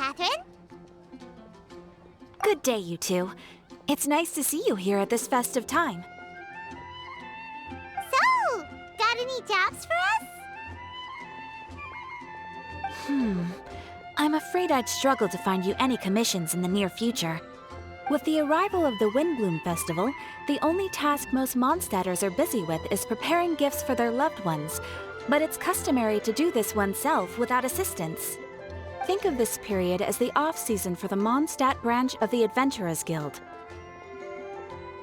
Catherine. Good day, you two. It's nice to see you here at this festive time. So, got any jobs for us? I'm afraid I'd struggle to find you any commissions in the near future. With the arrival of the Windbloom Festival, the only task most Mondstadters are busy with is preparing gifts for their loved ones, but it's customary to do this oneself without assistance. Think of this period as the off-season for the Mondstadt branch of the Adventurers Guild.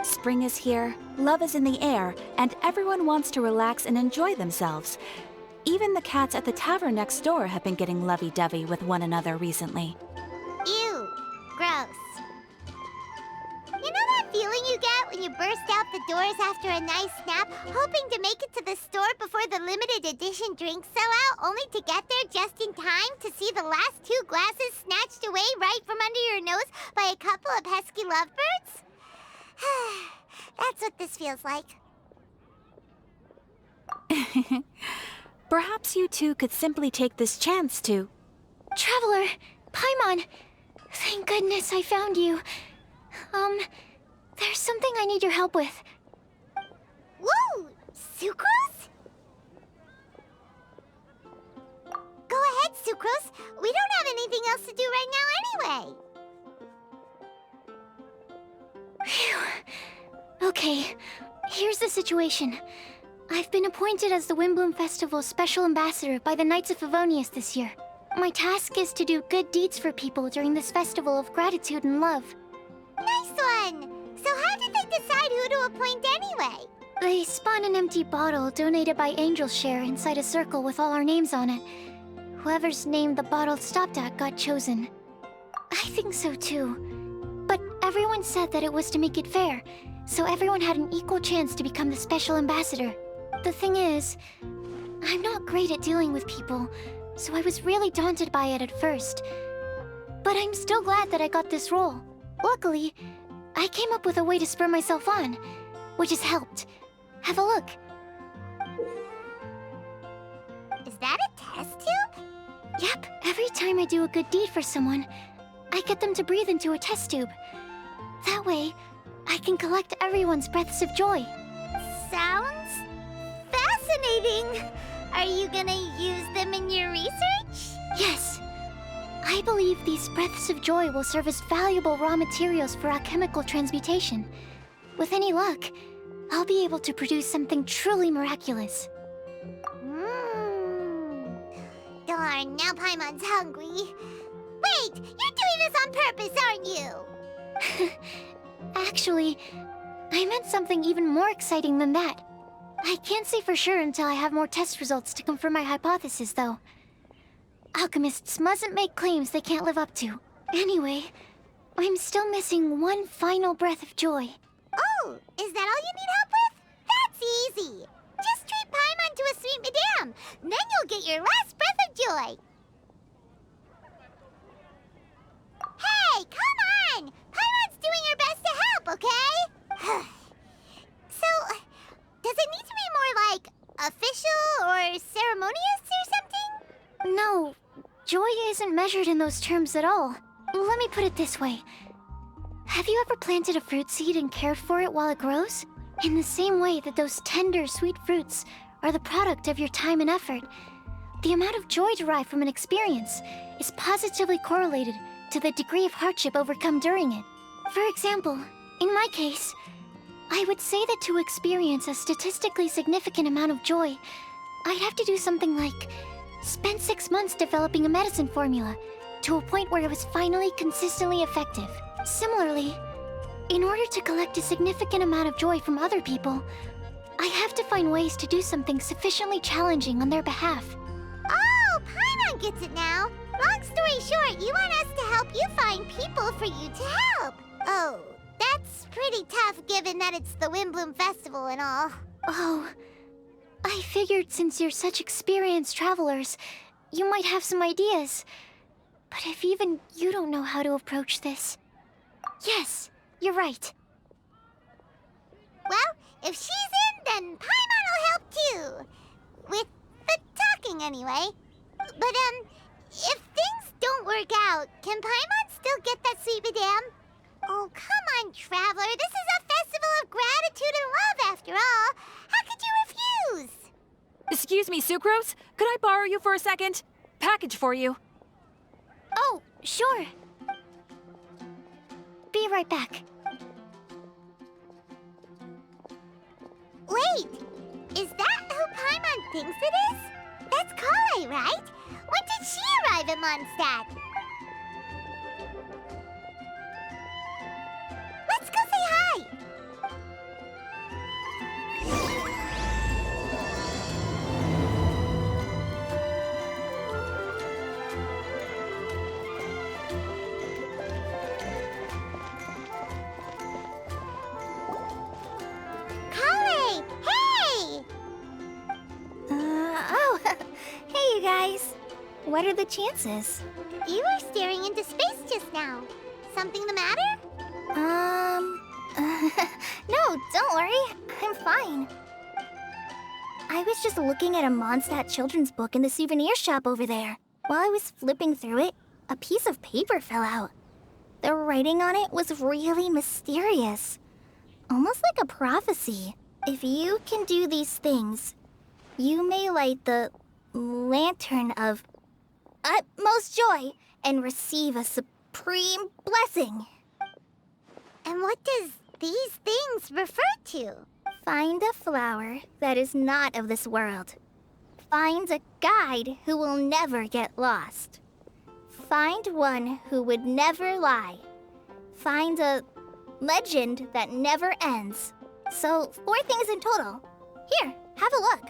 Spring is here, love is in the air, and everyone wants to relax and enjoy themselves. Even the cats at the tavern next door have been getting lovey-dovey with one another recently. Ew, gross. You know that feeling you get when you burst out the doors after a nice nap, hoping to make it to the store before the limited edition drinks sell out, only to get there just in time to see the last 2 glasses snatched away right from under your nose by a couple of pesky lovebirds? That's what this feels like. Perhaps you two could simply take this chance to... Traveler! Paimon! Thank goodness I found you. There's something I need your help with. Woo! Sucrose? Go ahead, Sucrose. We don't have anything else to do right now anyway. Phew. Okay, here's the situation. I've been appointed as the Windbloom Festival's special ambassador by the Knights of Favonius this year. My task is to do good deeds for people during this festival of gratitude and love. Nice one! So how did they decide who to appoint anyway? They spun an empty bottle donated by Angel's Share inside a circle with all our names on it. Whoever's name the bottle stopped at got chosen. I think so too. But everyone said that it was to make it fair, so everyone had an equal chance to become the special ambassador. The thing is, I'm not great at dealing with people, so I was really daunted by it at first. But I'm still glad that I got this role. Luckily, I came up with a way to spur myself on, which has helped. Have a look. Is that a test tube? Yep, every time I do a good deed for someone, I get them to breathe into a test tube. That way, I can collect everyone's breaths of joy. Sounds fascinating. Are you gonna use them in your research? Yes. I believe these breaths of joy will serve as valuable raw materials for alchemical transmutation. With any luck, I'll be able to produce something truly miraculous. Darn, now Paimon's hungry. Wait, you're doing this on purpose, aren't you? Actually, I meant something even more exciting than that. I can't say for sure until I have more test results to confirm my hypothesis, though. Alchemists mustn't make claims they can't live up to. Anyway, I'm still missing one final breath of joy. Oh, is that all you need help with? That's easy. Just treat Paimon to a sweet madame. Then you'll get your last breath of joy. Hey, come on! Paimon's doing her best to help, okay? So, does it need to be more like official or ceremonious or something? No, joy isn't measured in those terms at all. Let me put it this way. Have you ever planted a fruit seed and cared for it while it grows? In the same way that those tender, sweet fruits are the product of your time and effort, the amount of joy derived from an experience is positively correlated to the degree of hardship overcome during it. For example, in my case, I would say that to experience a statistically significant amount of joy, I'd have to do something like spend 6 months developing a medicine formula to a point where it was finally consistently effective. Similarly, in order to collect a significant amount of joy from other people, I have to find ways to do something sufficiently challenging on their behalf. Oh, Paimon gets it now. Long story short, you want us to help you find people for you to help. Oh, that's pretty tough given that it's the Windbloom Festival and all. Oh, I figured since you're such experienced travelers, you might have some ideas. But if even you don't know how to approach this... Yes, you're right. Well, if she's in, then Paimon will help too. With the talking, anyway. But, if things don't work out, can Paimon still get that sweet madame? Oh, come on, Traveler. This is a festival of gratitude and love, after all. How could you refuse? Excuse me, Sucrose? Could I borrow you for a second? Package for you. Oh, sure. Be right back. Wait, is that who Paimon thinks it is? That's Kale, right? When did she arrive at Mondstadt? Let's go say hi! Kale! Hey! Oh, hey you guys. What are the chances? You were staring into space just now. Something the matter? No, don't worry. I'm fine. I was just looking at a Mondstadt children's book in the souvenir shop over there. While I was flipping through it, a piece of paper fell out. The writing on it was really mysterious. Almost like a prophecy. If you can do these things, you may light the lantern of utmost joy and receive a supreme blessing. And what does these things refer to? Find a flower that is not of this world. Find a guide who will never get lost. Find one who would never lie. Find a legend that never ends. So, 4 things in total. Here, have a look.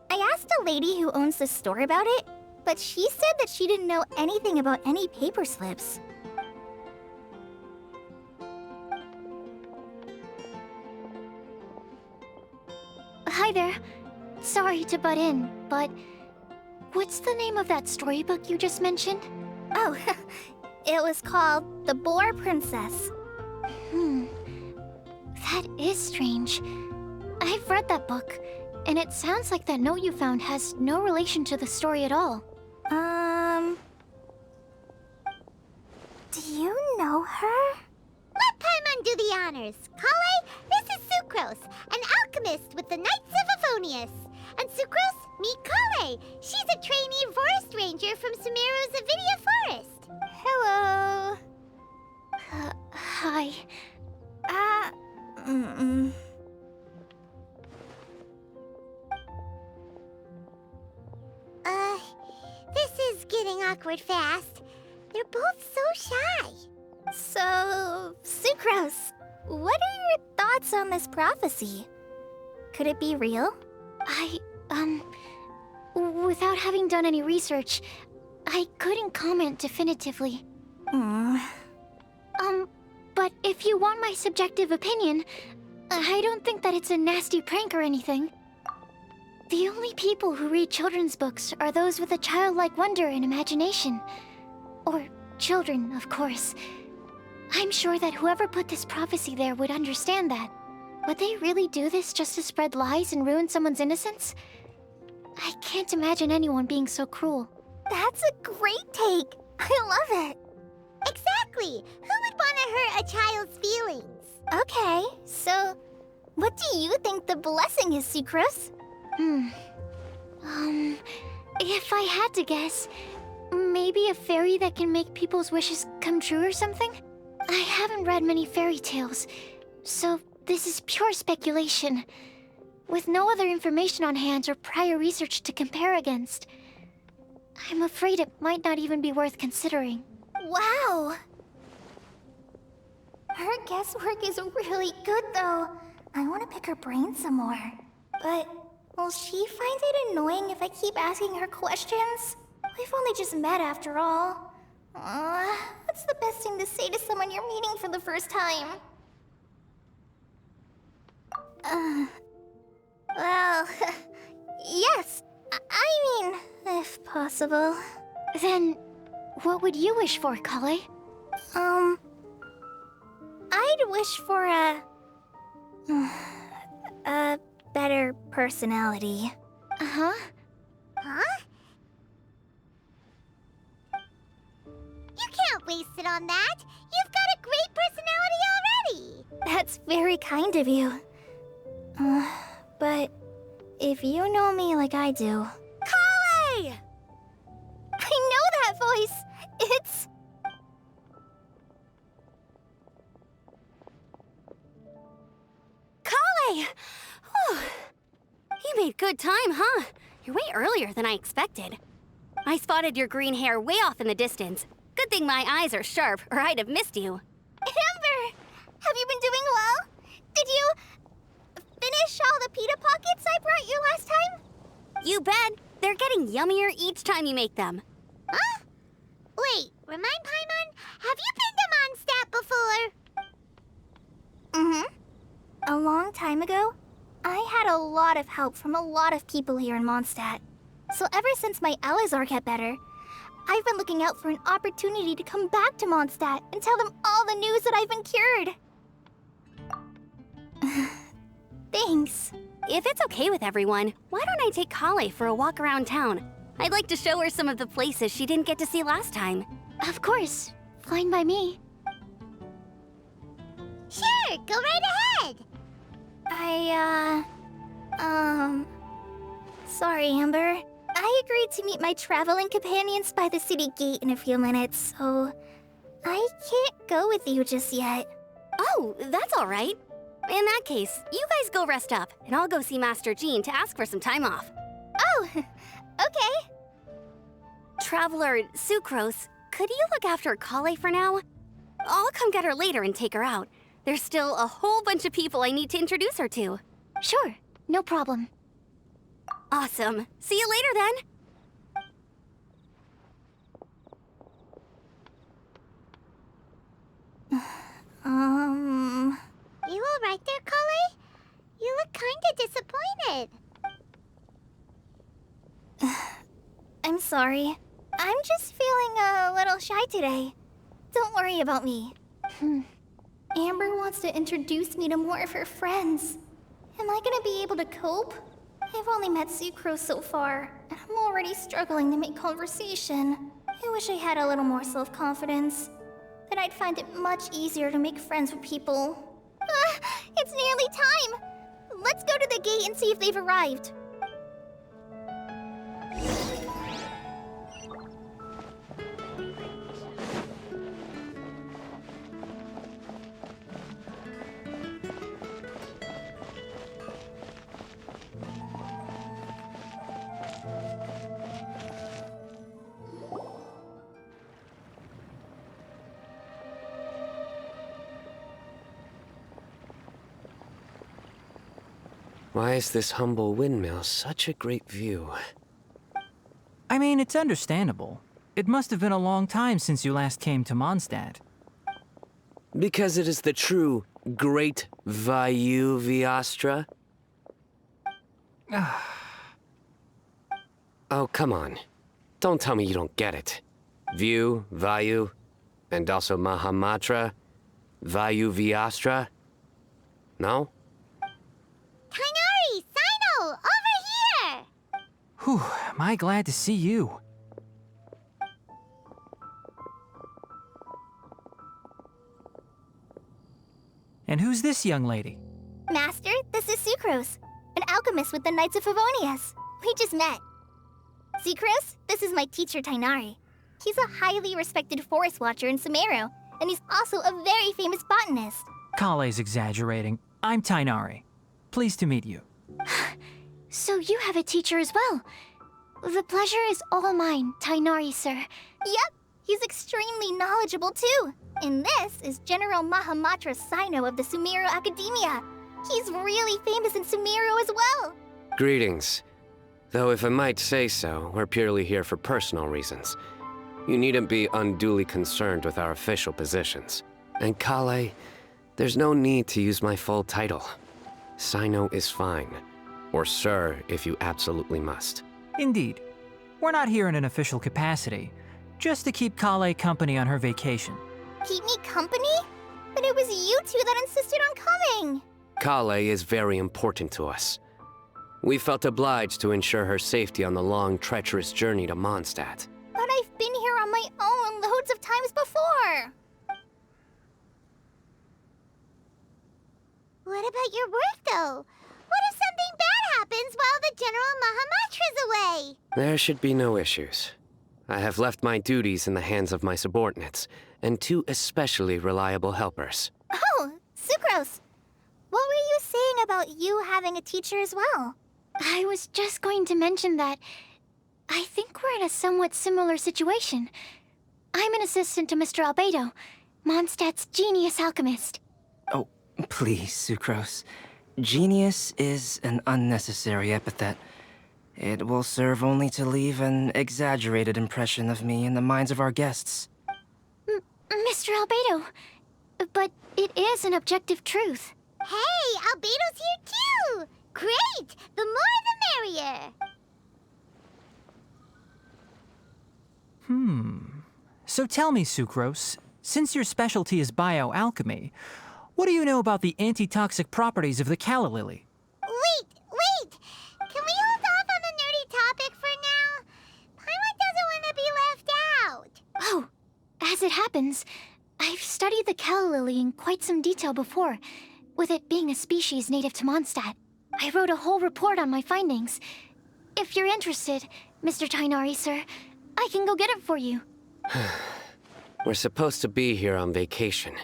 I asked a lady who owns the store about it, but she said that she didn't know anything about any paper slips. Hi there. Sorry to butt in, but what's the name of that storybook you just mentioned? Oh, it was called The Boar Princess. That is strange. I've read that book, and it sounds like that note you found has no relation to the story at all. Do you know her? Let Paimon do the honors. Kale, this is Sucrose, an alchemist with the Knights of Aphonius. And Sucrose, meet Kale. She's a trainee forest ranger from Sumeru's Avidia Forest. Hello. Hi. This is getting awkward fast. They're both so shy. So, Sucrose, what are your thoughts on this prophecy? Could it be real? Without having done any research, I couldn't comment definitively. But if you want my subjective opinion, I don't think that it's a nasty prank or anything. The only people who read children's books are those with a childlike wonder and imagination. Or children, of course. I'm sure that whoever put this prophecy there would understand that. Would they really do this just to spread lies and ruin someone's innocence? I can't imagine anyone being so cruel. That's a great take. I love it. Exactly. Who would want to hurt a child's feelings? Okay, so what do you think the blessing is, Sucrose? If I had to guess, maybe a fairy that can make people's wishes come true or something? I haven't read many fairy tales, so this is pure speculation. With no other information on hand or prior research to compare against, I'm afraid it might not even be worth considering. Wow! Her guesswork is really good, though. I want to pick her brain some more. But will she find it annoying if I keep asking her questions? We've only just met after all. What's the best thing to say to someone you're meeting for the first time? Well, yes. I mean, if possible. Then, what would you wish for, Kale? I'd wish for a better personality. Huh? get wasted on that. You've got a great personality already. That's very kind of you. But if you know me like I do... Kale! I know that voice! It's... Kale! Whew. You made good time, huh? You're way earlier than I expected. I spotted your green hair way off in the distance. Good thing my eyes are sharp, or I'd have missed you. Amber! Have you been doing well? Did you... finish all the pita pockets I brought you last time? You bet. They're getting yummier each time you make them. Huh? Wait, remind Paimon, have you been to Mondstadt before? Mm-hmm. A long time ago, I had a lot of help from a lot of people here in Mondstadt. So ever since my Elazar got better, I've been looking out for an opportunity to come back to Mondstadt and tell them all the news that I've been cured. Thanks. If it's okay with everyone, why don't I take Kale for a walk around town? I'd like to show her some of the places she didn't get to see last time. Of course. Fine by me. Sure, go right ahead. Sorry, Amber. I agreed to meet my traveling companions by the city gate in a few minutes, so I can't go with you just yet. Oh, that's all right. In that case, you guys go rest up, and I'll go see Master Jean to ask for some time off. Oh, okay. Traveler Sucrose, could you look after Kale for now? I'll come get her later and take her out. There's still a whole bunch of people I need to introduce her to. Sure, no problem. Awesome. See you later then. You all right there, Kale? You look kinda disappointed. I'm sorry. I'm just feeling a little shy today. Don't worry about me. Amber wants to introduce me to more of her friends. Am I gonna be able to cope? I've only met Sucrose so far, and I'm already struggling to make conversation. I wish I had a little more self-confidence. Then I'd find it much easier to make friends with people. It's nearly time! Let's go to the gate and see if they've arrived. Why is this humble windmill such a great view? I mean, it's understandable. It must have been a long time since you last came to Mondstadt. Because it is the true Great Vayu Viastra? Oh, come on. Don't tell me you don't get it. View, Vayu, and also Mahamatra, Vayu Viastra? No? Kainari, Sino, over here! Whew, am I glad to see you. And who's this young lady? Master, this is Sucrose, an alchemist with the Knights of Favonius. We just met. Sucrose, this is my teacher Tainari. He's a highly respected forest watcher in Sumeru, and he's also a very famous botanist. Kale's exaggerating. I'm Tainari. Pleased to meet you. So you have a teacher as well. The pleasure is all mine, Tainari, sir. Yep, he's extremely knowledgeable too. And this is General Mahamatra Sino of the Sumeru Academia. He's really famous in Sumeru as well. Greetings. Though if I might say so, we're purely here for personal reasons. You needn't be unduly concerned with our official positions. And Kale, there's no need to use my full title. Sino is fine. Or sir, if you absolutely must. Indeed. We're not here in an official capacity, just to keep Kale company on her vacation. Keep me company? But it was you two that insisted on coming. Kale is very important to us. We felt obliged to ensure her safety on the long, treacherous journey to Mondstadt. But I've been here on my own loads of times before. What about your work, though? What if something bad happens while the General Mahamatra's away? There should be no issues. I have left my duties in the hands of my subordinates, and 2 especially reliable helpers. Oh, Sucrose. What were you saying about you having a teacher as well? I was just going to mention that I think we're in a somewhat similar situation. I'm an assistant to Mr. Albedo, Mondstadt's genius alchemist. Oh, please, Sucrose. Genius is an unnecessary epithet. It will serve only to leave an exaggerated impression of me in the minds of our guests. Mr. Albedo, but it is an objective truth. Hey, Albedo's here too! Great! The more the merrier! So tell me, Sucrose, since your specialty is bioalchemy, what do you know about the antitoxic properties of the calla lily? Wait! Can we hold off on the nerdy topic for now? Paimon doesn't want to be left out. Oh, as it happens, I've studied the calla lily in quite some detail before, with it being a species native to Mondstadt. I wrote a whole report on my findings. If you're interested, Mr. Tainari, sir, I can go get it for you. We're supposed to be here on vacation,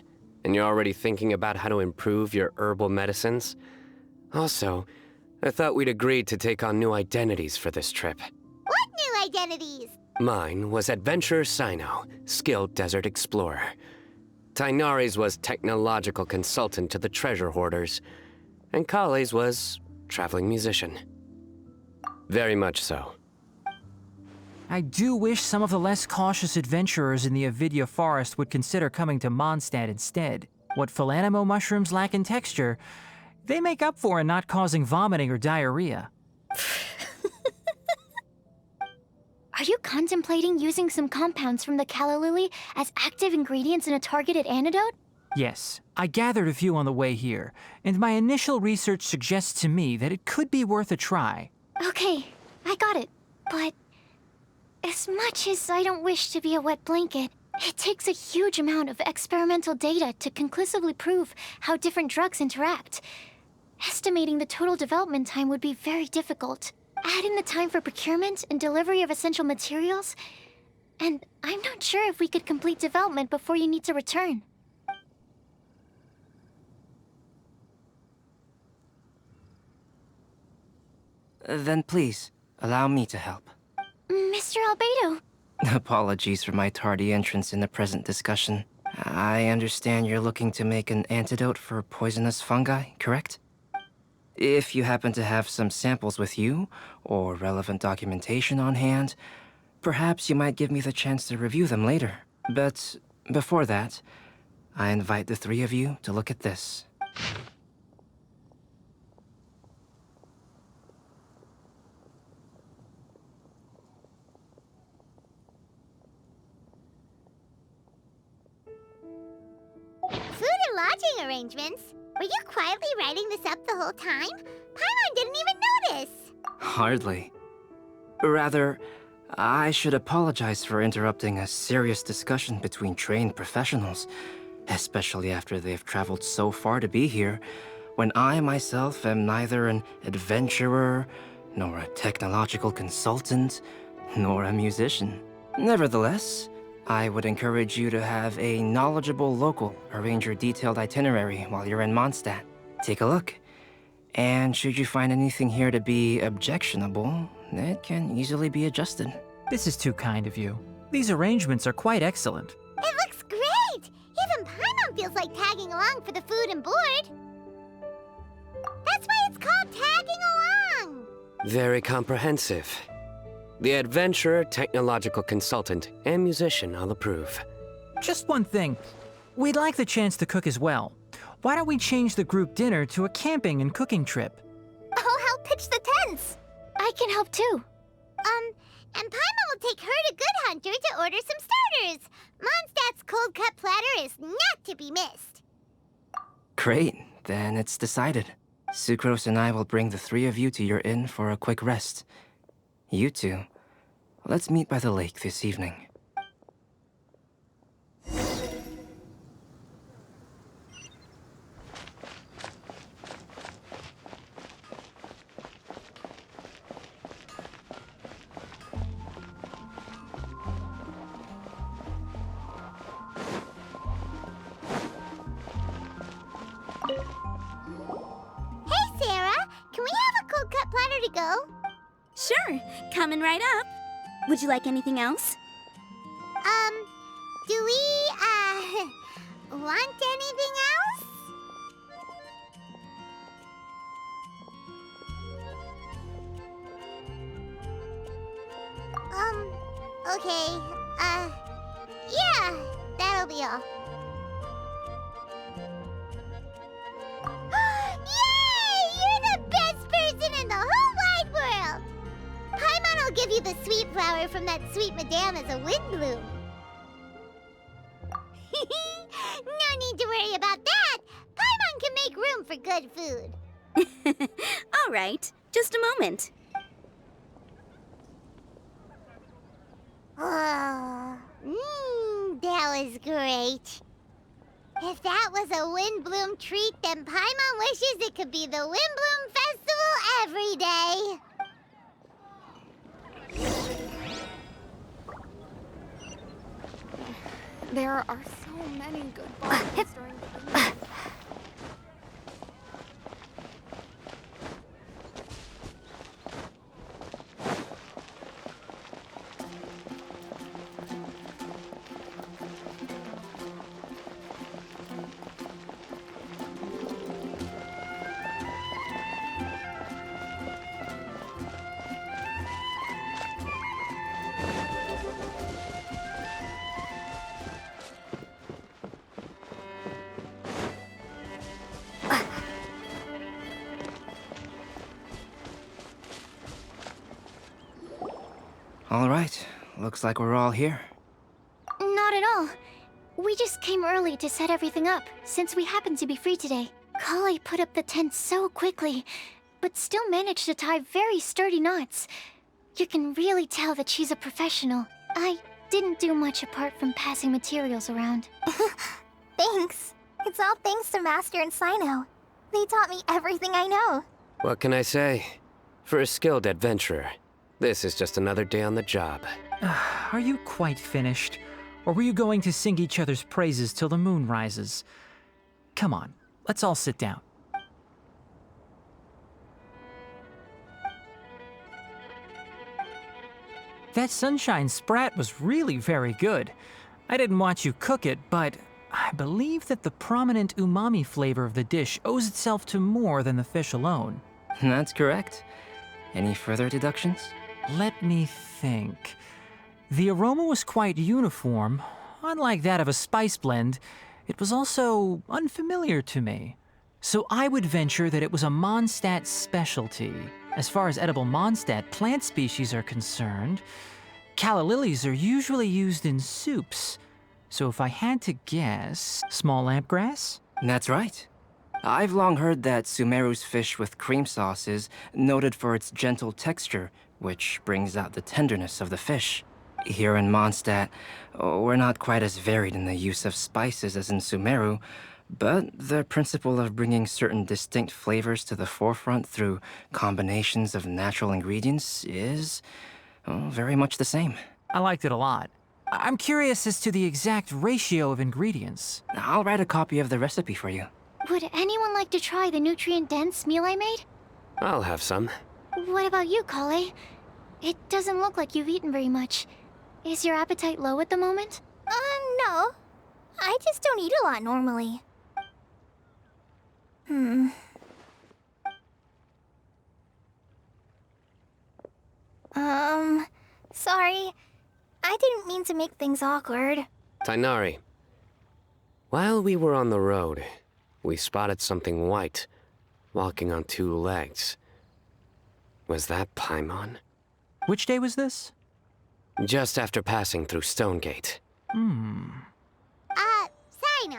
and you're already thinking about how to improve your herbal medicines? Also, I thought we'd agreed to take on new identities for this trip. What new identities? Mine was Adventurer Sino, skilled desert explorer. Tainari's was technological consultant to the treasure hoarders, and Kale's was traveling musician. Very much so. I do wish some of the less cautious adventurers in the Avidya forest would consider coming to Mondstadt instead. What Philanimo mushrooms lack in texture, they make up for in not causing vomiting or diarrhea. Are you contemplating using some compounds from the calla lily as active ingredients in a targeted antidote? Yes, I gathered a few on the way here, and my initial research suggests to me that it could be worth a try. Okay, I got it. But as much as I don't wish to be a wet blanket, it takes a huge amount of experimental data to conclusively prove how different drugs interact. Estimating the total development time would be very difficult. Add in the time for procurement and delivery of essential materials, and I'm not sure if we could complete development before you need to return. Then please, allow me to help. Mr. Albedo. Apologies for my tardy entrance in the present discussion. I understand you're looking to make an antidote for poisonous fungi, correct? If you happen to have some samples with you, or relevant documentation on hand, perhaps you might give me the chance to review them later. But before that, I invite the 3 of you to look at this. Food and lodging arrangements? Were you quietly writing this up the whole time? Paimon didn't even notice. Hardly. Rather, I should apologize for interrupting a serious discussion between trained professionals, especially after they've traveled so far to be here, when I myself am neither an adventurer, nor a technological consultant, nor a musician. Nevertheless, I would encourage you to have a knowledgeable local arrange your detailed itinerary while you're in Mondstadt. Take a look. And should you find anything here to be objectionable, it can easily be adjusted. This is too kind of you. These arrangements are quite excellent. It looks great! Even Paimon feels like tagging along for the food and board. That's why it's called tagging along! Very comprehensive. The adventurer, technological consultant, and musician I'll approve. Just one thing. We'd like the chance to cook as well. Why don't we change the group dinner to a camping and cooking trip? I'll help pitch the tents. I can help too. And Paimon will take her to Good Hunter to order some starters. Mondstadt's cold cut platter is not to be missed. Great, then it's decided. Sucrose and I will bring the 3 of you to your inn for a quick rest. You two, let's meet by the lake this evening. Coming right up. Would you like anything else? Do we, want anything else? Okay, yeah, that'll be all. Yay! You're the best person in the whole wide world! Paimon will give you the sweet flower from that sweet madame as a windbloom. No need to worry about that! Paimon can make room for good food. All right, just a moment. Oh, that was great. If that was a Windbloom treat, then Paimon wishes it could be the Windbloom Festival every day. There are so many good bars during the All right, looks like we're all here. Not at all. We just came early to set everything up, since we happen to be free today. Kale put up the tent so quickly, but still managed to tie very sturdy knots. You can really tell that she's a professional. I didn't do much apart from passing materials around. Thanks. It's all thanks to Master and Sino. They taught me everything I know. What can I say? For a skilled adventurer, this is just another day on the job. Are you quite finished? Or were you going to sing each other's praises till the moon rises? Come on, let's all sit down. That sunshine sprat was really very good. I didn't watch you cook it, but I believe that the prominent umami flavor of the dish owes itself to more than the fish alone. That's correct. Any further deductions? Let me think. The aroma was quite uniform. Unlike that of a spice blend, it was also unfamiliar to me. So I would venture that it was a Mondstadt specialty. As far as edible Mondstadt plant species are concerned, calla lilies are usually used in soups. So if I had to guess, small lampgrass? That's right. I've long heard that Sumeru's fish with cream sauce is noted for its gentle texture, which brings out the tenderness of the fish. Here in Mondstadt, we're not quite as varied in the use of spices as in Sumeru, but the principle of bringing certain distinct flavors to the forefront through combinations of natural ingredients is very much the same. I liked it a lot. I'm curious as to the exact ratio of ingredients. I'll write a copy of the recipe for you. Would anyone like to try the nutrient-dense meal I made? I'll have some. What about you, Kale? It doesn't look like you've eaten very much. Is your appetite low at the moment? No. I just don't eat a lot normally. Sorry. I didn't mean to make things awkward. Tainari, while we were on the road, we spotted something white, walking on two legs. Was that Paimon? Which day was this? Just after passing through Stonegate. Sino,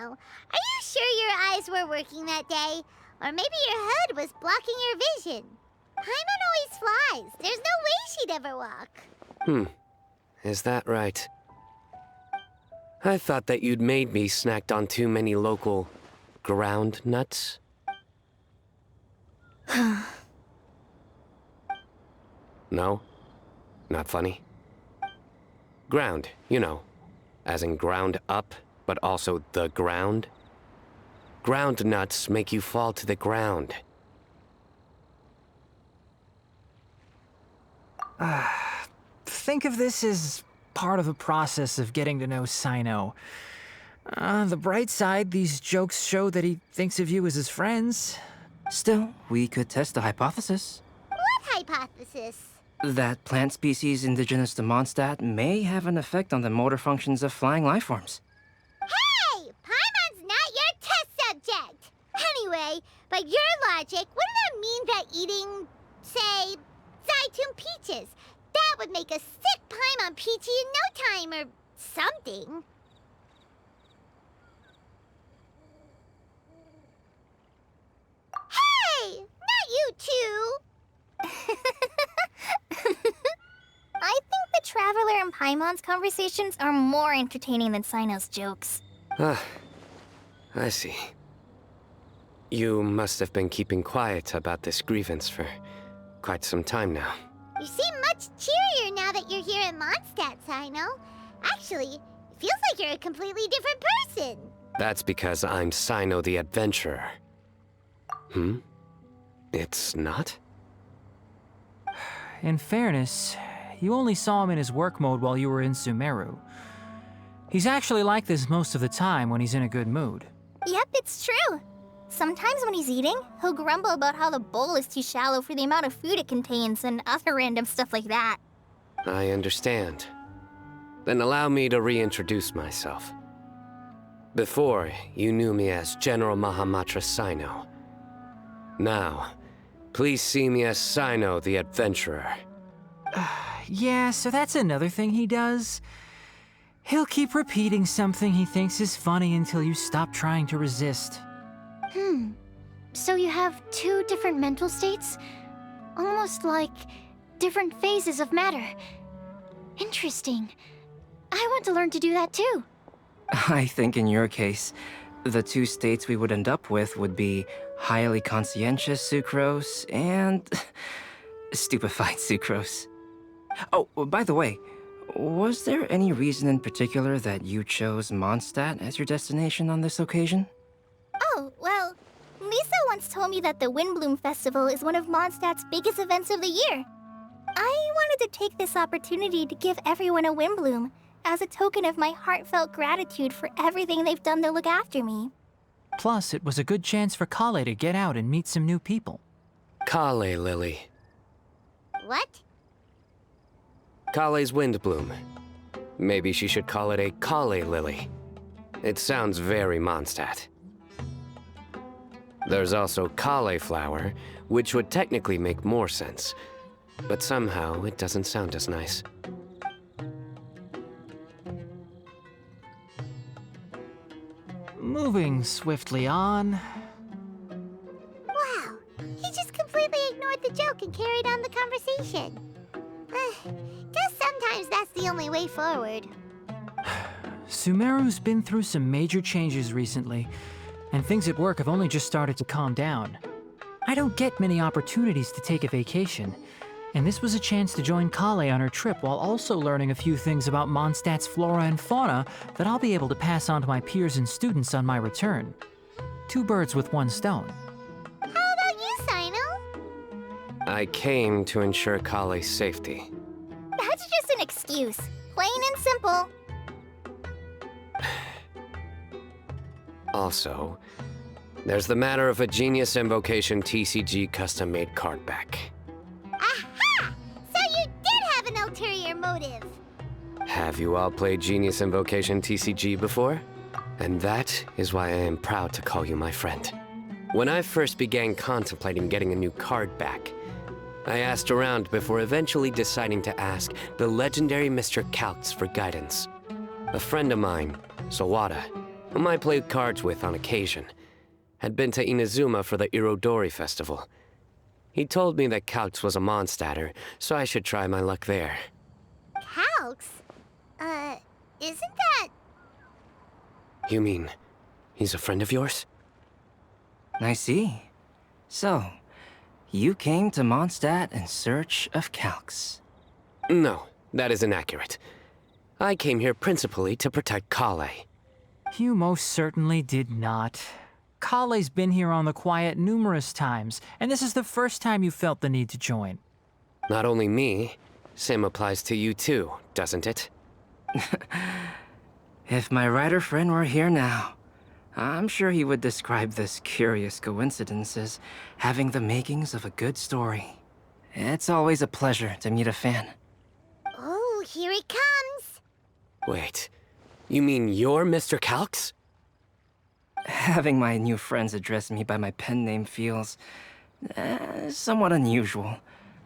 are you sure your eyes were working that day? Or maybe your hood was blocking your vision? Paimon always flies. There's no way she'd ever walk. Is that right? I thought that you'd made me snacked on too many local ground nuts. No? Not funny? Ground, you know. As in ground up, but also the ground. Ground nuts make you fall to the ground. think of this as part of the process of getting to know Sino. On the bright side, these jokes show that he thinks of you as his friends. Still, we could test the hypothesis. What hypothesis? That plant species indigenous to Mondstadt may have an effect on the motor functions of flying lifeforms. Hey! Paimon's not your test subject! Anyway, by your logic, wouldn't that mean that eating, say, Zaitun peaches, that would make a sick Paimon peachy in no time or something? Hey! Not you two! I think the Traveler and Paimon's conversations are more entertaining than Sino's jokes. Ah, I see. You must have been keeping quiet about this grievance for quite some time now. You seem much cheerier now that you're here in Mondstadt, Sino. Actually, it feels like you're a completely different person. That's because I'm Sino the Adventurer. Hmm? It's not? In fairness, you only saw him in his work mode while you were in Sumeru. He's actually like this most of the time when he's in a good mood. Yep, it's true. Sometimes when he's eating, he'll grumble about how the bowl is too shallow for the amount of food it contains and other random stuff like that. I understand. Then allow me to reintroduce myself. Before, you knew me as General Mahamatra Sino. Now, please see me as Sino the Adventurer. Yeah, so that's another thing he does. He'll keep repeating something he thinks is funny until you stop trying to resist. So you have two different mental states? Almost like different phases of matter. Interesting. I want to learn to do that too. I think in your case, the two states we would end up with would be highly conscientious sucrose and stupefied sucrose. Oh, by the way, was there any reason in particular that you chose Mondstadt as your destination on this occasion? Oh, well, Lisa once told me that the Windbloom Festival is one of Mondstadt's biggest events of the year. I wanted to take this opportunity to give everyone a Windbloom as a token of my heartfelt gratitude for everything they've done to look after me. Plus, it was a good chance for Kale to get out and meet some new people. Kale Lily. What? Kale's Windbloom. Maybe she should call it a Kale Lily. It sounds very Mondstadt. There's also cauliflower, which would technically make more sense. But somehow, it doesn't sound as nice. Moving swiftly on. Wow, he just completely ignored the joke and carried on the conversation. Guess sometimes that's the only way forward. Sumeru's been through some major changes recently, and things at work have only just started to calm down. I don't get many opportunities to take a vacation, and this was a chance to join Kale on her trip while also learning a few things about Mondstadt's flora and fauna that I'll be able to pass on to my peers and students on my return. Two birds with one stone. How about you, Sino? I came to ensure Kale's safety. That's just an excuse. Plain and simple. Also, there's the matter of a Genius Invocation TCG custom-made card back. Aha! So you did have an ulterior motive. Have you all played Genius Invocation TCG before? And that is why I am proud to call you my friend. When I first began contemplating getting a new card back, I asked around before eventually deciding to ask the legendary Mr. Calx for guidance. A friend of mine, Sawada, whom I played cards with on occasion, had been to Inazuma for the Irodori Festival. He told me that Calx was a Mondstadter, so I should try my luck there. Calx? Isn't that... You mean, he's a friend of yours? I see. So, you came to Mondstadt in search of Calx. No, that is inaccurate. I came here principally to protect Kale. You most certainly did not. Kale's been here on the quiet numerous times, and this is the first time you felt the need to join. Not only me, Same applies to you too, doesn't it? If my writer friend were here now, I'm sure he would describe this curious coincidence as having the makings of a good story. It's always a pleasure to meet a fan. Oh, here it comes. Wait, you mean you're Mr. Calx? Having my new friends address me by my pen name feels somewhat unusual.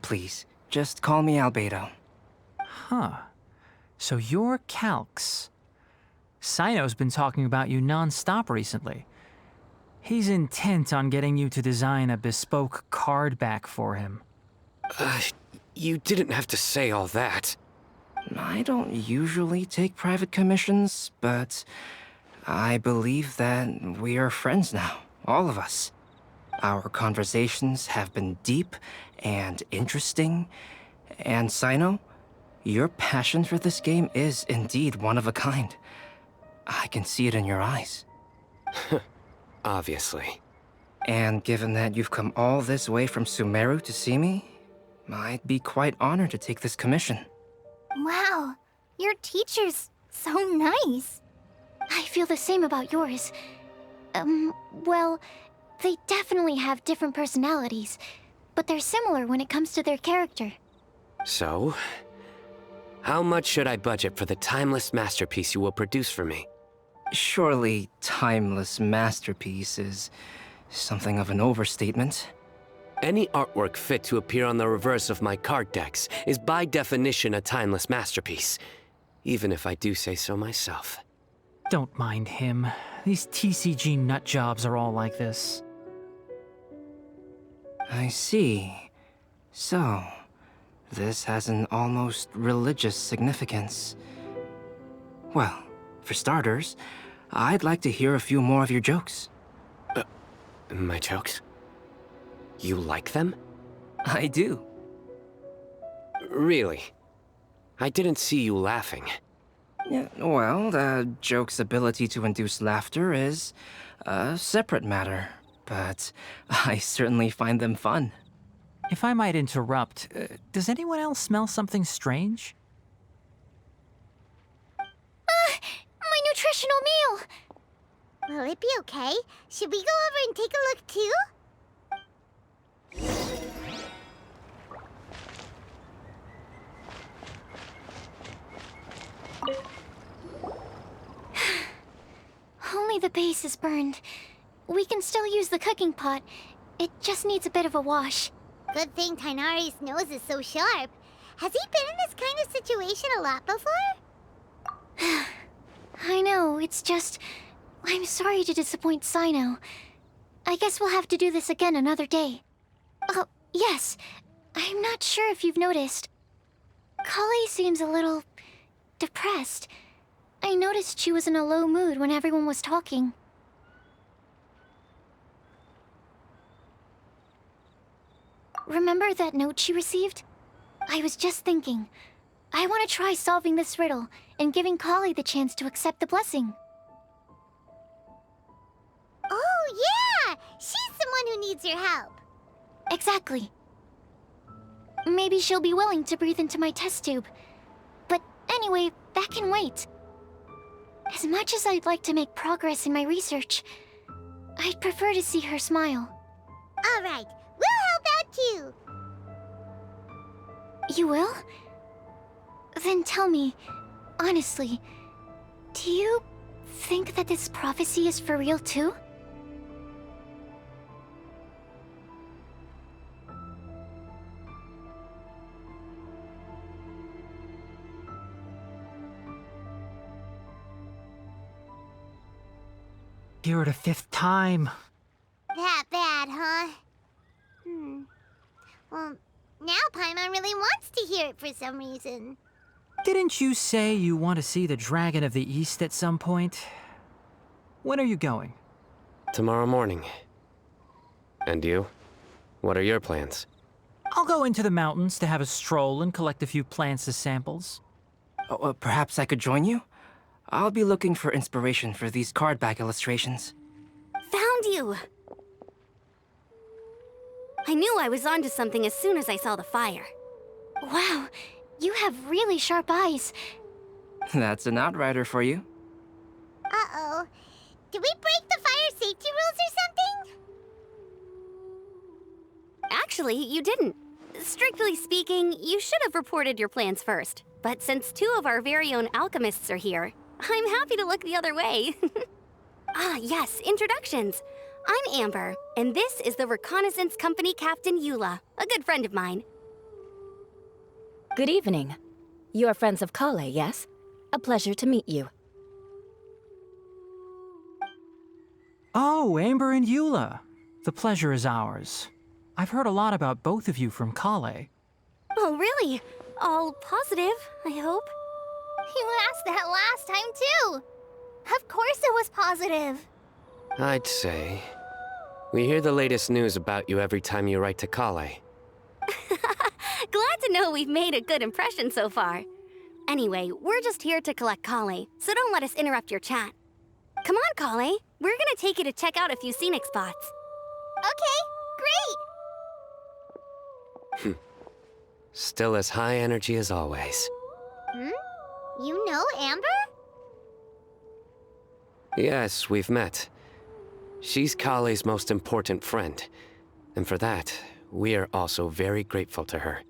Please, just call me Albedo. Huh. So you're Calx. Sino's been talking about you non-stop recently. He's intent on getting you to design a bespoke card back for him. You didn't have to say all that. I don't usually take private commissions, but I believe that we are friends now, all of us. Our conversations have been deep and interesting, and Sino, your passion for this game is indeed one of a kind. I can see it in your eyes. Obviously. And given that you've come all this way from Sumeru to see me, I'd be quite honored to take this commission. Wow, your teacher's so nice. I feel the same about yours. Well, they definitely have different personalities, but they're similar when it comes to their character. So, how much should I budget for the timeless masterpiece you will produce for me? Surely, timeless masterpiece is something of an overstatement. Any artwork fit to appear on the reverse of my card decks is by definition a timeless masterpiece, even if I do say so myself. Don't mind him. These TCG nutjobs are all like this. I see. So, this has an almost religious significance. Well, for starters, I'd like to hear a few more of your jokes. My jokes? You like them? I do. Really? I didn't see you laughing. Yeah, well, the joke's ability to induce laughter is a separate matter, but I certainly find them fun. If I might interrupt, does anyone else smell something strange? My nutritional meal! Will it be okay? Should we go over and take a look too? Only the base is burned. We can still use the cooking pot. It just needs a bit of a wash. Good thing Tainari's nose is so sharp. Has he been in this kind of situation a lot before? I know, it's just... I'm sorry to disappoint Sino. I guess we'll have to do this again another day. Oh, yes. I'm not sure if you've noticed. Kali seems a little... depressed. I noticed she was in a low mood when everyone was talking. Remember that note she received? I was just thinking. I want to try solving this riddle and giving Kali the chance to accept the blessing. Oh, yeah! She's someone who needs your help. Exactly. Maybe she'll be willing to breathe into my test tube. But anyway, that can wait. As much as I'd like to make progress in my research, I'd prefer to see her smile. All right, we'll help out too. You will? Then tell me, honestly, do you think that this prophecy is for real too? You're the 5th time. That bad, huh? Well, now Paimon really wants to hear it for some reason. Didn't you say you want to see the Dragon of the East at some point? When are you going? Tomorrow morning. And you? What are your plans? I'll go into the mountains to have a stroll and collect a few plants as samples. Oh, perhaps I could join you? I'll be looking for inspiration for these card back illustrations. Found you! I knew I was onto something as soon as I saw the fire. Wow, You have really sharp eyes. That's an outrider for you. Uh-oh. Did we break the fire safety rules or something? Actually, you didn't. Strictly speaking, you should have reported your plans first. But since 2 of our very own alchemists are here, I'm happy to look the other way. Ah, yes, introductions. I'm Amber, and this is the Reconnaissance Company Captain Eula, a good friend of mine. Good evening. You are friends of Kale, yes? A pleasure to meet you. Oh, Amber and Eula. The pleasure is ours. I've heard a lot about both of you from Kale. Oh, really? All positive, I hope. You asked that last time, too. Of course it was positive. I'd say. We hear the latest news about you every time you write to Kale. Glad to know we've made a good impression so far. Anyway, we're just here to collect Kale, so don't let us interrupt your chat. Come on, Kale. We're gonna take you to check out a few scenic spots. Okay, great. Still as high energy as always. You know Amber? Yes, we've met. She's Kale's most important friend. And for that, we are also very grateful to her.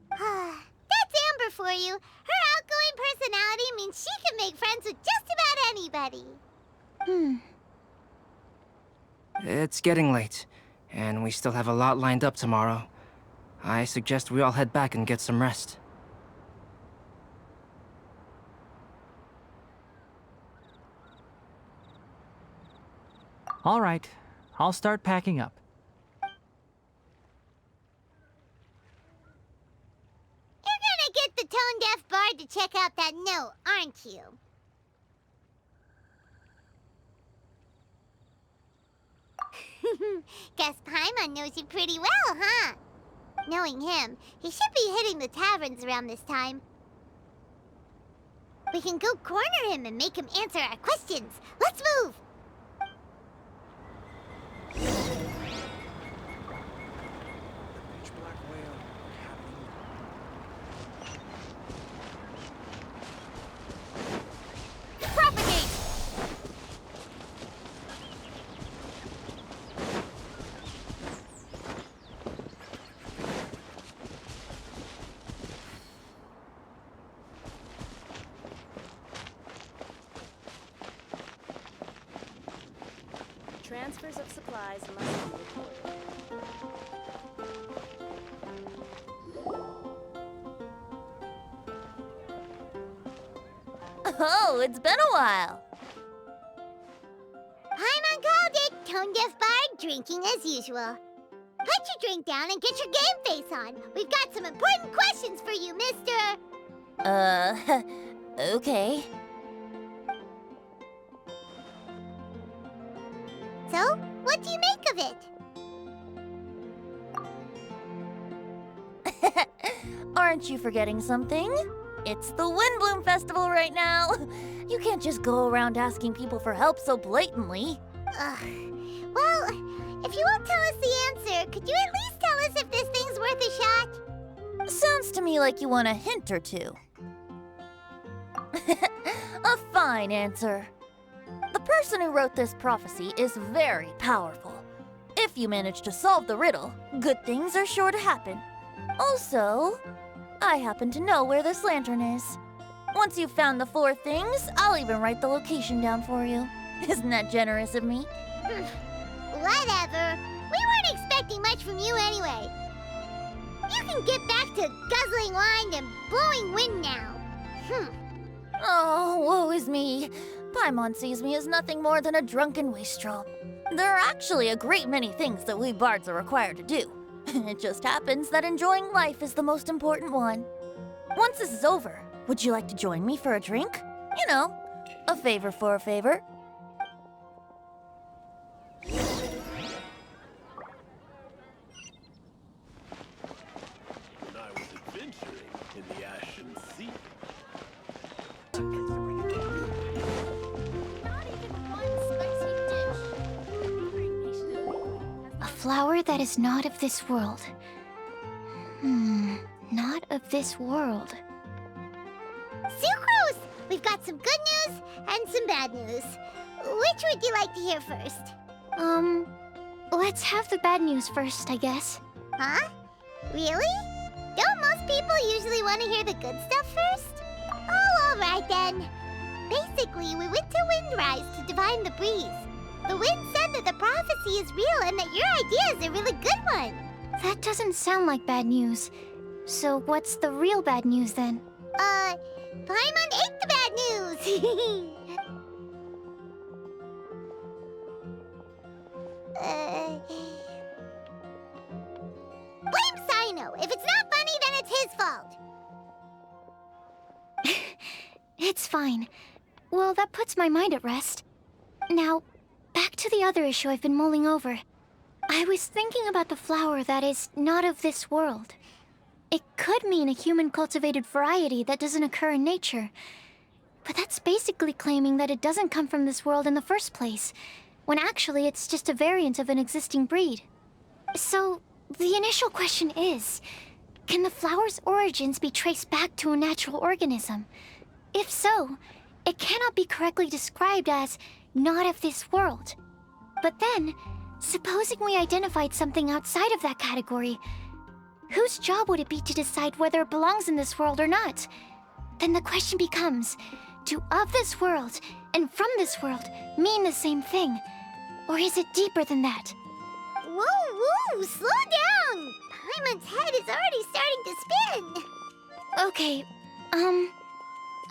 That's Amber for you. Her outgoing personality means she can make friends with just about anybody. It's getting late, and we still have a lot lined up tomorrow. I suggest we all head back and get some rest. All right, I'll start packing up. You're gonna get the tone-deaf bard to check out that note, aren't you? Guess Paimon knows you pretty well, huh? Knowing him, he should be hitting the taverns around this time. We can go corner him and make him answer our questions. Let's move! Propagate! Transfers of supplies must be recorded. Oh, it's been a while. Paimon called it, tone-deaf bard drinking as usual. Put your drink down and get your game face on. We've got some important questions for you, mister. Okay. So, what do you make of it? Aren't you forgetting something? It's the Windbloom Festival right now. You can't just go around asking people for help so blatantly. Ugh. Well, if you won't tell us the answer, could you at least tell us if this thing's worth a shot? Sounds to me like you want a hint or two. A fine answer. The person who wrote this prophecy is very powerful. If you manage to solve the riddle, good things are sure to happen. Also, I happen to know where this lantern is. Once you've found the 4 things, I'll even write the location down for you. Isn't that generous of me? Whatever. We weren't expecting much from you anyway. You can get back to guzzling wine and blowing wind now. Oh, woe is me. Paimon sees me as nothing more than a drunken wastrel. There are actually a great many things that we bards are required to do. It just happens that enjoying life is the most important one. Once this is over, would you like to join me for a drink? You know, a favor for a favor. When I was adventuring in the Ashen Sea. Not even one spicy dish. A flower that is not of this world. Not of this world. Sucrose! We've got some good news and some bad news. Which would you like to hear first? Let's have the bad news first, I guess. Huh? Really? Don't most people usually want to hear the good stuff first? Oh, alright then. Basically, we went to Windrise to divine the breeze. The wind said that the prophecy is real and that your idea is a really good one. That doesn't sound like bad news. So what's the real bad news then? Paimon ate the bad news! Blame Sino! If it's not funny, then it's his fault! It's fine. Well, that puts my mind at rest. Now, back to the other issue I've been mulling over. I was thinking about the flower that is not of this world. It could mean a human-cultivated variety that doesn't occur in nature. But that's basically claiming that it doesn't come from this world in the first place, when actually it's just a variant of an existing breed. So, the initial question is, can the flower's origins be traced back to a natural organism? If so, it cannot be correctly described as not of this world. But then, supposing we identified something outside of that category, whose job would it be to decide whether it belongs in this world or not? Then the question becomes, do of this world and from this world mean the same thing? Or is it deeper than that? Whoa, slow down! Paimon's head is already starting to spin! Okay,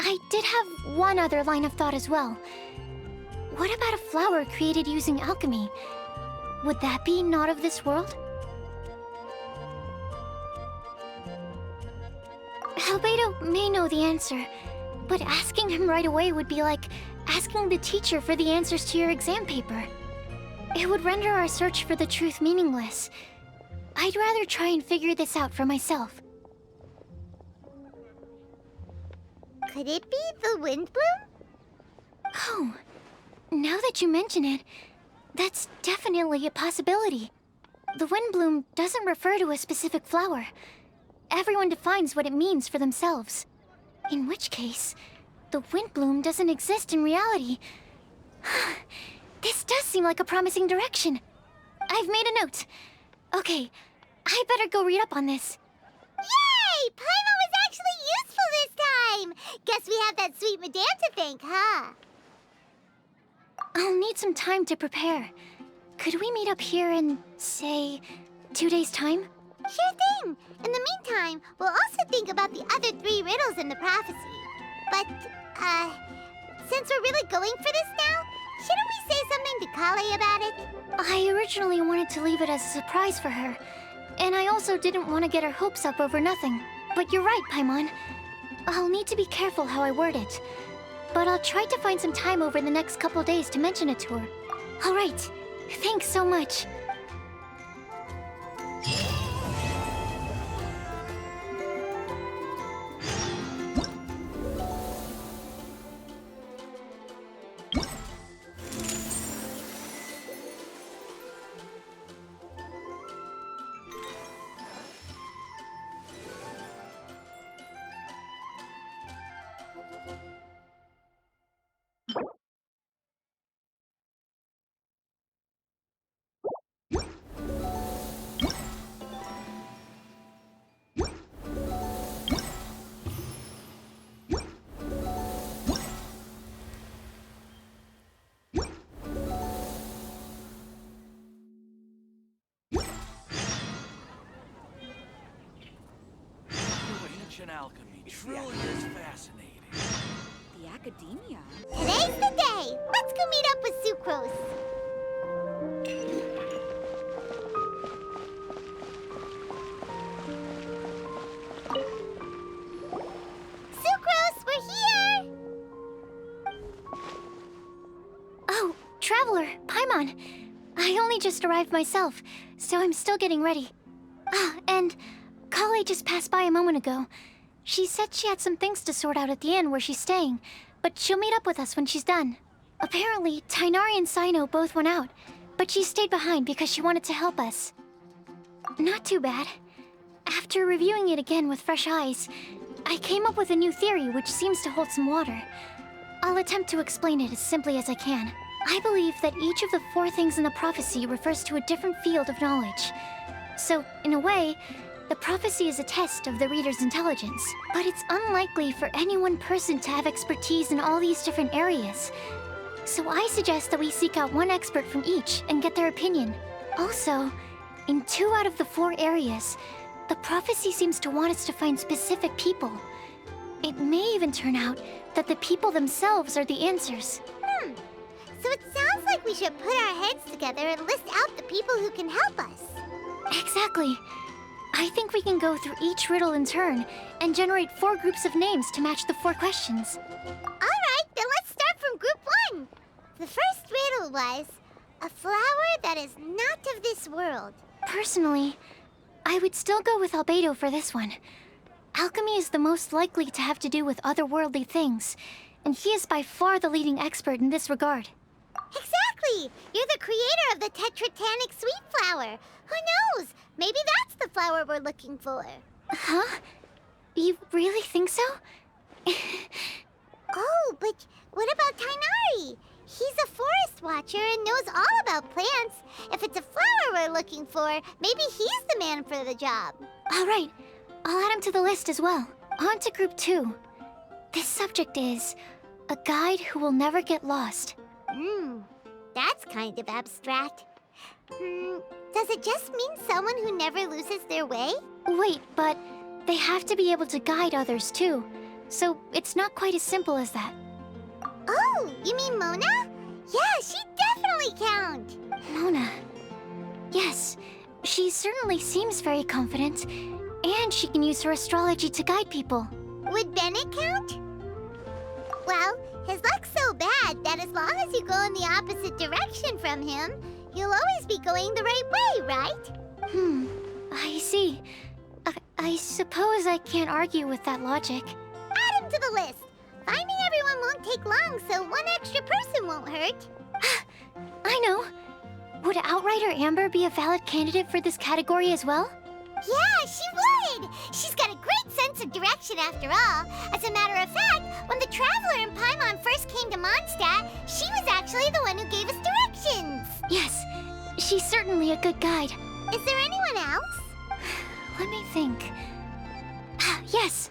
I did have one other line of thought as well. What about a flower created using alchemy? Would that be not of this world? Albedo may know the answer, but asking him right away would be like asking the teacher for the answers to your exam paper. It would render our search for the truth meaningless. I'd rather try and figure this out for myself. Could it be the Windbloom? Oh, now that you mention it, that's definitely a possibility. The Windbloom doesn't refer to a specific flower. Everyone defines what it means for themselves. In which case, the Windbloom doesn't exist in reality. This does seem like a promising direction. I've made a note. Okay, I better go read up on this. Yay! Paimon was actually useful this time! Guess we have that sweet madame to thank, huh? I'll need some time to prepare. Could we meet up here in, say, 2 days' time? Sure thing! In the meantime, we'll also think about the other 3 riddles in the prophecy. But, since we're really going for this now, shouldn't we say something to Kale about it? I originally wanted to leave it as a surprise for her, and I also didn't want to get her hopes up over nothing. But you're right, Paimon. I'll need to be careful how I word it. But I'll try to find some time over the next couple days to mention it to her. All right. Thanks so much. Ancient alchemy truly is fascinating. The academia. Today's the day! Let's go meet up with Sucrose. Sucrose, we're here! Oh, Traveler, Paimon. I only just arrived myself, so I'm still getting ready. Ah, and Kale just passed by a moment ago. She said she had some things to sort out at the inn where she's staying, but she'll meet up with us when she's done. Apparently, Tighnari and Sino both went out, but she stayed behind because she wanted to help us. Not too bad. After reviewing it again with fresh eyes, I came up with a new theory which seems to hold some water. I'll attempt to explain it as simply as I can. I believe that each of the 4 things in the prophecy refers to a different field of knowledge. So, in a way, the prophecy is a test of the reader's intelligence. But it's unlikely for any one person to have expertise in all these different areas. So I suggest that we seek out one expert from each and get their opinion. Also, in 2 out of the 4 areas, the prophecy seems to want us to find specific people. It may even turn out that the people themselves are the answers. So it sounds like we should put our heads together and list out the people who can help us. Exactly. I think we can go through each riddle in turn and generate 4 groups of names to match the 4 questions. Alright, then let's start from group 1. The first riddle was, a flower that is not of this world. Personally, I would still go with Albedo for this one. Alchemy is the most likely to have to do with otherworldly things, and he is by far the leading expert in this regard. Exactly! You're the creator of the tetratanic sweet flower. Who knows? Maybe that's the flower we're looking for. Huh? You really think so? Oh, but what about Tainari? He's a forest watcher and knows all about plants. If it's a flower we're looking for, maybe he's the man for the job. All right. I'll add him to the list as well. On to group 2. This subject is a guide who will never get lost. That's kind of abstract. Does it just mean someone who never loses their way? Wait, but they have to be able to guide others too. So it's not quite as simple as that. Oh, you mean Mona? Yeah, she definitely count. Mona. Yes, she certainly seems very confident. And she can use her astrology to guide people. Would Bennett count? Well, his luck's so bad that as long as you go in the opposite direction from him, you'll always be going the right way, right? I see. I suppose I can't argue with that logic. Add him to the list. Finding everyone won't take long, so one extra person won't hurt. I know. Would Outrider Amber be a valid candidate for this category as well? Yeah, she would! She's got a great sense of direction after all. As a matter of fact, when the Traveler and Paimon first came to Mondstadt, she was actually the one who gave us directions. Yes, she's certainly a good guide. Is there anyone else? Let me think. Yes,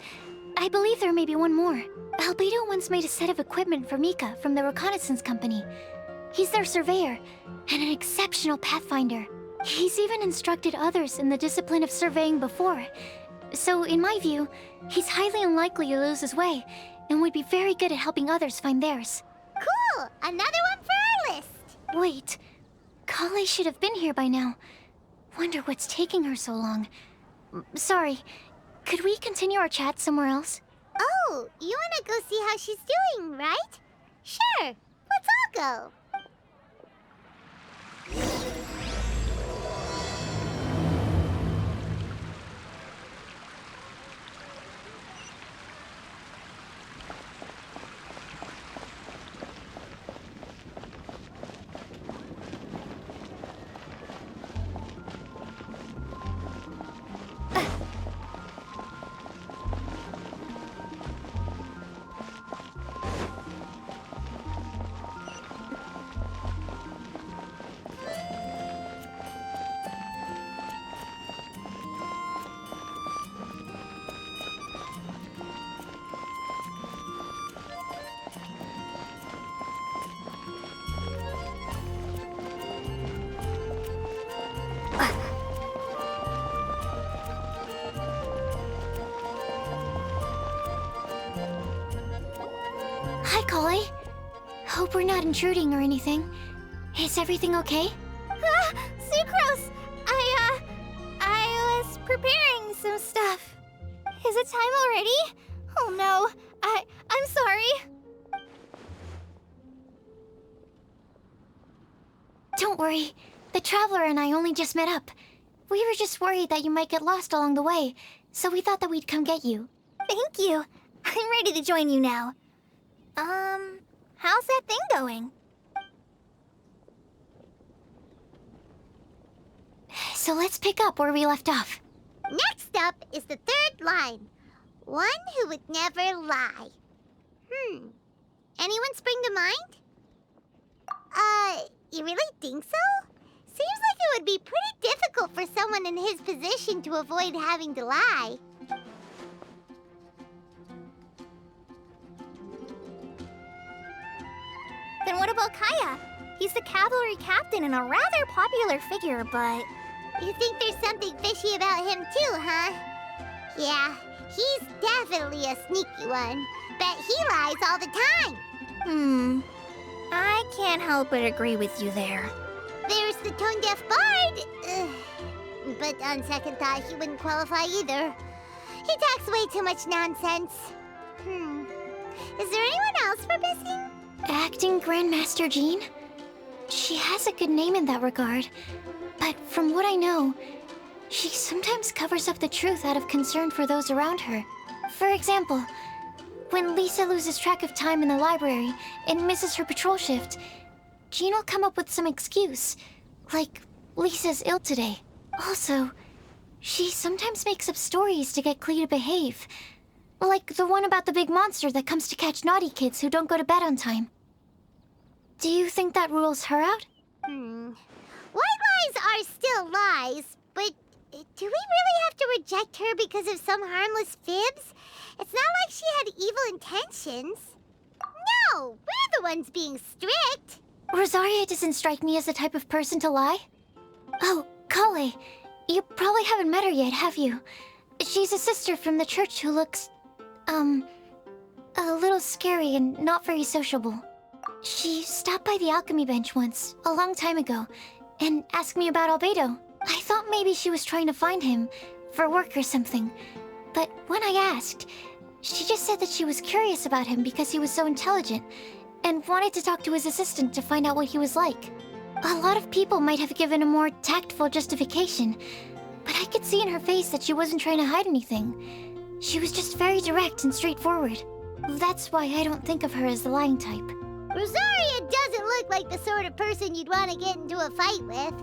I believe there may be one more. Albedo once made a set of equipment for Mika from the reconnaissance company. He's their surveyor and an exceptional pathfinder. He's even instructed others in the discipline of surveying before. So, in my view, he's highly unlikely to lose his way, and would be very good at helping others find theirs. Cool! Another one for our list! Wait, Kale should have been here by now. Wonder what's taking her so long. Sorry, could we continue our chat somewhere else? Oh, you wanna go see how she's doing, right? Sure, let's all go. Hi, Kale. Hope we're not intruding or anything. Is everything okay? Sucrose! I was preparing some stuff. Is it time already? Oh no, I'm sorry. Don't worry. The Traveler and I only just met up. We were just worried that you might get lost along the way, so we thought that we'd come get you. Thank you. I'm ready to join you now. How's that thing going? So let's pick up where we left off. Next up is the third line. One who would never lie. Anyone spring to mind? You really think so? Seems like it would be pretty difficult for someone in his position to avoid having to lie. Then what about Kaya? He's the cavalry captain and a rather popular figure, but... You think there's something fishy about him too, huh? Yeah, he's definitely a sneaky one. Bet he lies all the time. I can't help but agree with you there. There's the tone-deaf bard. But on second thought, he wouldn't qualify either. He talks way too much nonsense. Is there anyone else we're missing? Acting Grandmaster Jean? She has a good name in that regard. But from what I know, she sometimes covers up the truth out of concern for those around her. For example, when Lisa loses track of time in the library and misses her patrol shift, Jean will come up with some excuse, like Lisa's ill today. Also, she sometimes makes up stories to get Klee to behave. Like the one about the big monster that comes to catch naughty kids who don't go to bed on time. Do you think that rules her out? White lies are still lies, but do we really have to reject her because of some harmless fibs? It's not like she had evil intentions. No, we're the ones being strict. Rosaria doesn't strike me as the type of person to lie. Oh, Kale, you probably haven't met her yet, have you? She's a sister from the church who looks, a little scary and not very sociable. She stopped by the alchemy bench once, a long time ago, and asked me about Albedo. I thought maybe she was trying to find him, for work or something. But when I asked, she just said that she was curious about him because he was so intelligent, and wanted to talk to his assistant to find out what he was like. A lot of people might have given a more tactful justification, but I could see in her face that she wasn't trying to hide anything. She was just very direct and straightforward. That's why I don't think of her as the lying type. Rosaria doesn't look like the sort of person you'd want to get into a fight with.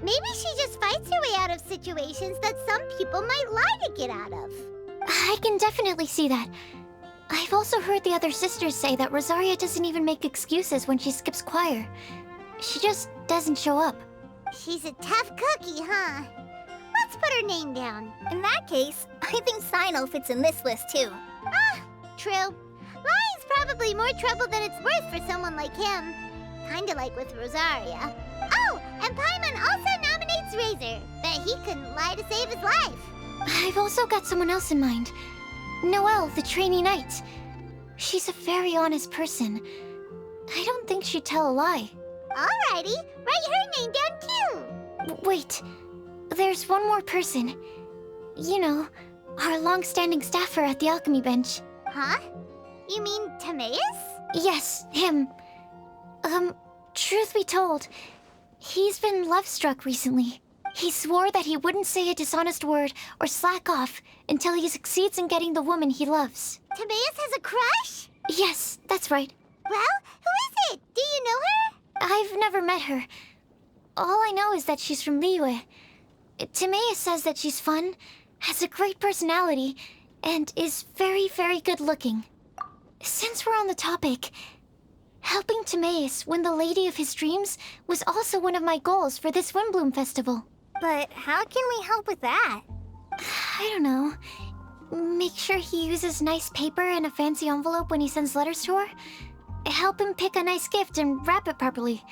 Maybe she just fights her way out of situations that some people might lie to get out of. I can definitely see that. I've also heard the other sisters say that Rosaria doesn't even make excuses when she skips choir. She just doesn't show up. She's a tough cookie, huh? Let's put her name down. In that case, I think Sino fits in this list too. True. Lying's probably more trouble than it's worth for someone like him. Kinda like with Rosaria. Oh, and Paimon also nominates Razor. Bet he couldn't lie to save his life. I've also got someone else in mind. Noelle, the trainee knight. She's a very honest person. I don't think she'd tell a lie. Alrighty, write her name down too. Wait, there's one more person. You know, our long-standing staffer at the alchemy bench. Huh? You mean Timaeus? Yes, him. Truth be told, he's been love-struck recently. He swore that he wouldn't say a dishonest word or slack off until he succeeds in getting the woman he loves. Timaeus has a crush? Yes, that's right. Well, who is it? Do you know her? I've never met her. All I know is that she's from Liyue. Timaeus says that she's fun, has a great personality, and is very, very good-looking. Since we're on the topic, helping Timaeus win the lady of his dreams was also one of my goals for this Windbloom Festival. But how can we help with that? I don't know. Make sure he uses nice paper and a fancy envelope when he sends letters to her. Help him pick a nice gift and wrap it properly.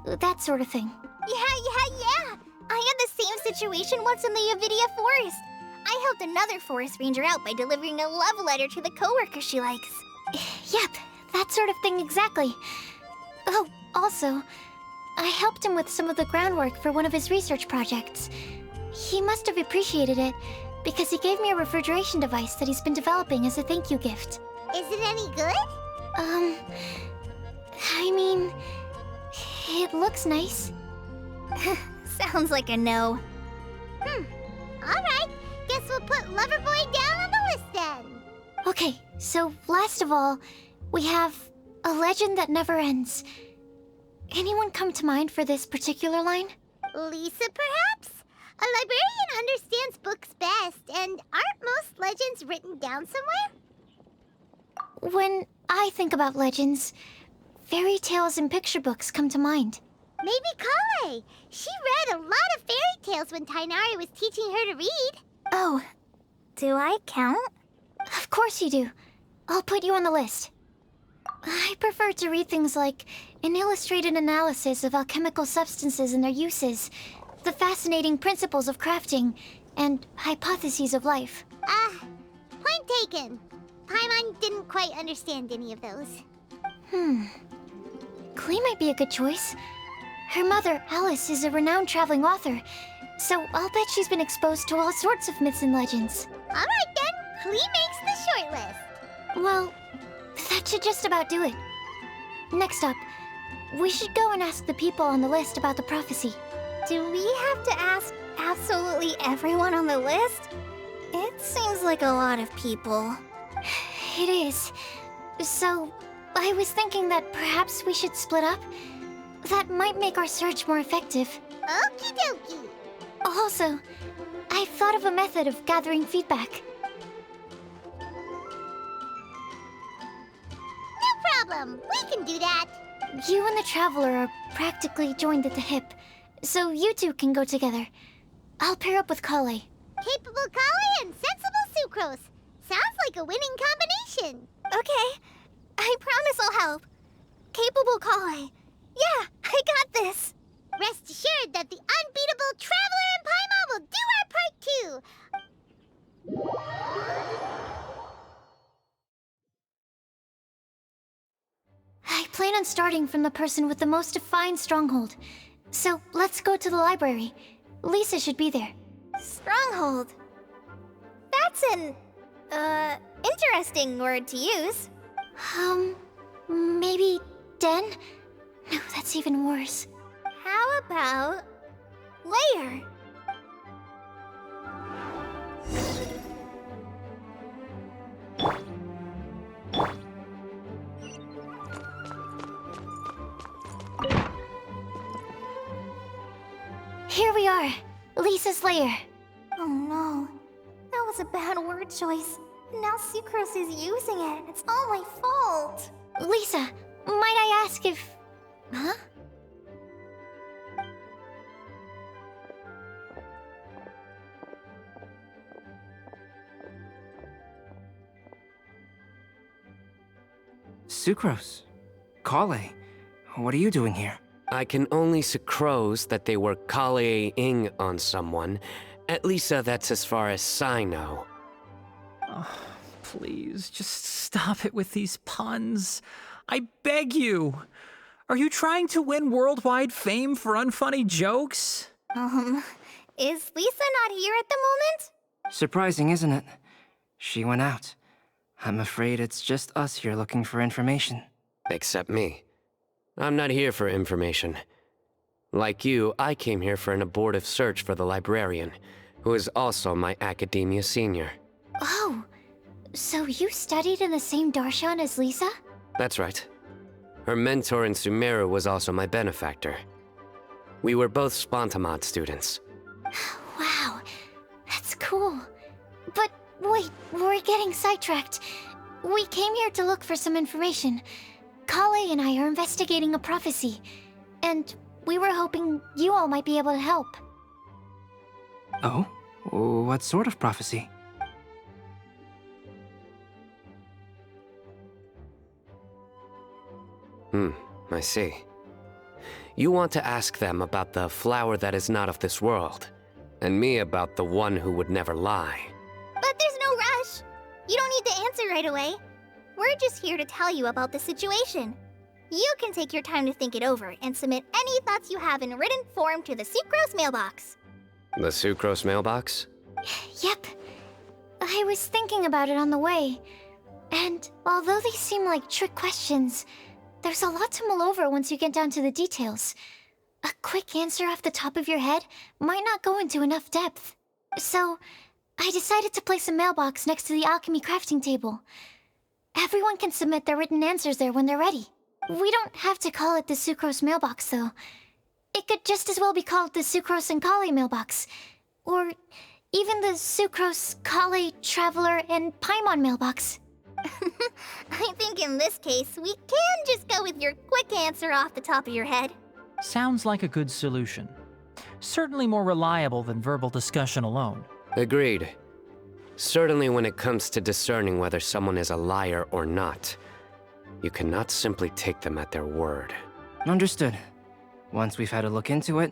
That sort of thing. Yeah. I had the same situation once in the Avidia Forest. I helped another forest ranger out by delivering a love letter to the coworker she likes. Yep, that sort of thing exactly. Oh, also, I helped him with some of the groundwork for one of his research projects. He must have appreciated it, because he gave me a refrigeration device that he's been developing as a thank you gift. Is it any good? I mean, it looks nice. Sounds like a no. Alright, guess we'll put Loverboy down on the list then. Okay, so last of all, we have a legend that never ends. Anyone come to mind for this particular line? Lisa, perhaps? A librarian understands books best, and aren't most legends written down somewhere? When I think about legends, fairy tales and picture books come to mind. Maybe Kale. She read a lot of fairy tales when Tainari was teaching her to read. Oh, Do I count? of course you do. I'll put you on the list. I prefer to read things like an illustrated analysis of alchemical substances and their uses, the fascinating principles of crafting, and hypotheses of life. Point taken. Paimon didn't quite understand any of those. Klee might be a good choice. Her mother, Alice, is a renowned traveling author, so I'll bet she's been exposed to all sorts of myths and legends. Alright then, Klee makes the short list. Well, that should just about do it. Next up, we should go and ask the people on the list about the prophecy. Do we have to ask absolutely everyone on the list? It seems like a lot of people. It is. So, I was thinking that perhaps we should split up. That might make our search more effective. Okie dokie. Also, I've thought of a method of gathering feedback. No problem. We can do that. You and the Traveler are practically joined at the hip, so you two can go together. I'll pair up with Kale. Capable Kale and sensible Sucrose. Sounds like a winning combination. Okay, I promise I'll help. Capable Kale. Yeah, I got this. Rest assured that the unbeatable Traveler and Paimon will do our part too. I plan on starting from the person with the most defined stronghold. So let's go to the library. Lisa should be there. Stronghold. That's an, interesting word to use. Maybe den? No, that's even worse. How about layer? Here we are, Lisa's lair. Oh no, that was a bad word choice. Now Sucrose is using it. It's all my fault. Lisa, might I ask if... Huh? Sucrose. Kale. What are you doing here? I can only sucrose that they were Kale-ing on someone. At least that's as far as I know. Oh, please, just stop it with these puns. I beg you. Are you trying to win worldwide fame for unfunny jokes? Is Lisa not here at the moment? Surprising, isn't it? She went out. I'm afraid it's just us here looking for information. Except me. I'm not here for information. Like you, I came here for an abortive search for the librarian, who is also my academia senior. Oh, so you studied in the same darshan as Lisa? That's right. Her mentor in Sumeru was also my benefactor. We were both Spontamod students. Wow, that's cool. But wait, we're getting sidetracked. We came here to look for some information. Kale and I are investigating a prophecy, and we were hoping you all might be able to help. Oh? What sort of prophecy? I see. You want to ask them about the flower that is not of this world, and me about the one who would never lie. But there's no rush. You don't need to answer right away. We're just here to tell you about the situation. You can take your time to think it over and submit any thoughts you have in written form to the Sucrose mailbox. The Sucrose mailbox? Yep. I was thinking about it on the way. And although they seem like trick questions, there's a lot to mull over once you get down to the details. A quick answer off the top of your head might not go into enough depth. So, I decided to place a mailbox next to the alchemy crafting table. Everyone can submit their written answers there when they're ready. We don't have to call it the Sucrose mailbox, though. It could just as well be called the Sucrose and Kale mailbox. Or even the Sucrose, Kale, Traveler, and Paimon mailbox. I think in this case, we can just go with your quick answer off the top of your head. Sounds like a good solution. Certainly more reliable than verbal discussion alone. Agreed. Certainly when it comes to discerning whether someone is a liar or not, you cannot simply take them at their word. Understood. Once we've had a look into it,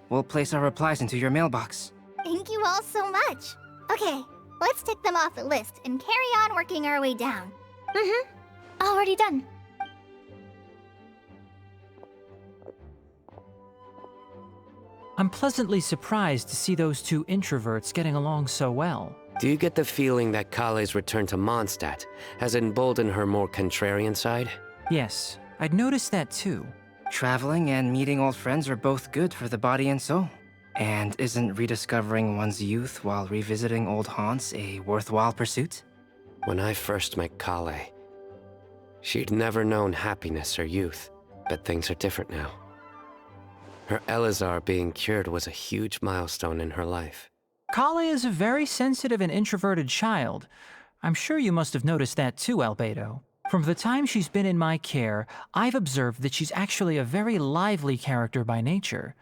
we'll place our replies into your mailbox. Thank you all so much. Okay, let's tick them off the list and carry on working our way down. Already done. I'm pleasantly surprised to see those two introverts getting along so well. Do you get the feeling that Kale's return to Mondstadt has emboldened her more contrarian side? Yes, I'd noticed that too. Traveling and meeting old friends are both good for the body and soul. And isn't rediscovering one's youth while revisiting old haunts a worthwhile pursuit? When I first met Kale, she'd never known happiness or youth, but things are different now. Her Elazar being cured was a huge milestone in her life. Kale is a very sensitive and introverted child. I'm sure you must have noticed that too, Albedo. From the time she's been in my care, I've observed that she's actually a very lively character by nature.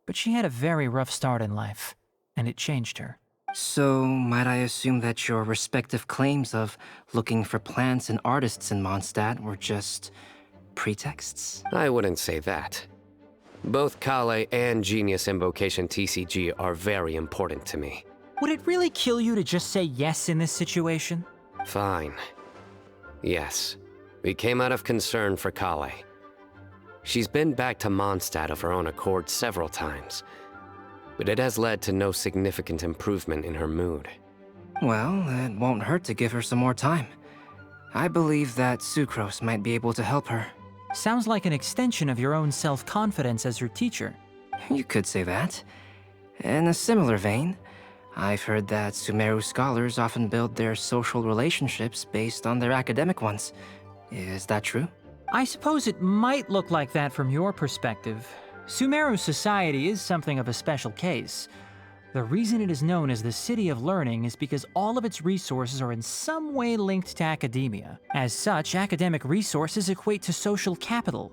But she had a very rough start in life, and it changed her. So, might I assume that your respective claims of looking for plants and artists in Mondstadt were just pretexts? I wouldn't say that. Both Kale and Genius Invocation TCG are very important to me. Would it really kill you to just say yes in this situation? Fine. Yes, we came out of concern for Kale. She's been back to Mondstadt of her own accord several times, but it has led to no significant improvement in her mood. Well, it won't hurt to give her some more time. I believe that Sucrose might be able to help her. Sounds like an extension of your own self-confidence as her teacher. You could say that. In a similar vein, I've heard that Sumeru scholars often build their social relationships based on their academic ones. Is that true? I suppose it might look like that from your perspective. Sumeru society is something of a special case. The reason it is known as the City of Learning is because all of its resources are in some way linked to academia. As such, academic resources equate to social capital.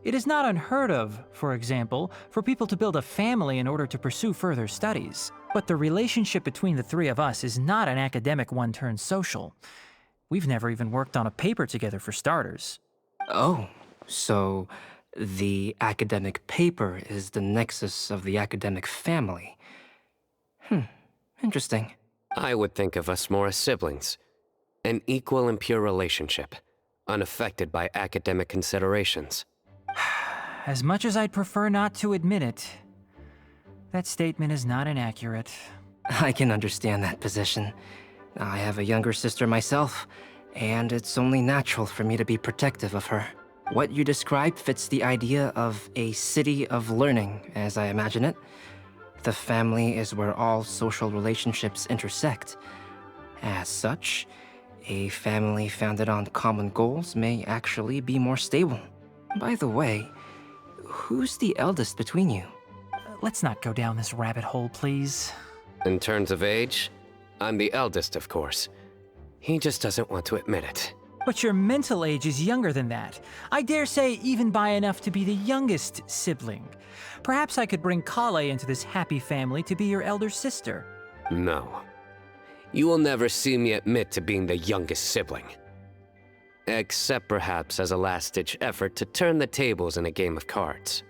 It is not unheard of, for example, for people to build a family in order to pursue further studies. But the relationship between the three of us is not an academic one turned social. We've never even worked on a paper together for starters. Oh, so the academic paper is the nexus of the academic family. Interesting. I would think of us more as siblings. An equal and pure relationship, unaffected by academic considerations. As much as I'd prefer not to admit it, that statement is not inaccurate. I can understand that position. I have a younger sister myself, and it's only natural for me to be protective of her. What you described fits the idea of a city of learning, as I imagine it. The family is where all social relationships intersect. As such, a family founded on common goals may actually be more stable. By the way, who's the eldest between you? Let's not go down this rabbit hole, please. In terms of age, I'm the eldest, of course. He just doesn't want to admit it. But your mental age is younger than that. I dare say even by enough to be the youngest sibling. Perhaps I could bring Kale into this happy family to be your elder sister. No. You will never see me admit to being the youngest sibling. Except perhaps as a last-ditch effort to turn the tables in a game of cards.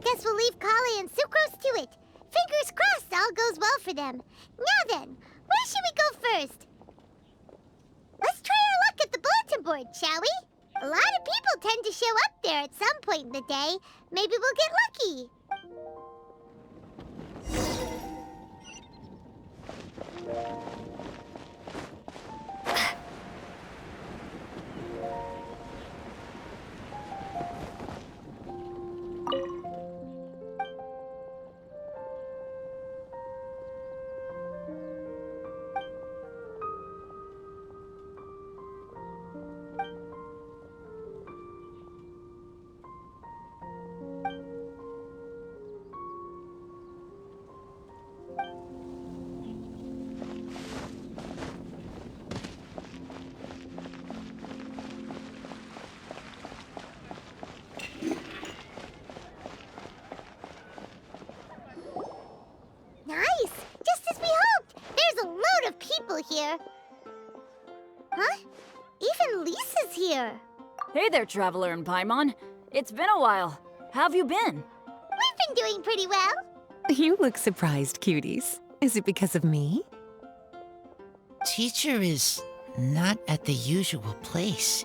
Guess we'll leave Kale and Sucrose to it. Fingers crossed all goes well for them. Now then, where should we go first? Let's try our luck at the bulletin board, shall we? A lot of people tend to show up there at some point in the day. Maybe we'll get lucky. here. Huh? Even Lisa's here. Hey there, Traveler and Paimon. It's been a while. How have you been? We've been doing pretty well. You look surprised, cuties. Is it because of me? Teacher is not at the usual place.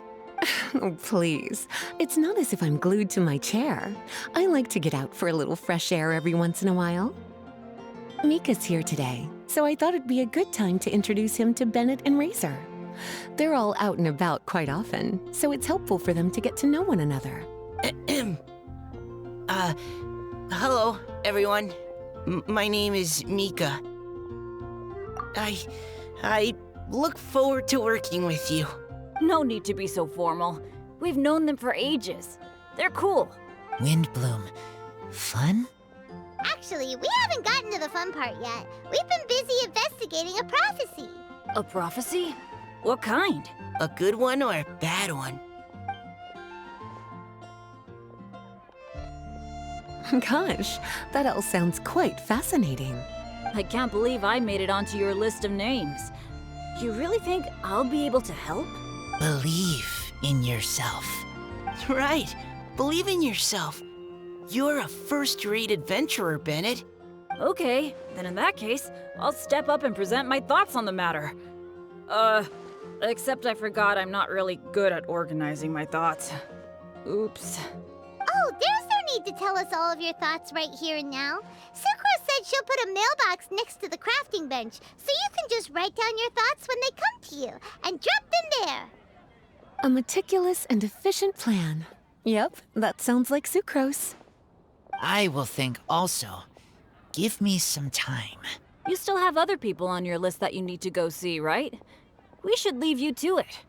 Oh, please. It's not as if I'm glued to my chair. I like to get out for a little fresh air every once in a while. Mika's here today, so I thought it'd be a good time to introduce him to Bennett and Razor. They're all out and about quite often, so it's helpful for them to get to know one another. Hello, everyone. My name is Mika. I look forward to working with you. No need to be so formal. We've known them for ages. They're cool. Windbloom. Fun? Actually, we haven't gotten to the fun part yet. We've been busy investigating a prophecy. A prophecy? What kind? A good one or a bad one? Gosh, that all sounds quite fascinating. I can't believe I made it onto your list of names. You really think I'll be able to help? Believe in yourself. Right. Believe in yourself. You're a first-rate adventurer, Bennett. Okay, then in that case, I'll step up and present my thoughts on the matter. Except I forgot I'm not really good at organizing my thoughts. Oops. Oh, there's no need to tell us all of your thoughts right here and now. Sucrose said she'll put a mailbox next to the crafting bench, so you can just write down your thoughts when they come to you, and drop them there. A meticulous and efficient plan. Yep, that sounds like Sucrose. I will think also. Give me some time. You still have other people on your list that you need to go see, right? We should leave you to it.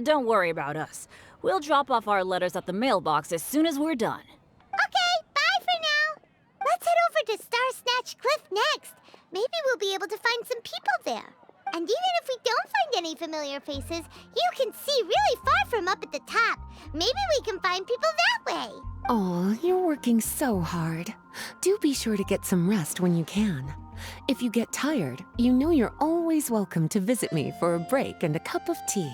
Don't worry about us. We'll drop off our letters at the mailbox as soon as we're done. Okay, bye for now. Let's head over to Star Snatch Cliff next. Maybe we'll be able to find some people there. And even if we don't find any familiar faces, you can see really far from up at the top. Maybe we can find people that way. Oh, you're working so hard. Do be sure to get some rest when you can. If you get tired, you know you're always welcome to visit me for a break and a cup of tea.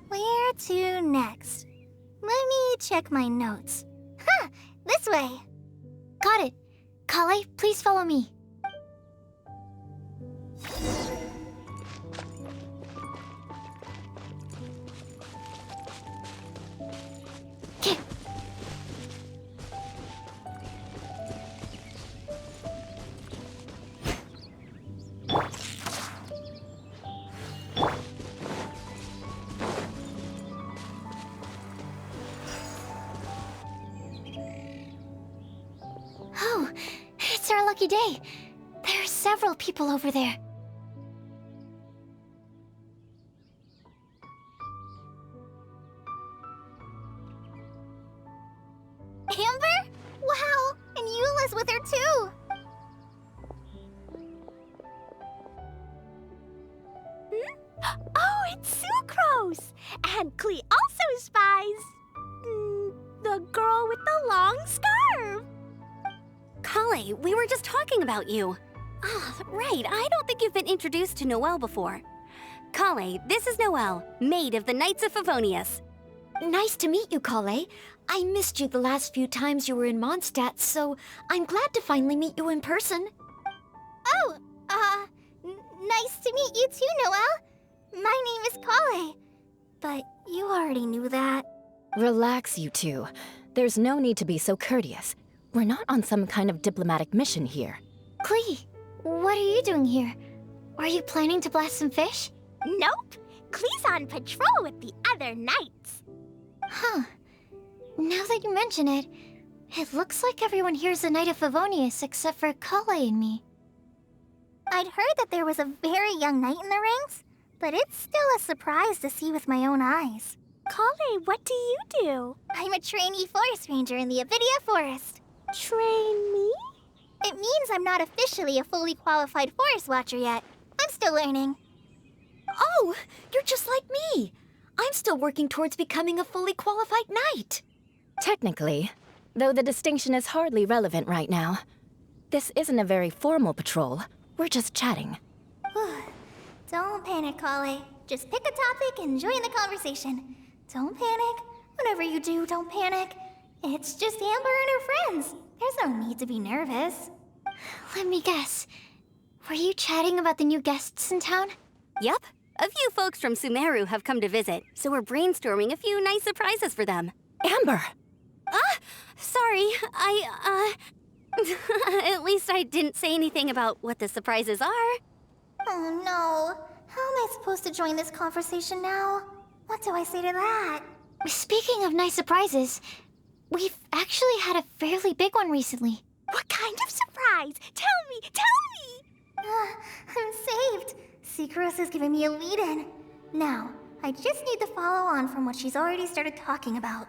Where to next? Let me check my notes. Huh, this way. Got it. Kale, please follow me. Oh, it's our lucky day. There are several people over there. Amber? Wow, and Eula's with her too. Oh, it's Sucrose! And Klee also spies the girl with the long scarf. Kale, we were just talking about you. Ah, right, I don't think you've been introduced to Noelle before. Kale, this is Noelle, maid of the Knights of Favonius. Nice to meet you, Kale. I missed you the last few times you were in Mondstadt, so I'm glad to finally meet you in person. Oh, nice to meet you too, Noelle. My name is Kale. But you already knew that. Relax, you two. There's no need to be so courteous. We're not on some kind of diplomatic mission here. Klee, what are you doing here? Are you planning to blast some fish? Nope. Klee's on patrol with the other knights. Huh. Now that you mention it, it looks like everyone here's a Knight of Favonius except for Kale and me. I'd heard that there was a very young knight in the ranks, but it's still a surprise to see with my own eyes. Kale, what do you do? I'm a trainee forest ranger in the Avidia Forest. Trainee? It means I'm not officially a fully qualified forest watcher yet. I'm still learning. Oh, you're just like me. I'm still working towards becoming a fully qualified knight. Technically, though the distinction is hardly relevant right now. This isn't a very formal patrol. We're just chatting. Don't panic, Kale. Just pick a topic and join the conversation. Don't panic. Whatever you do, don't panic. It's just Amber and her friends. There's no need to be nervous. Let me guess. Were you chatting about the new guests in town? Yep. A few folks from Sumeru have come to visit, so we're brainstorming a few nice surprises for them. Amber! Sorry. At least I didn't say anything about what the surprises are. Oh no. How am I supposed to join this conversation now? What do I say to that? Speaking of nice surprises, we've actually had a fairly big one recently. What kind of surprise? Tell me! I'm saved. Secros is giving me a lead-in. Now, I just need to follow on from what she's already started talking about.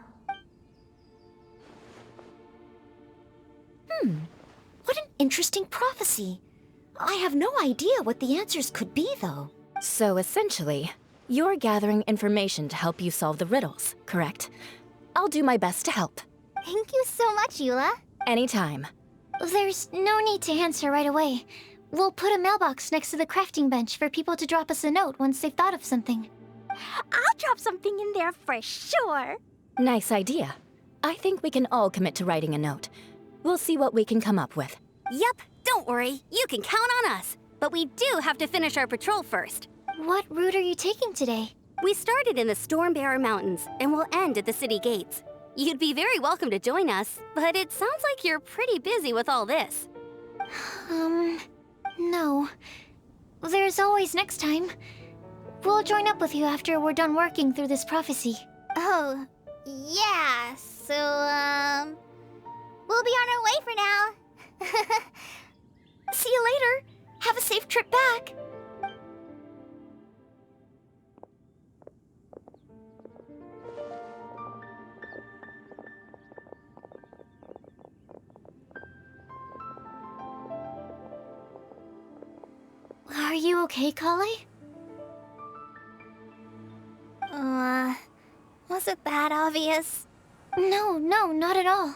What an interesting prophecy. I have no idea what the answers could be, though. So essentially, you're gathering information to help you solve the riddles, correct? I'll do my best to help. Thank you so much, Eula. Anytime. There's no need to answer right away. We'll put a mailbox next to the crafting bench for people to drop us a note once they've thought of something. I'll drop something in there for sure. Nice idea. I think we can all commit to writing a note. We'll see what we can come up with. Yep, don't worry. You can count on us. But we do have to finish our patrol first. What route are you taking today? We started in the Stormbearer Mountains, and we'll end at the city gates. You'd be very welcome to join us, but it sounds like you're pretty busy with all this. No. There's always next time. We'll join up with you after we're done working through this prophecy. Oh, yeah, so, we'll be on our way for now. See you later. Have a safe trip back. Are you okay, Kale? Was it that obvious? No, not at all.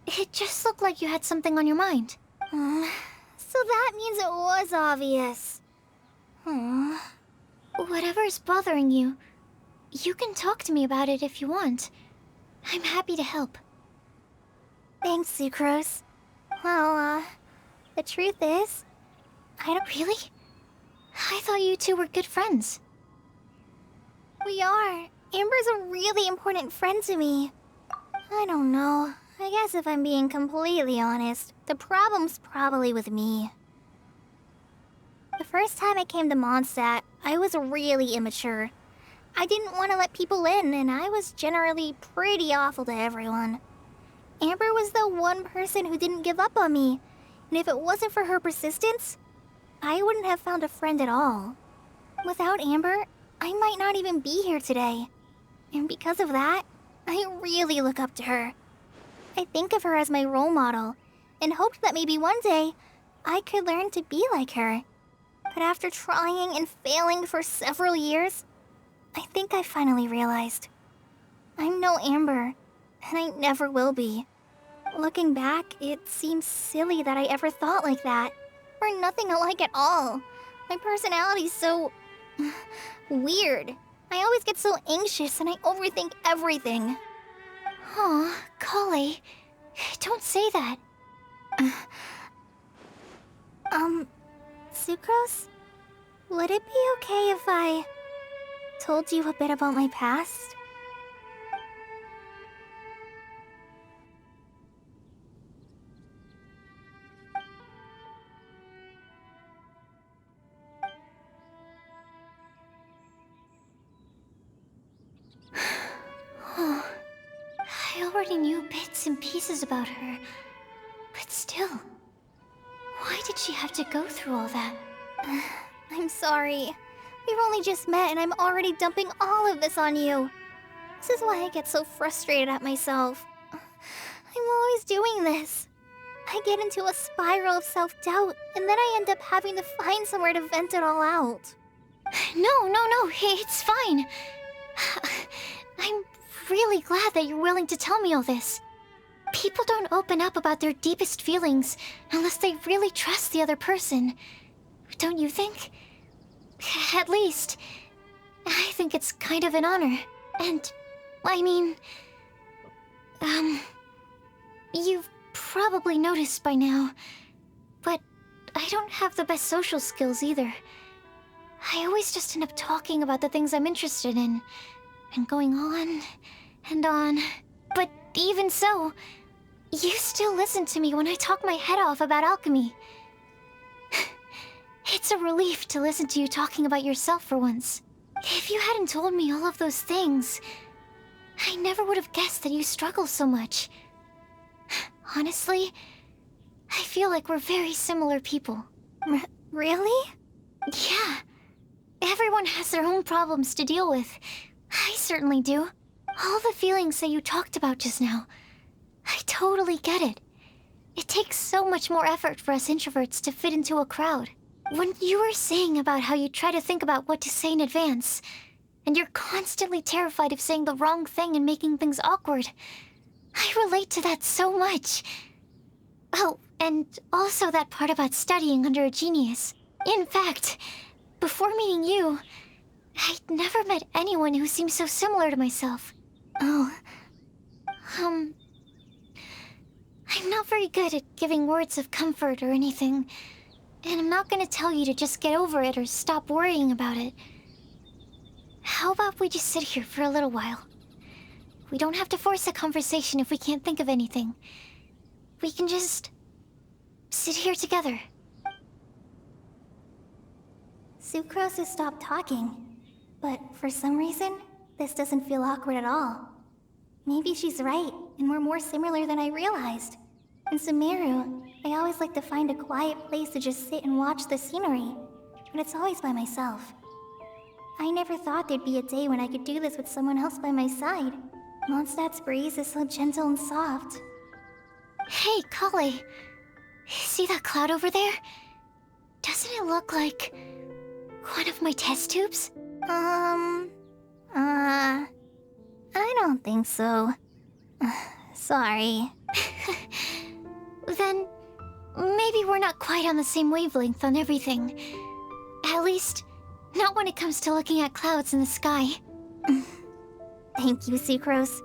It just looked like you had something on your mind. So that means it was obvious. Whatever's bothering you, you can talk to me about it if you want. I'm happy to help. Thanks, Sucrose. Well, the truth is, I don't really? I thought you two were good friends. We are. Amber's a really important friend to me. I don't know. I guess if I'm being completely honest, the problem's probably with me. The first time I came to Mondstadt, I was really immature. I didn't want to let people in, and I was generally pretty awful to everyone. Amber was the one person who didn't give up on me, and if it wasn't for her persistence, I wouldn't have found a friend at all. Without Amber, I might not even be here today. And because of that, I really look up to her. I think of her as my role model, and hoped that maybe one day, I could learn to be like her. But after trying and failing for several years, I think I finally realized. I'm no Amber, and I never will be. Looking back, it seems silly that I ever thought like that. We're nothing alike at all. My personality's so... weird. I always get so anxious and I overthink everything. Aw, Kale, don't say that. Sucrose? Would it be okay if I told you a bit about my past? I already knew bits and pieces about her, but still, why did she have to go through all that? I'm sorry. We've only just met and I'm already dumping all of this on you. This is why I get so frustrated at myself. I'm always doing this. I get into a spiral of self-doubt, and then I end up having to find somewhere to vent it all out. No, it's fine. I'm really glad that you're willing to tell me all this. People don't open up about their deepest feelings unless they really trust the other person. Don't you think? At least, I think it's kind of an honor. And, I mean... You've probably noticed by now, but I don't have the best social skills either. I always just end up talking about the things I'm interested in, and going on and on. But even so, you still listen to me when I talk my head off about alchemy. It's a relief to listen to you talking about yourself for once. If you hadn't told me all of those things, I never would have guessed that you struggle so much. Honestly, I feel like we're very similar people. Really? Yeah. Everyone has their own problems to deal with. I certainly do. All the feelings that you talked about just now, I totally get it. It takes so much more effort for us introverts to fit into a crowd. When you were saying about how you try to think about what to say in advance, and you're constantly terrified of saying the wrong thing and making things awkward, I relate to that so much. Oh, and also that part about studying under a genius. In fact, before meeting you, I'd never met anyone who seemed so similar to myself. Oh. I'm not very good at giving words of comfort or anything, and I'm not gonna tell you to just get over it or stop worrying about it. How about we just sit here for a little while? We don't have to force a conversation if we can't think of anything. We can just sit here together. Sucrose has stopped talking, but for some reason, this doesn't feel awkward at all. Maybe she's right, and we're more similar than I realized. In Sumeru, I always like to find a quiet place to just sit and watch the scenery, but it's always by myself. I never thought there'd be a day when I could do this with someone else by my side. Mondstadt's breeze is so gentle and soft. Hey, Kale. See that cloud over there? Doesn't it look like one of my test tubes? I don't think so. Sorry. Then, maybe we're not quite on the same wavelength on everything. At least, not when it comes to looking at clouds in the sky. Thank you, Sucrose.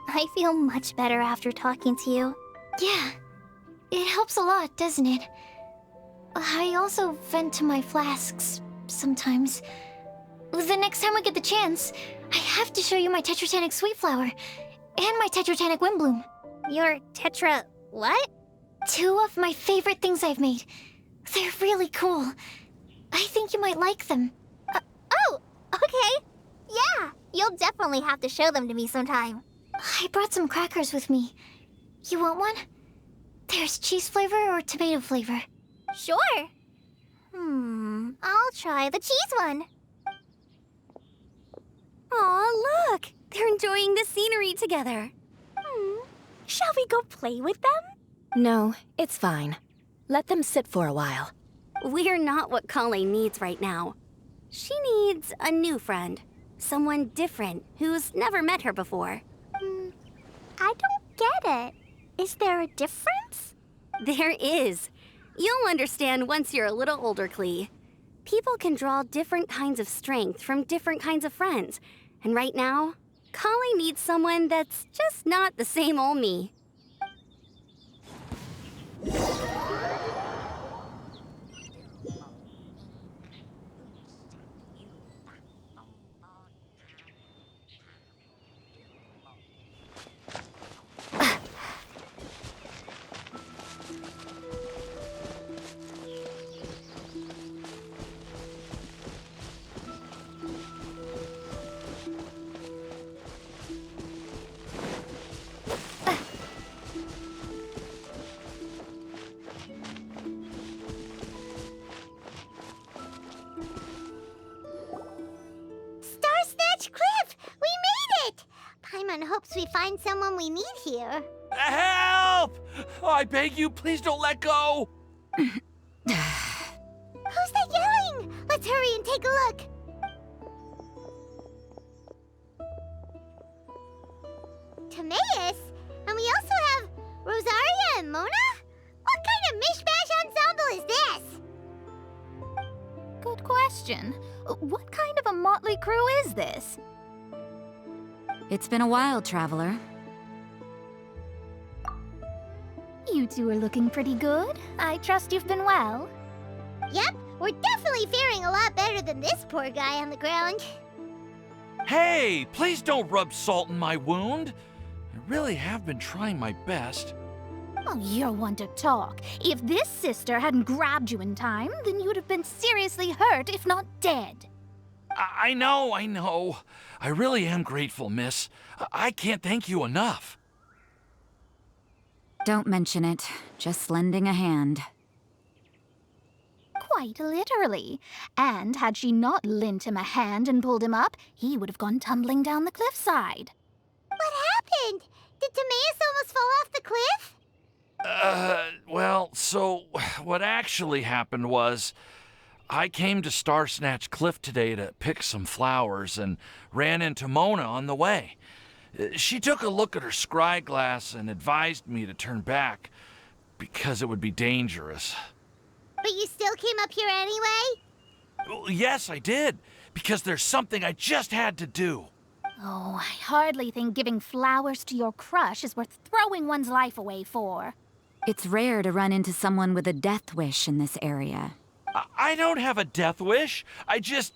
I feel much better after talking to you. Yeah, it helps a lot, doesn't it? I also vent to my flasks sometimes. The next time I get the chance, I have to show you my Tetratanic Sweet Flower and my Tetratanic Windbloom. Your Tetra... what? 2 of my favorite things I've made. They're really cool. I think you might like them. Oh, okay. Yeah, you'll definitely have to show them to me sometime. I brought some crackers with me. You want one? There's cheese flavor or tomato flavor. Sure. I'll try the cheese one. Aw, look! They're enjoying the scenery together. Shall we go play with them? No, it's fine. Let them sit for a while. We're not what Kale needs right now. She needs a new friend. Someone different, who's never met her before. I don't get it. Is there a difference? There is. You'll understand once you're a little older, Klee. People can draw different kinds of strength from different kinds of friends. And right now, Kale needs someone that's just not the same old me. Paimon hopes we find someone we need here. Help! Oh, I beg you, please don't let go! Who's that yelling? Let's hurry and take a look. question. What kind of a motley crew is this? It's been a while, Traveler. You two are looking pretty good. I trust you've been well. Yep, we're definitely faring a lot better than this poor guy on the ground. Hey, please don't rub salt in my wound. I really have been trying my best. Oh, you're one to talk. If this sister hadn't grabbed you in time, then you'd have been seriously hurt, if not dead. I know. I really am grateful, miss. I can't thank you enough. Don't mention it. Just lending a hand. Quite literally. And had she not lent him a hand and pulled him up, he would have gone tumbling down the cliffside. What happened? Did Timaeus almost fall off the cliff? Well, so what actually happened was I came to Star Snatch Cliff today to pick some flowers and ran into Mona on the way. She took a look at her scry glass and advised me to turn back because it would be dangerous. But you still came up here anyway? Well, yes, I did, because there's something I just had to do. Oh, I hardly think giving flowers to your crush is worth throwing one's life away for. It's rare to run into someone with a death wish in this area. I don't have a death wish. I just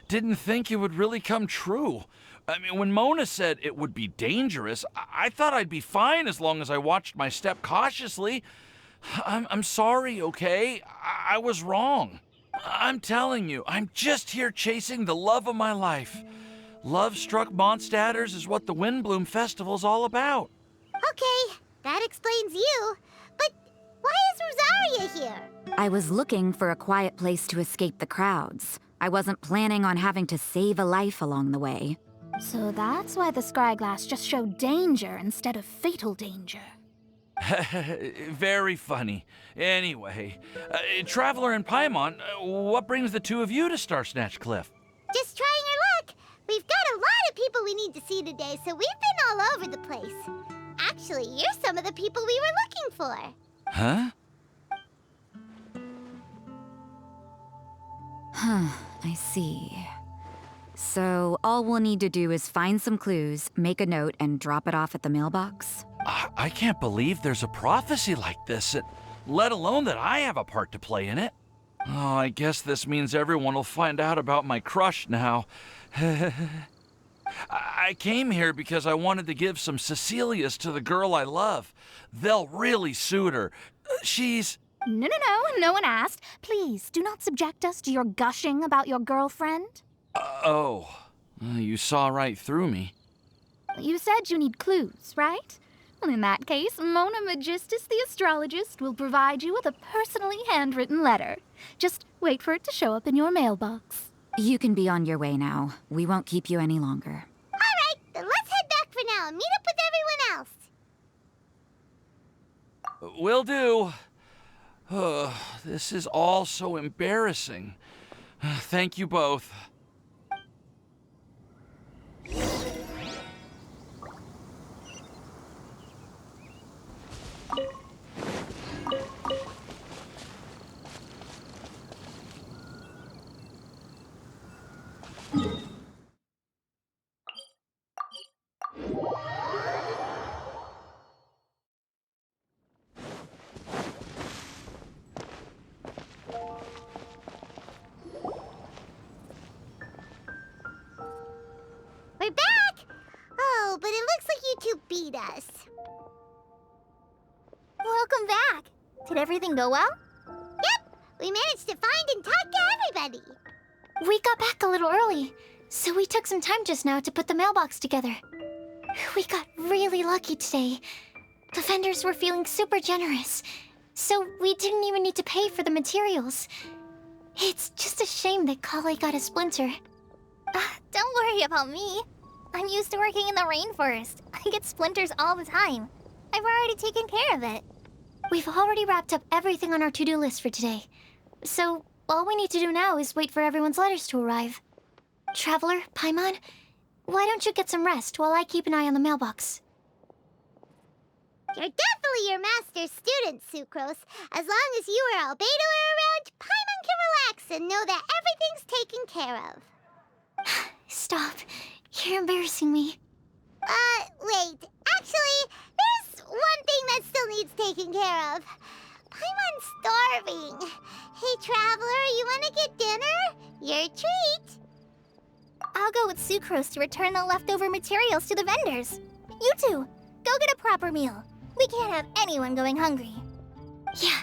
didn't think it would really come true. I mean, when Mona said it would be dangerous, I thought I'd be fine as long as I watched my step cautiously. I'm sorry, okay? I was wrong. I'm telling you, I'm just here chasing the love of my life. Love-struck Mondstadters is what the Windbloom Festival's all about. Okay, that explains you. But why is Rosaria here? I was looking for a quiet place to escape the crowds. I wasn't planning on having to save a life along the way. So that's why the scry glass just showed danger instead of fatal danger. Very funny. Anyway, Traveler and Paimon, what brings the two of you to Star Snatch Cliff? Just trying our luck. We've got a lot of people we need to see today, so we've been all over the place. Actually, you're some of the people we were looking for. Huh? I see. So all we'll need to do is find some clues, make a note, and drop it off at the mailbox? I can't believe there's a prophecy like this, let alone that I have a part to play in it. Oh, I guess this means everyone will find out about my crush now. I came here because I wanted to give some Cecilias to the girl I love. They'll really suit her. She's... No, no one asked. Please, do not subject us to your gushing about your girlfriend. You saw right through me. You said you need clues, right? Well, in that case, Mona Magistus the astrologist will provide you with a personally handwritten letter. Just wait for it to show up in your mailbox. You can be on your way now. We won't keep you any longer. All right, then let's head back for now and meet up with everyone else. Will do. This is all so embarrassing. Thank you both. We're back! Oh, but it looks like you two beat us. Welcome back. Did everything go well? Yep, we managed to find and talk to everybody. We got back a little early, so we took some time just now to put the mailbox together. We got really lucky today. The vendors were feeling super generous, so we didn't even need to pay for the materials. It's just a shame that Kale got a splinter. Don't worry about me. I'm used to working in the rainforest. I get splinters all the time. I've already taken care of it. We've already wrapped up everything on our to-do list for today. So, all we need to do now is wait for everyone's letters to arrive. Traveler, Paimon, why don't you get some rest while I keep an eye on the mailbox? You're definitely your master's student, Sucrose. As long as you or Albedo are around, Paimon can relax and know that everything's taken care of. Stop. You're embarrassing me. Wait. Actually, there's one thing that still needs taking care of. Paimon's starving. Hey, Traveler, you want to get dinner? Your treat. I'll go with Sucrose to return the leftover materials to the vendors. You two, go get a proper meal. We can't have anyone going hungry. Yeah,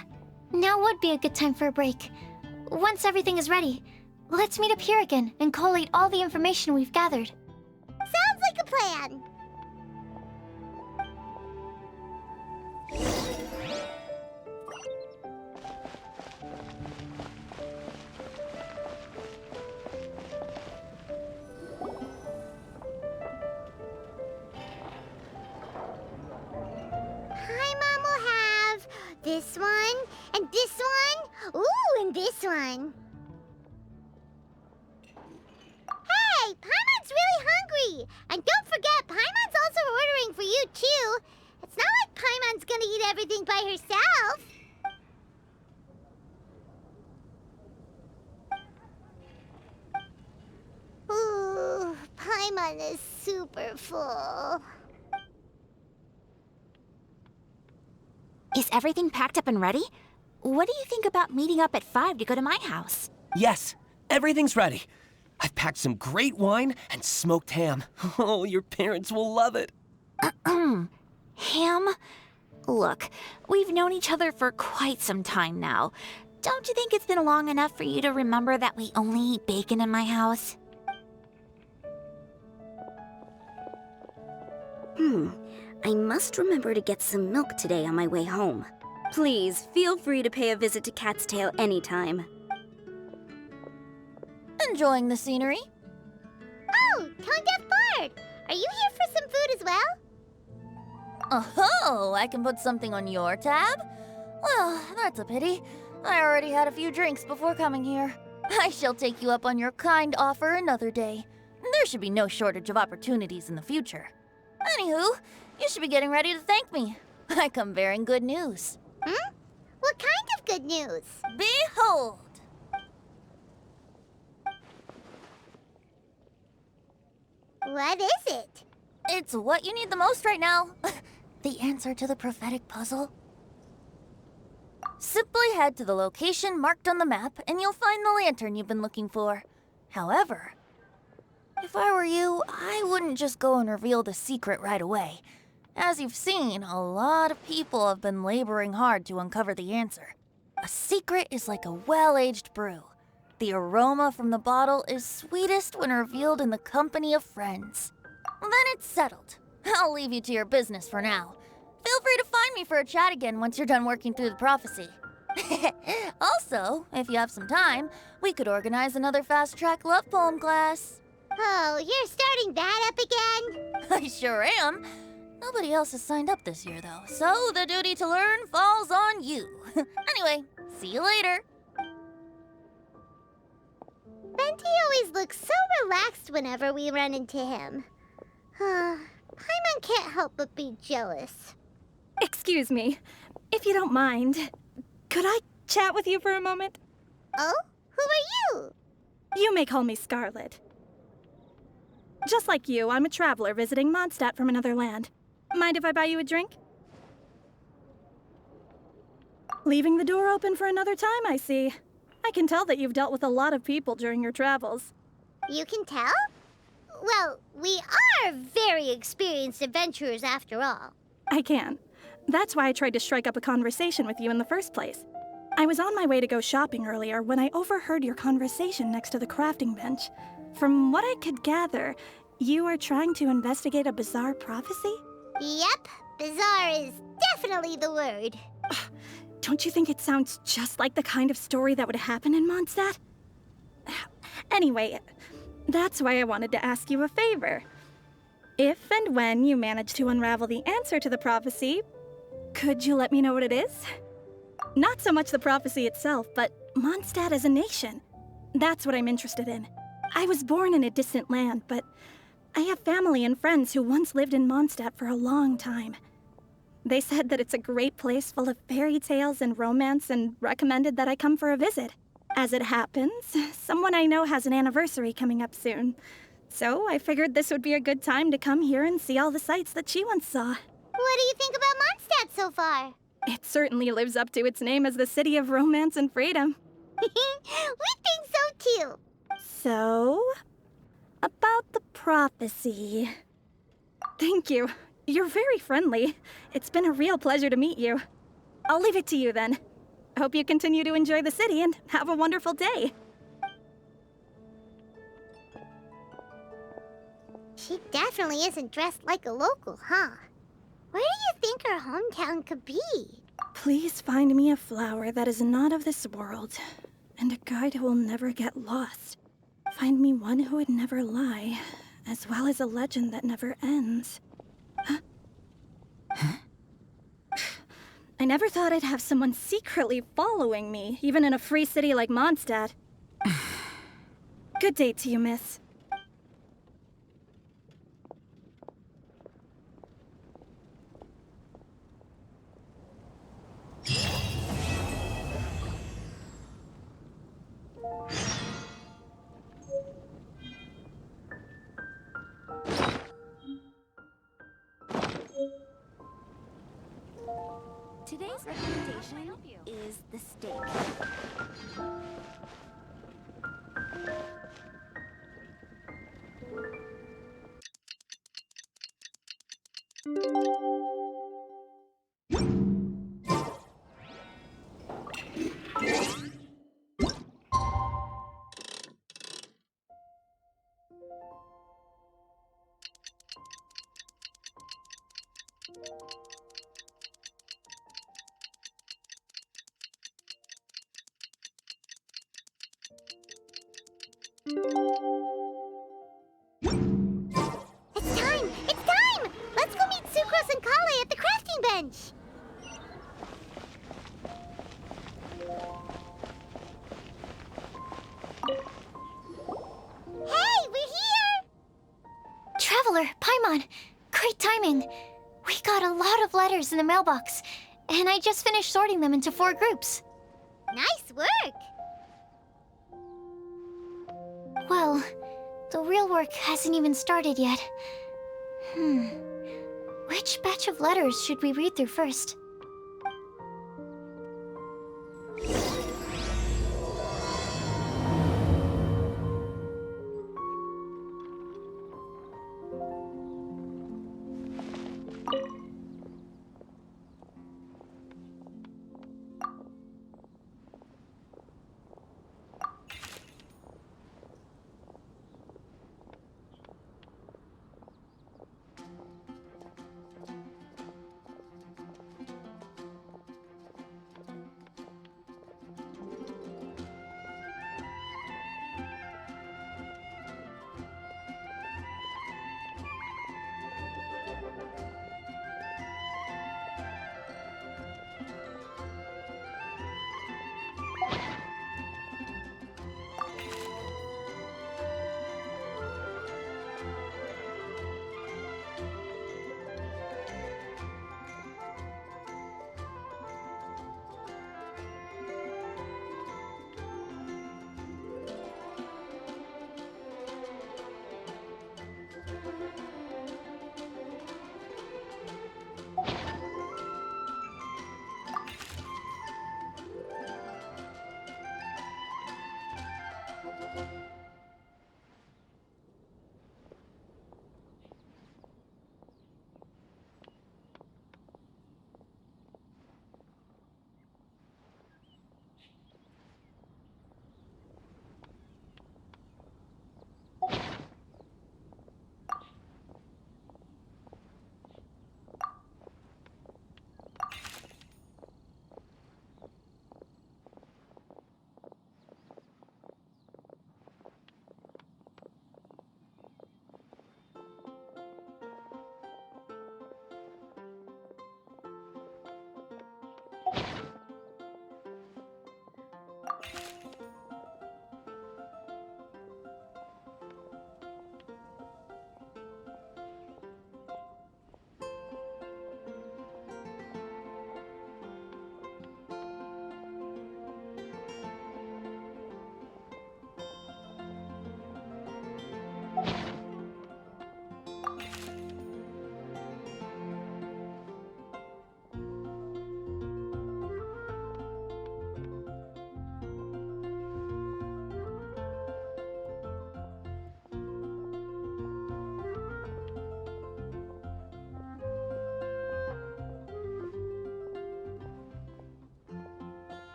now would be a good time for a break. Once everything is ready, let's meet up here again and collate all the information we've gathered. Sounds like a plan. Paimon will have this one, and this one, ooh, and this one. Hey, Paimon's really hungry! And don't forget, Paimon's also ordering for you, too. It's not like Paimon's gonna eat everything by herself. Ooh, Paimon is super full. Is everything packed up and ready? What do you think about meeting up at 5 to go to my house? Yes, everything's ready. I've packed some great wine and smoked ham. Oh, your parents will love it. Ham? Look, we've known each other for quite some time now. Don't you think it's been long enough for you to remember that we only eat bacon in my house? I must remember to get some milk today on my way home. Please, feel free to pay a visit to Cat's Tail anytime. Enjoying the scenery? Oh, Tone Deaf Bard! Are you here for some food as well? Oh, I can put something on your tab? Well, that's a pity. I already had a few drinks before coming here. I shall take you up on your kind offer another day. There should be no shortage of opportunities in the future. Anywho, you should be getting ready to thank me. I come bearing good news. What kind of good news? Behold! What is it? It's what you need the most right now. The answer to the prophetic puzzle. Simply head to the location marked on the map and you'll find the lantern you've been looking for. However, if I were you, I wouldn't just go and reveal the secret right away. As you've seen, a lot of people have been laboring hard to uncover the answer. A secret is like a well-aged brew. The aroma from the bottle is sweetest when revealed in the company of friends. Then it's settled. I'll leave you to your business for now. Feel free to find me for a chat again once you're done working through the prophecy. Also, if you have some time, we could organize another fast-track love poem class. Oh, you're starting that up again? I sure am. Nobody else has signed up this year, though, so the duty to learn falls on you. Anyway, see you later. Venti always looks so relaxed whenever we run into him. Paimon can't help but be jealous. Excuse me, if you don't mind, could I chat with you for a moment? Oh? Who are you? You may call me Scarlet. Just like you, I'm a traveler visiting Mondstadt from another land. Mind if I buy you a drink? Leaving the door open for another time, I see. I can tell that you've dealt with a lot of people during your travels. You can tell? Well, we are very experienced adventurers after all. I can. That's why I tried to strike up a conversation with you in the first place. I was on my way to go shopping earlier when I overheard your conversation next to the crafting bench. From what I could gather, you are trying to investigate a bizarre prophecy? Yep, bizarre is definitely the word. Don't you think it sounds just like the kind of story that would happen in Mondstadt? Anyway, that's why I wanted to ask you a favor. If and when you manage to unravel the answer to the prophecy, could you let me know what it is? Not so much the prophecy itself, but Mondstadt as a nation. That's what I'm interested in. I was born in a distant land, but I have family and friends who once lived in Mondstadt for a long time. They said that it's a great place full of fairy tales and romance and recommended that I come for a visit. As it happens, someone I know has an anniversary coming up soon. So I figured this would be a good time to come here and see all the sights that she once saw. What do you think about Mondstadt so far? It certainly lives up to its name as the city of romance and freedom. We think so too. So, about the prophecy. Thank you. You're very friendly. It's been a real pleasure to meet you. I'll leave it to you then. Hope you continue to enjoy the city and have a wonderful day. She definitely isn't dressed like a local, huh? Where do you think her hometown could be? Please find me a flower that is not of this world, and a guide who will never get lost. Find me one who would never lie, as well as a legend that never ends. Huh? I never thought I'd have someone secretly following me, even in a free city like Mondstadt. Good day to you, miss. Today's recommendation is the steak. It's time! It's time! Let's go meet Sucrose and Kale at the crafting bench! Hey, we're here! Traveler, Paimon, great timing. We got a lot of letters in the mailbox, and I just finished sorting them into 4 groups. Nice work! Well, the real work hasn't even started yet. Which batch of letters should we read through first?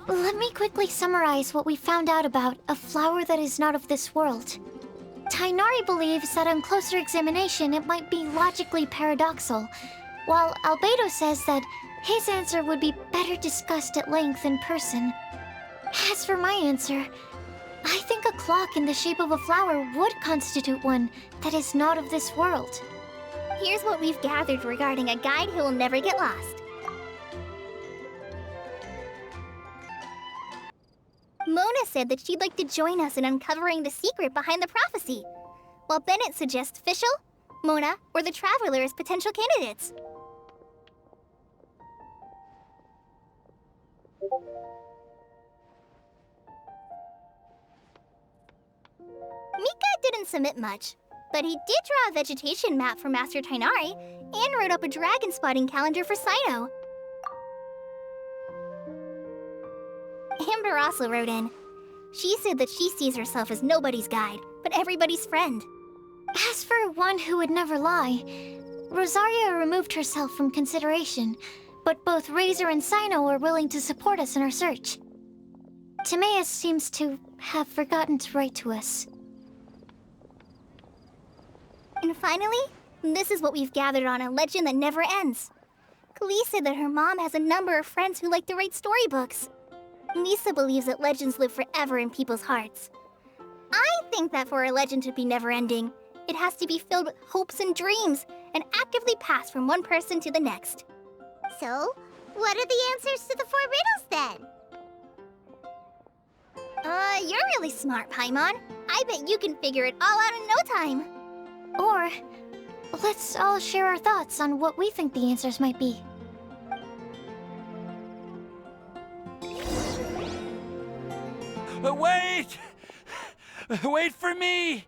Let me quickly summarize what we found out about a flower that is not of this world. Tainari believes that on closer examination it might be logically paradoxal, while Albedo says that his answer would be better discussed at length in person. As for my answer, I think a clock in the shape of a flower would constitute one that is not of this world. Here's what we've gathered regarding a guide who will never get lost. Mona said that she'd like to join us in uncovering the secret behind the prophecy, while Bennett suggests Fischl, Mona, or the Traveler as potential candidates. Mika didn't submit much, but he did draw a vegetation map for Master Tainari and wrote up a dragon spotting calendar for Sino. Amber also wrote in. She said that she sees herself as nobody's guide, but everybody's friend. As for one who would never lie, Rosaria removed herself from consideration, but both Razor and Sino are willing to support us in our search. Timaeus seems to have forgotten to write to us. And finally, this is what we've gathered on a legend that never ends. Klee said that her mom has a number of friends who like to write storybooks. Lisa believes that legends live forever in people's hearts. I think that for a legend to be never-ending, it has to be filled with hopes and dreams, and actively passed from one person to the next. So, what are the answers to the 4 riddles, then? You're really smart, Paimon. I bet you can figure it all out in no time. Or, let's all share our thoughts on what we think the answers might be. Wait! Wait for me!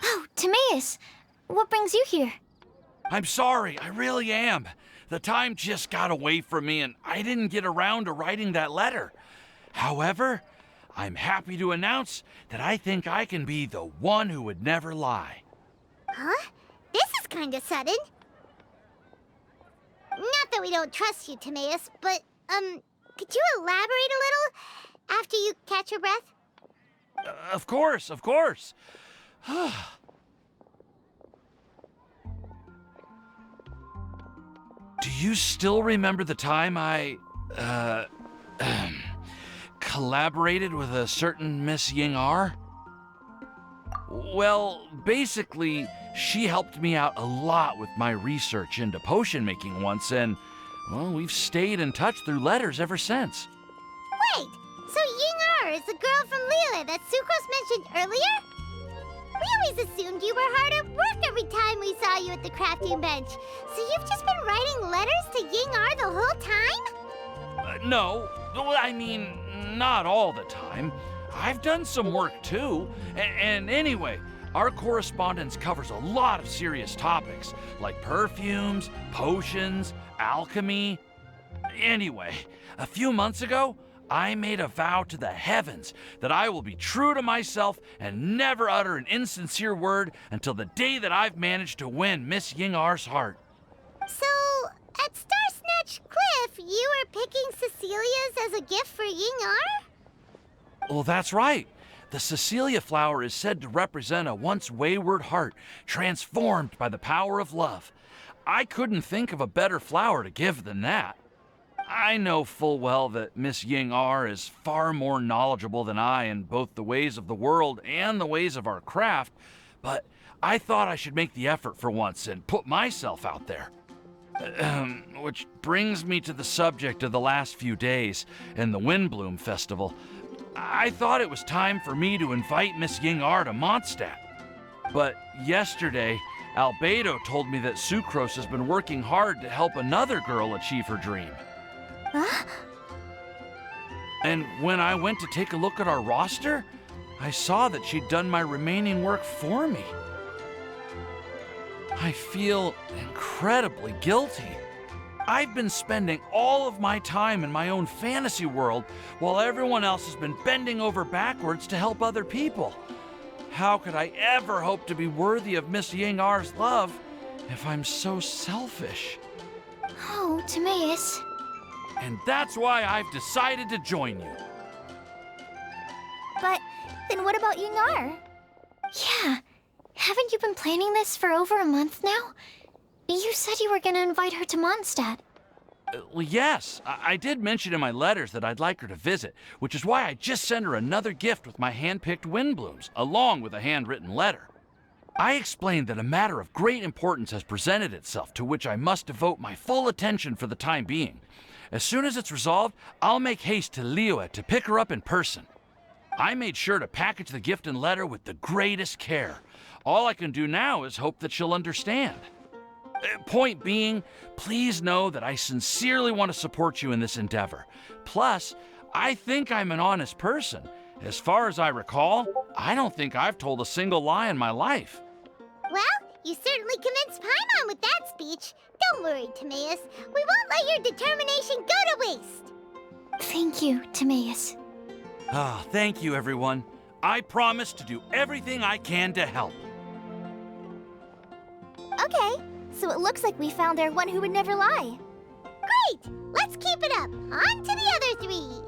Oh, Timaeus! What brings you here? I'm sorry, I really am. The time just got away from me and I didn't get around to writing that letter. However, I'm happy to announce that I think I can be the one who would never lie. Huh? This is kinda sudden. Not that we don't trust you, Timaeus, but, could you elaborate a little after you catch your breath? Of course, of course. Do you still remember the time I, collaborated with a certain Miss Ying-R? Well, basically, she helped me out a lot with my research into potion making once, and, well, we've stayed in touch through letters ever since. Wait, so Ying-R is the girl from Liyue that Sucrose mentioned earlier? We always assumed you were hard at work every time we saw you at the crafting bench. So you've just been writing letters to Ying-R the whole time? No, I mean, not all the time. I've done some work too. And anyway, our correspondence covers a lot of serious topics, like perfumes, potions, alchemy. Anyway, a few months ago, I made a vow to the heavens that I will be true to myself and never utter an insincere word until the day that I've managed to win Miss Ying-Ar's heart. So, at Star Snatch Cliff, you were picking Cecilia's as a gift for Ying-Ar? Well, that's right. The Cecilia flower is said to represent a once wayward heart, transformed by the power of love. I couldn't think of a better flower to give than that. I know full well that Miss Ying-Ar is far more knowledgeable than I in both the ways of the world and the ways of our craft, but I thought I should make the effort for once and put myself out there. Which brings me to the subject of the last few days and the Windbloom Festival. I thought it was time for me to invite Miss Ying-Ar to Mondstadt. But yesterday, Albedo told me that Sucrose has been working hard to help another girl achieve her dream. Huh? And when I went to take a look at our roster, I saw that she'd done my remaining work for me. I feel incredibly guilty. I've been spending all of my time in my own fantasy world while everyone else has been bending over backwards to help other people. How could I ever hope to be worthy of Miss Ying-Ar's love if I'm so selfish? Oh, Timaeus. And that's why I've decided to join you. But then what about Ying-Ar? Yeah, haven't you been planning this for over a month now? You said you were gonna invite her to Mondstadt. Well, yes, I did mention in my letters that I'd like her to visit, which is why I just sent her another gift with my hand-picked Windblooms, along with a handwritten letter. I explained that a matter of great importance has presented itself to which I must devote my full attention for the time being. As soon as it's resolved, I'll make haste to Liyue to pick her up in person. I made sure to package the gift and letter with the greatest care. All I can do now is hope that she'll understand. Point being, please know that I sincerely want to support you in this endeavor. Plus, I think I'm an honest person. As far as I recall, I don't think I've told a single lie in my life. Well, you certainly convinced Paimon with that speech. Don't worry, Timaeus. We won't let your determination go to waste. Thank you, Timaeus. Thank you, everyone. I promise to do everything I can to help. Okay, so it looks like we found our one who would never lie. Great! Let's keep it up. On to the other three.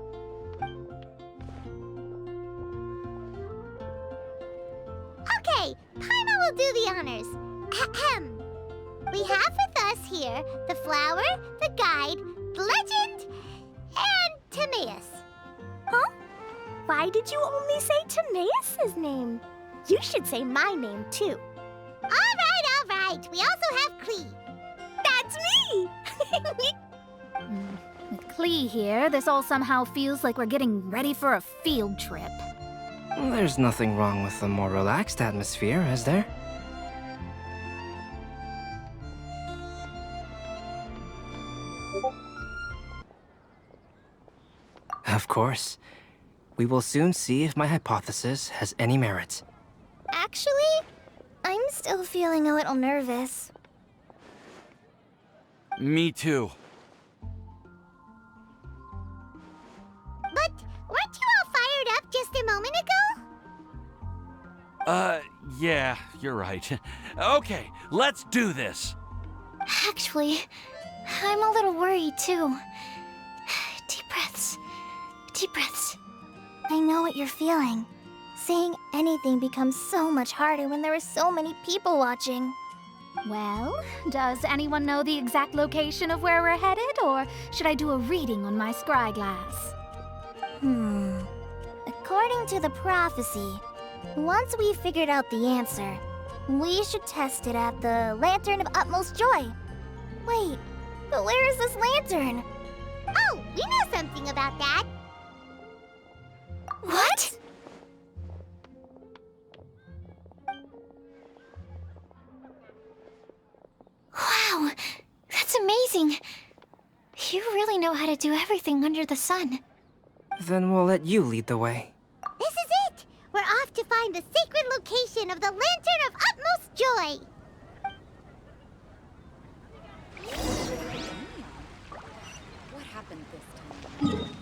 Okay, Paimon will do the honors. Ahem. We have with us here the flower, the guide, the legend, and Timaeus. Huh? Why did you only say Timaeus' name? You should say my name, too. All right. We also have Klee. That's me! With Klee here, this all somehow feels like we're getting ready for a field trip. There's nothing wrong with a more relaxed atmosphere, is there? Of course. We will soon see if my hypothesis has any merit. Actually, I'm still feeling a little nervous. Me too. But weren't you all fired up just a moment ago? Yeah, you're right. Okay, let's do this. Actually, I'm a little worried too. Deep breaths. Deep breaths. I know what you're feeling. Saying anything becomes so much harder when there are so many people watching. Well, does anyone know the exact location of where we're headed, or should I do a reading on my scry glass? According to the prophecy, once we've figured out the answer, we should test it at the Lantern of Utmost Joy. Wait, but where is this lantern? Oh, we know something about that. What? Wow, that's amazing. You really know how to do everything under the sun. Then we'll let you lead the way. This is it! We're off to find the sacred location of the Lantern of Utmost Joy. What happened this time?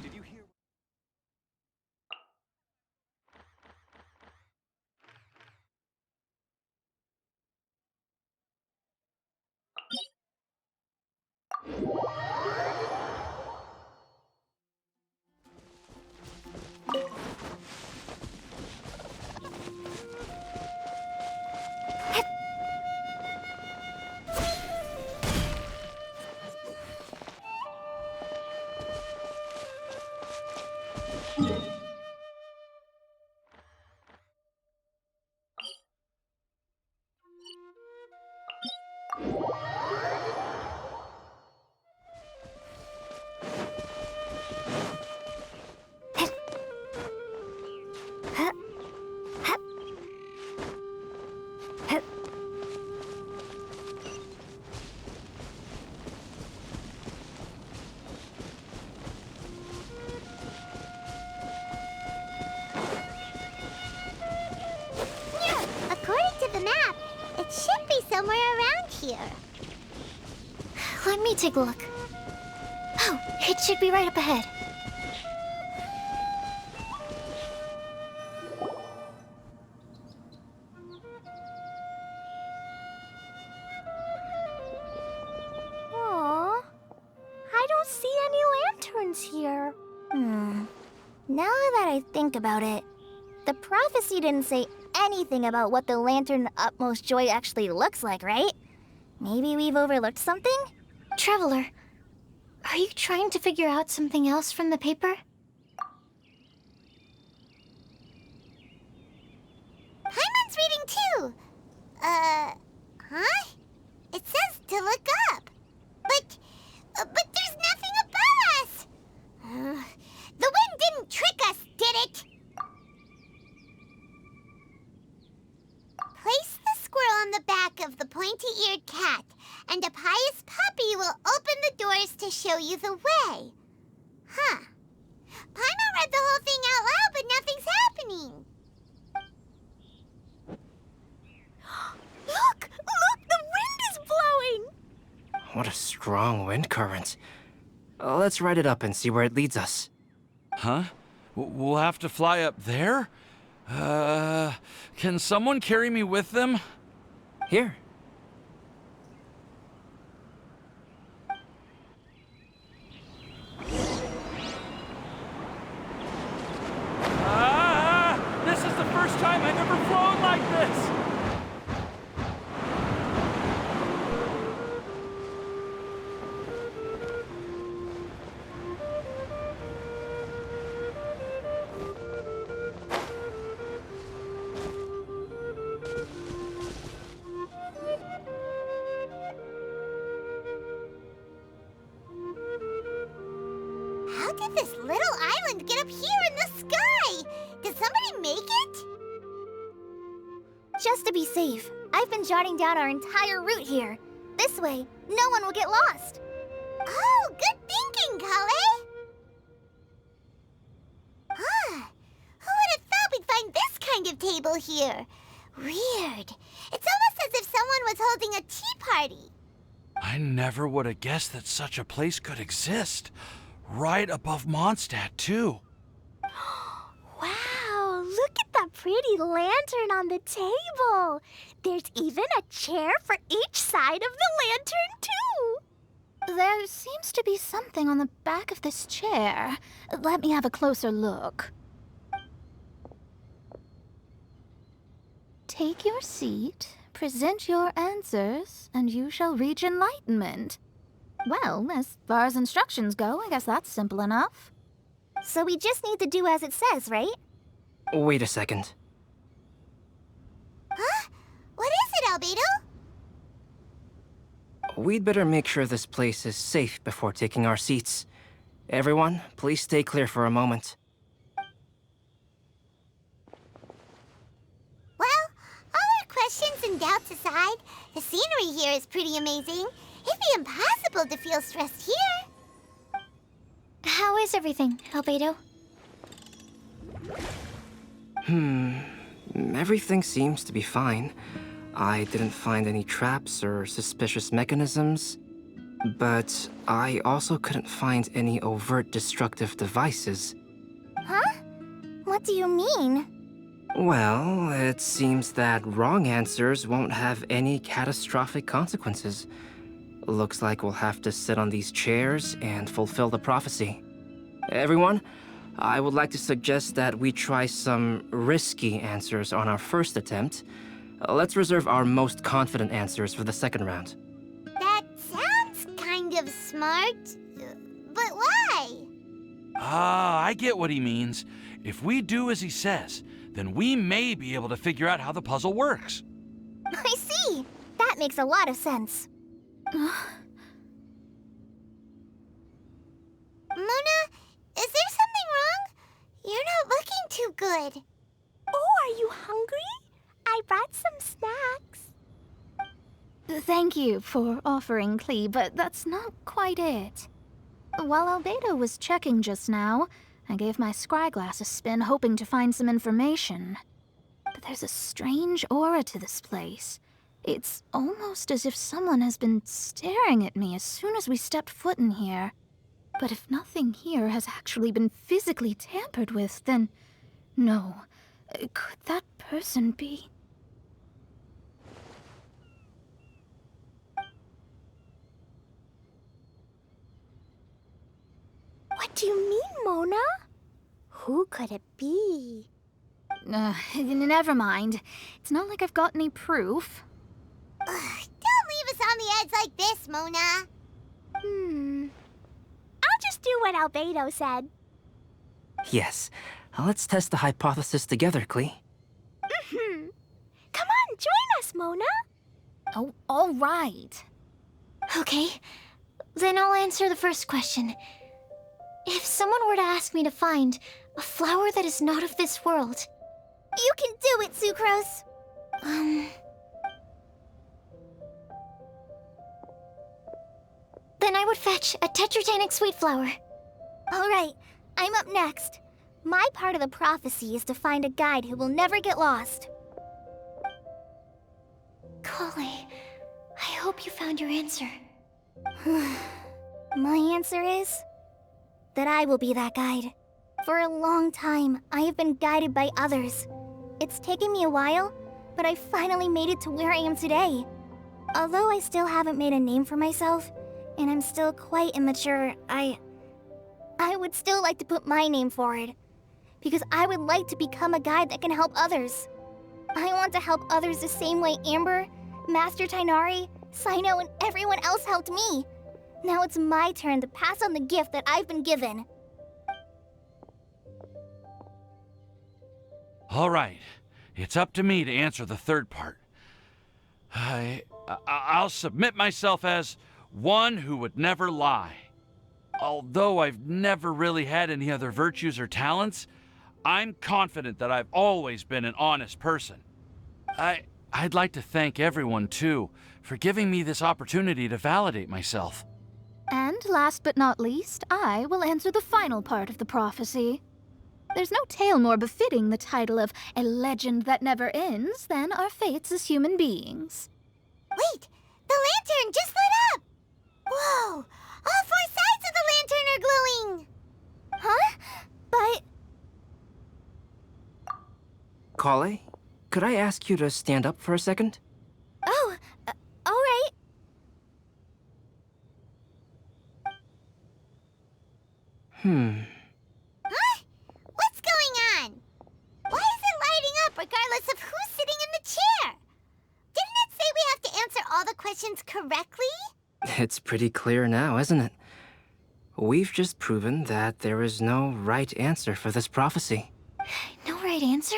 here. Let me take a look. Oh, it should be right up ahead. Aw, I don't see any lanterns here. Now that I think about it, the prophecy didn't say anything about what the Lantern Utmost Joy actually looks like, right? Maybe we've overlooked something? Traveler, are you trying to figure out something else from the paper? Paimon's reading too. Huh? It says to look up. But there's nothing above us. The wind didn't trick us, did it? Place the squirrel on the back of the pointy-eared cat, and a pious puppy will open the doors to show you the way. Huh. Paimon read the whole thing out loud, but nothing's happening. Look! Look! The wind is blowing! What a strong wind current. Let's ride it up and see where it leads us. Huh? We'll have to fly up there? Can someone carry me with them? Here. This is the first time I've ever flown like this! How did this little island get up here in the sky? Did somebody make it? Just to be safe, I've been jotting down our entire route here. This way, no one will get lost. Oh, good thinking, Kale. Who would have thought we'd find this kind of table here? Weird. It's almost as if someone was holding a tea party. I never would have guessed that such a place could exist. Right above Mondstadt, too. Wow, look at that pretty lantern on the table. There's even a chair for each side of the lantern, too. There seems to be something on the back of this chair. Let me have a closer look. Take your seat, present your answers, and you shall reach enlightenment. Well, as far as instructions go, I guess that's simple enough. So we just need to do as it says, right? Wait a second. Huh? What is it, Albedo? We'd better make sure this place is safe before taking our seats. Everyone, please stay clear for a moment. Well, all our questions and doubts aside, the scenery here is pretty amazing. It'd be impossible to feel stressed here. How is everything, Albedo? Everything seems to be fine. I didn't find any traps or suspicious mechanisms, but I also couldn't find any overt destructive devices. Huh? What do you mean? Well, it seems that wrong answers won't have any catastrophic consequences. Looks like we'll have to sit on these chairs and fulfill the prophecy. Everyone, I would like to suggest that we try some risky answers on our first attempt. Let's reserve our most confident answers for the second round. That sounds kind of smart, but why? I get what he means. If we do as he says, then we may be able to figure out how the puzzle works. I see. That makes a lot of sense. Mona, is there something wrong? You're not looking too good. Oh, are you hungry? I brought some snacks. Thank you for offering, Klee, but that's not quite it. While Albedo was checking just now, I gave my scryglass a spin hoping to find some information. But there's a strange aura to this place. It's almost as if someone has been staring at me as soon as we stepped foot in here. But if nothing here has actually been physically tampered with, then no. Could that person be? What do you mean, Mona? Who could it be? Never mind. It's not like I've got any proof. Don't leave us on the edge like this, Mona. I'll just do what Albedo said. Yes. Let's test the hypothesis together, Klee. Come on, join us, Mona. Oh, all right. Okay, then I'll answer the first question. If someone were to ask me to find a flower that is not of this world... You can do it, Sucrose. Then I would fetch a tetragenic sweet flower. All right, I'm up next. My part of the prophecy is to find a guide who will never get lost. Kale, I hope you found your answer. My answer is that I will be that guide. For a long time, I have been guided by others. It's taken me a while, but I finally made it to where I am today. Although I still haven't made a name for myself, and I'm still quite immature, I would still like to put my name forward. Because I would like to become a guide that can help others. I want to help others the same way Amber, Master Tainari, Sino, and everyone else helped me. Now it's my turn to pass on the gift that I've been given. All right. It's up to me to answer the third part. I'll submit myself as one who would never lie. Although I've never really had any other virtues or talents, I'm confident that I've always been an honest person. I'd like to thank everyone, too, for giving me this opportunity to validate myself. And last but not least, I will answer the final part of the prophecy. There's no tale more befitting the title of a legend that never ends than our fates as human beings. Wait! The lantern just lit up! Whoa! All four sides of the lantern are glowing! Huh? But... Kale, could I ask you to stand up for a second? Oh, all right. Huh? What's going on? Why is it lighting up regardless of who's sitting in the chair? Didn't it say we have to answer all the questions correctly? It's pretty clear now, isn't it? We've just proven that there is no right answer for this prophecy. No right answer?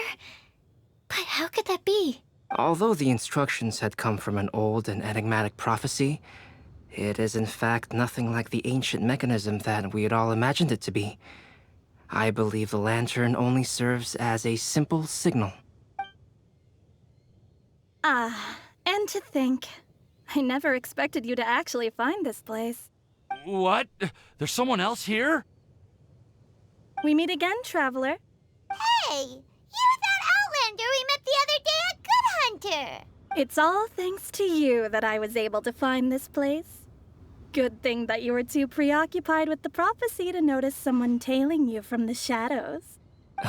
But how could that be? Although the instructions had come from an old and enigmatic prophecy, it is in fact nothing like the ancient mechanism that we had all imagined it to be. I believe the lantern only serves as a simple signal. And to think, I never expected you to actually find this place. What? There's someone else here? We meet again, traveler. Hey! You're that Outlander we met the other day at Good Hunter! It's all thanks to you that I was able to find this place. Good thing that you were too preoccupied with the prophecy to notice someone tailing you from the shadows.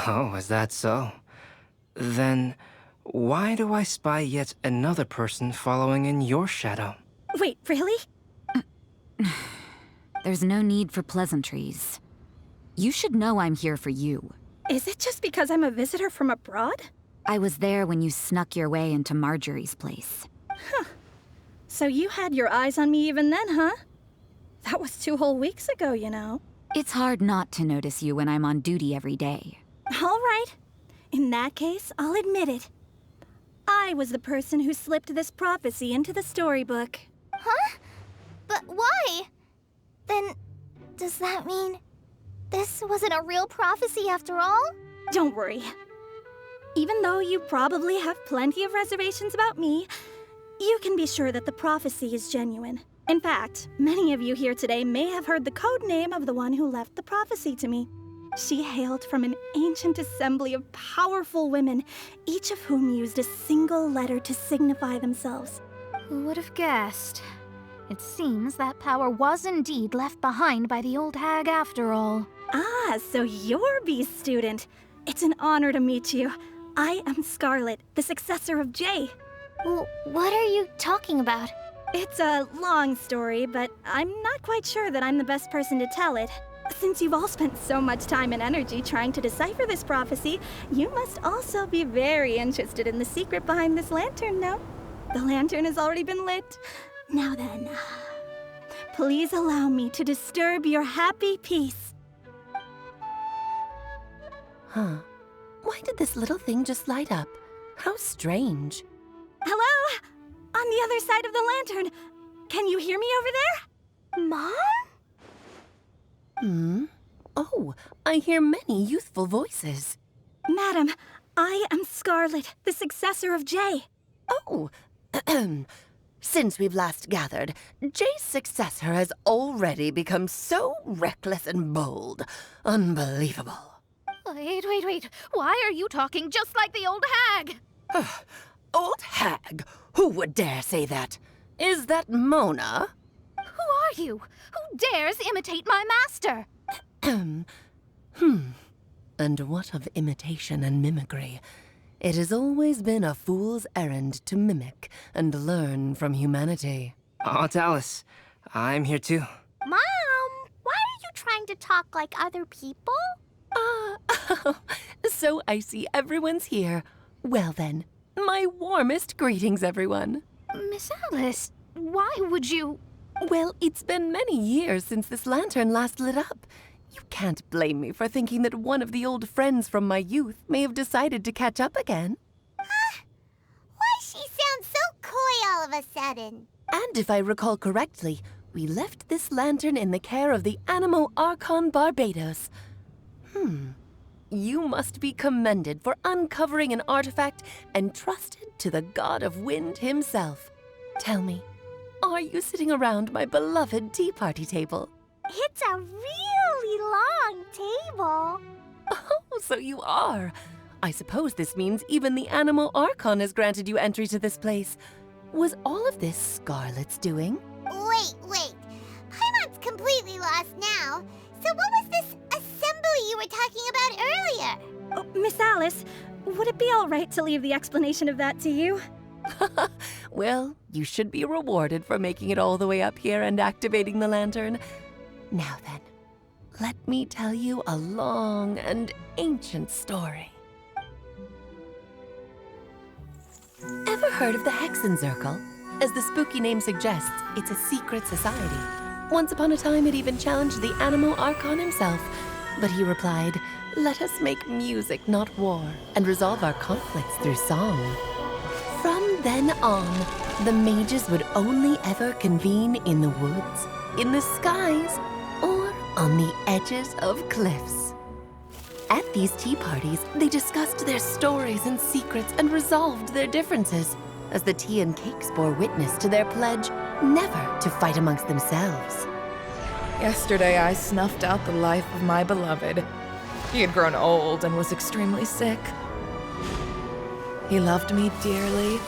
Oh, is that so? Then, why do I spy yet another person following in your shadow? Wait, really? There's no need for pleasantries. You should know I'm here for you. Is it just because I'm a visitor from abroad? I was there when you snuck your way into Marjorie's place. Huh. So you had your eyes on me even then, huh? That was 2 whole weeks ago, you know. It's hard not to notice you when I'm on duty every day. All right. In that case, I'll admit it. I was the person who slipped this prophecy into the storybook. Huh? But why? Then, does that mean this wasn't a real prophecy after all? Don't worry. Even though you probably have plenty of reservations about me, you can be sure that the prophecy is genuine. In fact, many of you here today may have heard the code name of the one who left the prophecy to me. She hailed from an ancient assembly of powerful women, each of whom used a single letter to signify themselves. Who would have guessed? It seems that power was indeed left behind by the old hag after all. Ah, so you're B's student. It's an honor to meet you. I am Scarlet, the successor of Jay. What are you talking about? It's a long story, but I'm not quite sure that I'm the best person to tell it. Since you've all spent so much time and energy trying to decipher this prophecy, you must also be very interested in the secret behind this lantern, no? The lantern has already been lit. Now then, please allow me to disturb your happy peace. Huh. Why did this little thing just light up? How strange. Hello? On the other side of the lantern. Can you hear me over there? Mom? Oh, I hear many youthful voices. Madam, I am Scarlet, the successor of Jay. Oh, since we've last gathered, Jay's successor has already become so reckless and bold. Unbelievable. Wait. Why are you talking just like the old hag? Old hag? Who would dare say that? Is that Mona? Who are you? Who dares imitate my master? And what of imitation and mimicry? It has always been a fool's errand to mimic and learn from humanity. Oh, Alice. I'm here too. Mom, why are you trying to talk like other people? So I see everyone's here. Well then, my warmest greetings, everyone. Miss Alice, why would you... Well, it's been many years since this lantern last lit up. You can't blame me for thinking that one of the old friends from my youth may have decided to catch up again. Why she sounds so coy all of a sudden? And if I recall correctly, we left this lantern in the care of the Animo Archon Barbados. You must be commended for uncovering an artifact entrusted to the god of wind himself. Tell me, are you sitting around my beloved tea party table? It's a really long table. Oh, so you are. I suppose this means even the Animo Archon has granted you entry to this place. Was all of this Scarlet's doing? Wait. Paimon's completely lost now. So what was this assembly you were talking about earlier? Oh, Miss Alice, would it be all right to leave the explanation of that to you? Well, you should be rewarded for making it all the way up here and activating the lantern. Now then, let me tell you a long and ancient story. Ever heard of the Hexenzirkel? As the spooky name suggests, it's a secret society. Once upon a time, it even challenged the Animo Archon himself. But he replied, "Let us make music, not war, and resolve our conflicts through song." From then on, the mages would only ever convene in the woods, in the skies, or on the edges of cliffs. At these tea parties, they discussed their stories and secrets and resolved their differences, as the tea and cakes bore witness to their pledge never to fight amongst themselves. Yesterday, I snuffed out the life of my beloved. He had grown old and was extremely sick. He loved me dearly,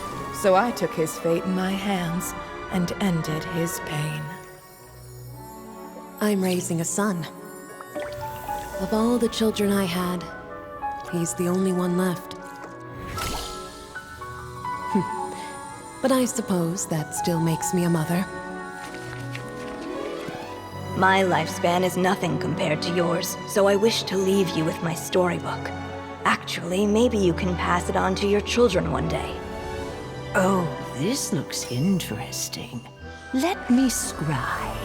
so I took his fate in my hands and ended his pain. I'm raising a son. Of all the children I had, he's the only one left. But I suppose that still makes me a mother. My lifespan is nothing compared to yours, so I wish to leave you with my storybook. Actually, maybe you can pass it on to your children one day. Oh, this looks interesting. Let me scry.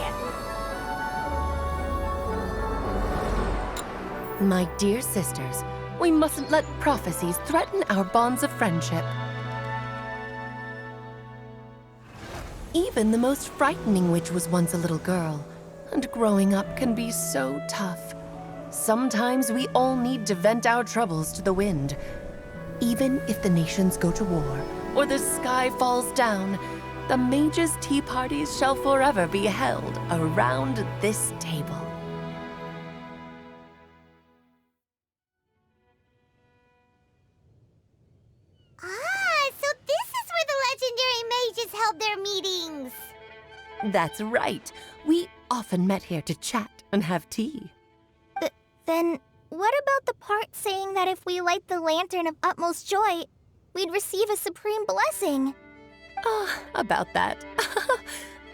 My dear sisters, we mustn't let prophecies threaten our bonds of friendship. Even the most frightening witch was once a little girl, and growing up can be so tough. Sometimes we all need to vent our troubles to the wind. Even if the nations go to war, or the sky falls down, the mages' tea parties shall forever be held around this table. So this is where the legendary mages held their meetings. That's right. We often met here to chat and have tea. Then, what about the part saying that if we light the lantern of utmost joy, we'd receive a supreme blessing? About that.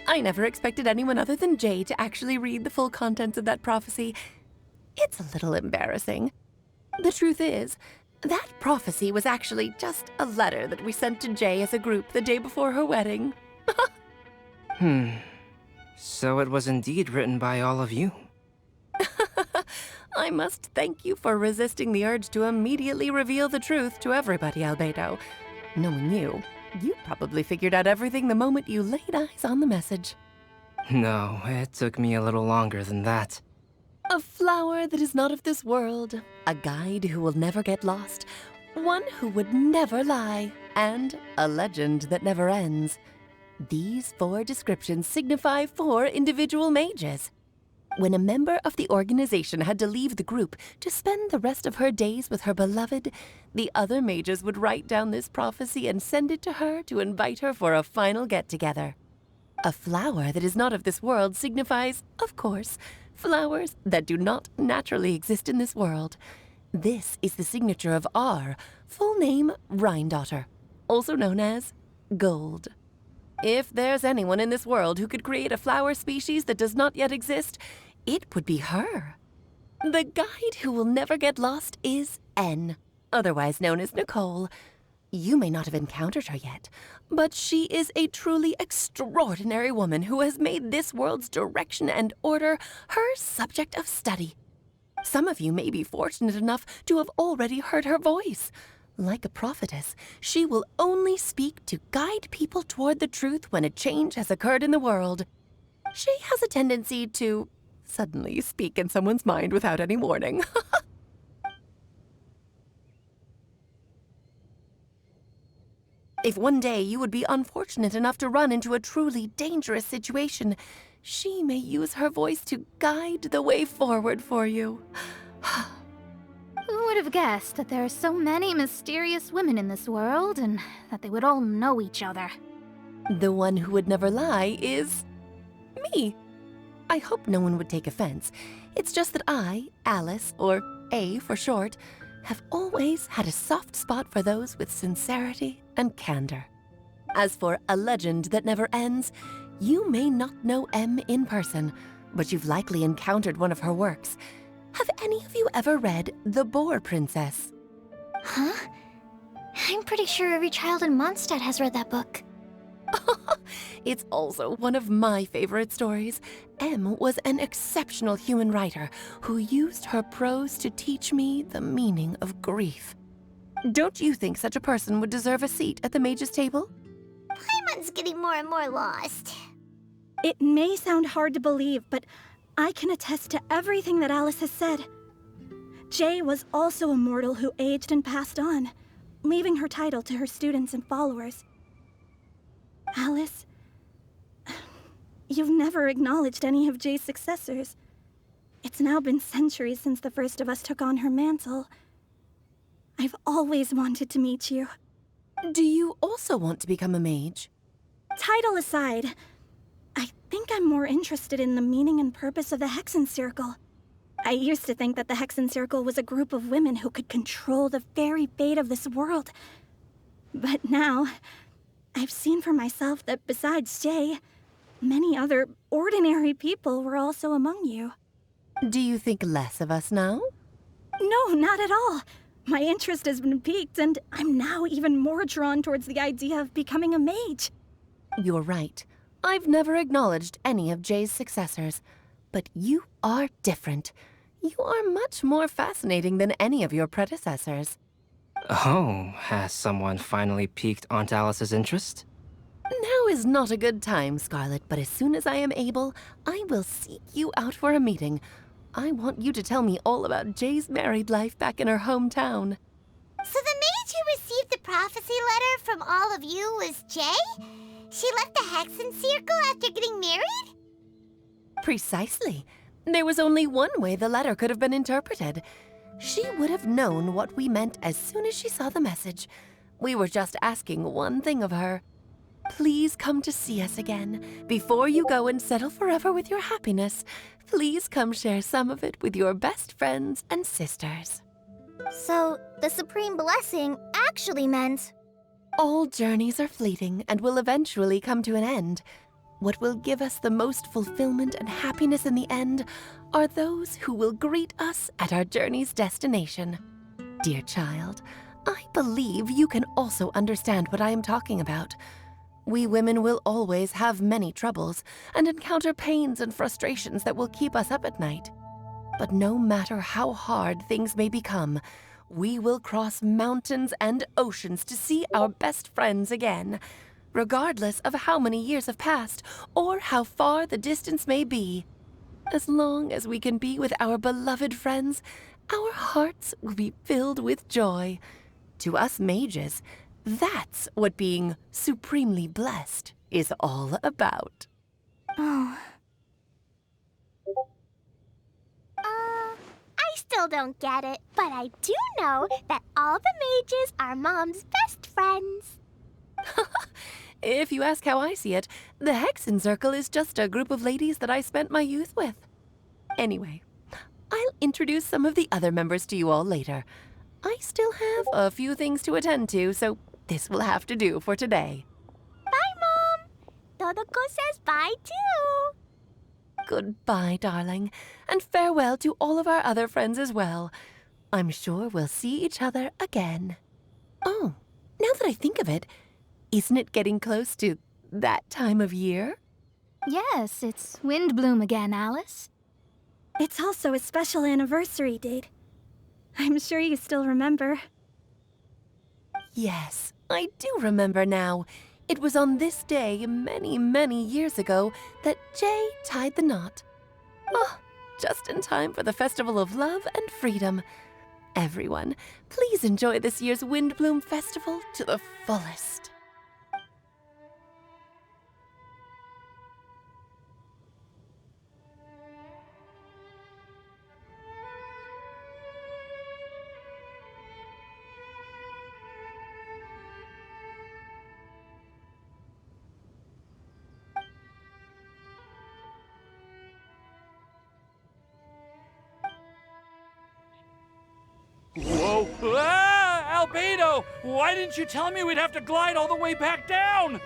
I never expected anyone other than Jay to actually read the full contents of that prophecy. It's a little embarrassing. The truth is, that prophecy was actually just a letter that we sent to Jay as a group the day before her wedding. So it was indeed written by all of you. I must thank you for resisting the urge to immediately reveal the truth to everybody, Albedo. Knowing you, you probably figured out everything the moment you laid eyes on the message. No, it took me a little longer than that. A flower that is not of this world, a guide who will never get lost, one who would never lie, and a legend that never ends. These 4 descriptions signify 4 individual mages. When a member of the organization had to leave the group to spend the rest of her days with her beloved, the other mages would write down this prophecy and send it to her to invite her for a final get-together. A flower that is not of this world signifies, of course, flowers that do not naturally exist in this world. This is the signature of our full name, Rhine-daughter, also known as Gold. If there's anyone in this world who could create a flower species that does not yet exist, it would be her. The guide who will never get lost is N, otherwise known as Nicole. You may not have encountered her yet, but she is a truly extraordinary woman who has made this world's direction and order her subject of study. Some of you may be fortunate enough to have already heard her voice. Like a prophetess, she will only speak to guide people toward the truth when a change has occurred in the world. She has a tendency to suddenly speak in someone's mind without any warning. If one day you would be unfortunate enough to run into a truly dangerous situation, she may use her voice to guide the way forward for you. Who would have guessed that there are so many mysterious women in this world and that they would all know each other? The one who would never lie is me. I hope no one would take offense. It's just that I, Alice, or A for short, have always had a soft spot for those with sincerity and candor. As for a legend that never ends, you may not know M in person, but you've likely encountered one of her works. Have any of you ever read The Boar Princess? Huh? I'm pretty sure every child in Mondstadt has read that book. It's also one of my favorite stories. M was an exceptional human writer who used her prose to teach me the meaning of grief. Don't you think such a person would deserve a seat at the mage's table? Paimon's getting more and more lost. It may sound hard to believe, but I can attest to everything that Alice has said. Jay was also a mortal who aged and passed on, leaving her title to her students and followers. Alice, you've never acknowledged any of Jay's successors. It's now been centuries since the first of us took on her mantle. I've always wanted to meet you. Do you also want to become a mage? Title aside, I think I'm more interested in the meaning and purpose of the Hexen Circle. I used to think that the Hexen Circle was a group of women who could control the very fate of this world. But now, I've seen for myself that besides Jay, many other ordinary people were also among you. Do you think less of us now? No, not at all. My interest has been piqued, and I'm now even more drawn towards the idea of becoming a mage. You're right. I've never acknowledged any of Jay's successors, but you are different. You are much more fascinating than any of your predecessors. Oh, has someone finally piqued Aunt Alice's interest? Now is not a good time, Scarlet, but as soon as I am able, I will seek you out for a meeting. I want you to tell me all about Jay's married life back in her hometown. So the mage who received the prophecy letter from all of you was Jay? She left the Hexen Circle after getting married? Precisely. There was only one way the letter could have been interpreted. She would have known what we meant as soon as she saw the message. We were just asking one thing of her. Please come to see us again. Before you go and settle forever with your happiness, please come share some of it with your best friends and sisters. So, the Supreme Blessing actually meant... All journeys are fleeting and will eventually come to an end. What will give us the most fulfillment and happiness in the end are those who will greet us at our journey's destination. Dear child, I believe you can also understand what I am talking about. We women will always have many troubles and encounter pains and frustrations that will keep us up at night. But no matter how hard things may become, we will cross mountains and oceans to see our best friends again, regardless of how many years have passed or how far the distance may be. As long as we can be with our beloved friends, our hearts will be filled with joy. To us mages, that's what being supremely blessed is all about. Oh. I still don't get it, but I do know that all the mages are Mom's best friends. If you ask how I see it, the Hexen Circle is just a group of ladies that I spent my youth with. Anyway, I'll introduce some of the other members to you all later. I still have a few things to attend to, so this will have to do for today. Bye, Mom. Todoko says bye, too. Goodbye, darling, and farewell to all of our other friends as well. I'm sure we'll see each other again. Oh, now that I think of it, isn't it getting close to that time of year? Yes, it's Windbloom again, Alice. It's also a special anniversary date. I'm sure you still remember. Yes, I do remember now. It was on this day many, many years ago that Jay tied the knot. Oh, just in time for the Festival of Love and Freedom. Everyone, please enjoy this year's Windbloom Festival to the fullest. Whoa! Ah! Albedo! Why didn't you tell me we'd have to glide all the way back down?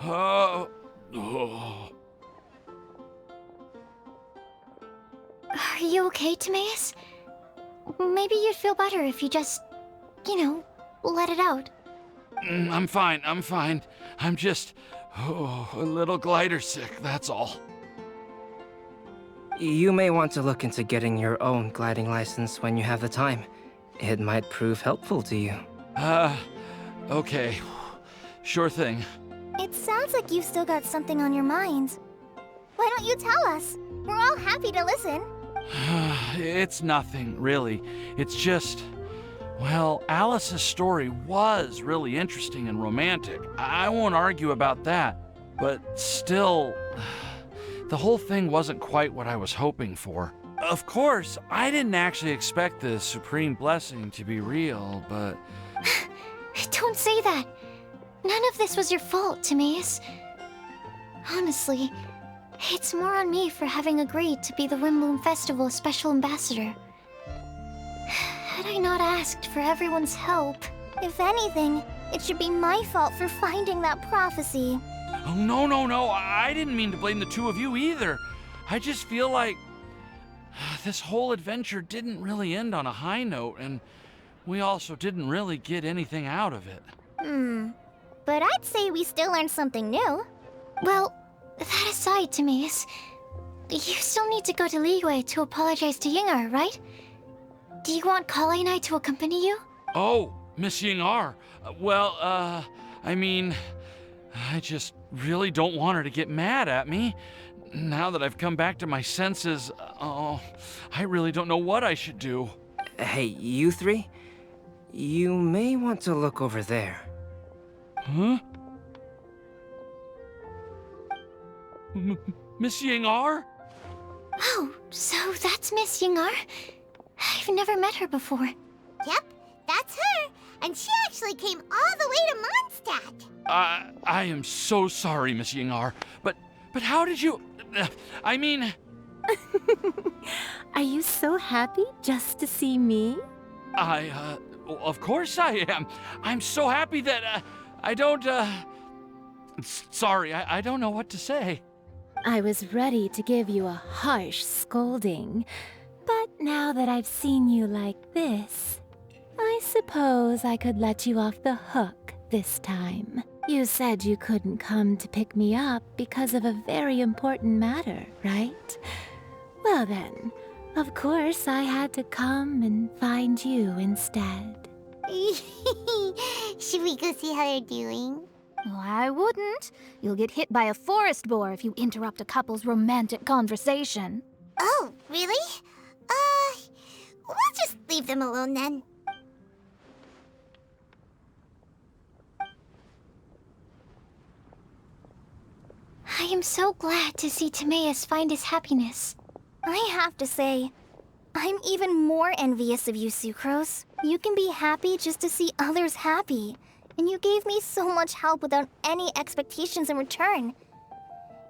Oh. Are you okay, Timaeus? Maybe you'd feel better if you just, let it out. I'm fine, I'm fine. I'm just, a little glider sick, that's all. You may want to look into getting your own gliding license when you have the time. It might prove helpful to you. Okay. Sure thing. It sounds like you've still got something on your mind. Why don't you tell us? We're all happy to listen. It's nothing, really. It's just... Well, Alice's story was really interesting and romantic. I won't argue about that. But still, the whole thing wasn't quite what I was hoping for. Of course, I didn't actually expect the Supreme Blessing to be real, but... Don't say that. None of this was your fault, Timaeus. Honestly, it's more on me for having agreed to be the Windbloom Festival Special Ambassador. Had I not asked for everyone's help... If anything, it should be my fault for finding that prophecy. Oh, no. I didn't mean to blame the two of you either. I just feel like this whole adventure didn't really end on a high note, and we also didn't really get anything out of it. But I'd say we still learned something new. Well, that aside, aside, Timaeus, you still need to go to Liyue to apologize to Yingar, right? Do you want Kale and I to accompany you? Oh, Miss Yingar. I mean, I just really don't want her to get mad at me. Now that I've come back to my senses, I really don't know what I should do. Hey, you three? You may want to look over there. Huh? Miss Yingar? Oh, so that's Miss Yingar? I've never met her before. Yep, that's her. And she actually came all the way to Mondstadt. I am so sorry, Miss Yingar. But how did you... I mean... Are you so happy just to see me? Of course I am. I'm so happy that, I don't, Sorry, I don't know what to say. I was ready to give you a harsh scolding, but now that I've seen you like this, I suppose I could let you off the hook this time. You said you couldn't come to pick me up because of a very important matter, right? Well then, of course I had to come and find you instead. Should we go see how they're doing? Oh, I wouldn't. You'll get hit by a forest boar if you interrupt a couple's romantic conversation. Oh, really? We'll just leave them alone then. I am so glad to see Timaeus find his happiness. I have to say, I'm even more envious of you, Sucrose. You can be happy just to see others happy. And you gave me so much help without any expectations in return.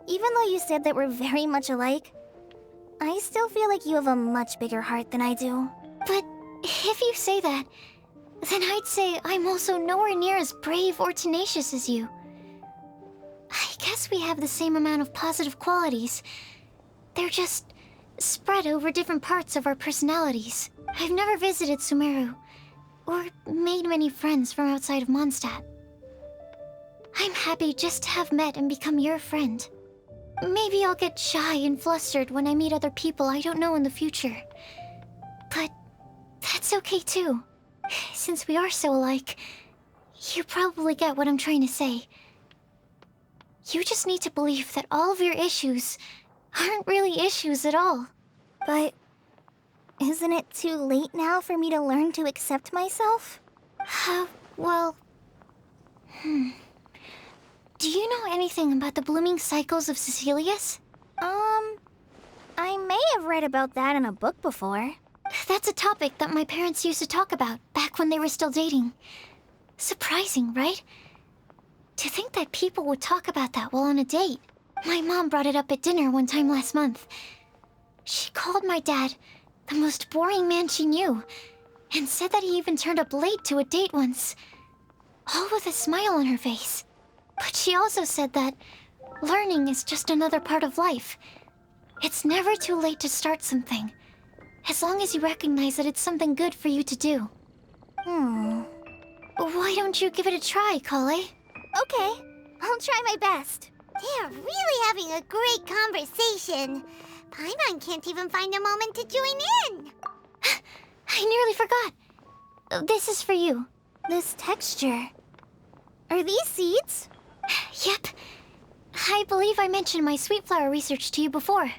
Even though you said that we're very much alike, I still feel like you have a much bigger heart than I do. But if you say that, then I'd say I'm also nowhere near as brave or tenacious as you. I guess we have the same amount of positive qualities. They're just spread over different parts of our personalities. I've never visited Sumeru, or made many friends from outside of Mondstadt. I'm happy just to have met and become your friend. Maybe I'll get shy and flustered when I meet other people I don't know in the future. But that's okay too. Since we are so alike, you probably get what I'm trying to say. You just need to believe that all of your issues aren't really issues at all. But isn't it too late now for me to learn to accept myself? Well... Do you know anything about the blooming cycles of Cecilius? I may have read about that in a book before. That's a topic that my parents used to talk about back when they were still dating. Surprising, right? To think that people would talk about that while on a date. My mom brought it up at dinner one time last month. She called my dad the most boring man she knew, and said that he even turned up late to a date once, all with a smile on her face. But she also said that learning is just another part of life. It's never too late to start something, as long as you recognize that it's something good for you to do. Why don't you give it a try, Kale? Okay, I'll try my best. They're really having a great conversation. Paimon can't even find a moment to join in. I nearly forgot. This is for you. This texture. Are these seeds? Yep. I believe I mentioned my sweet flower research to you before.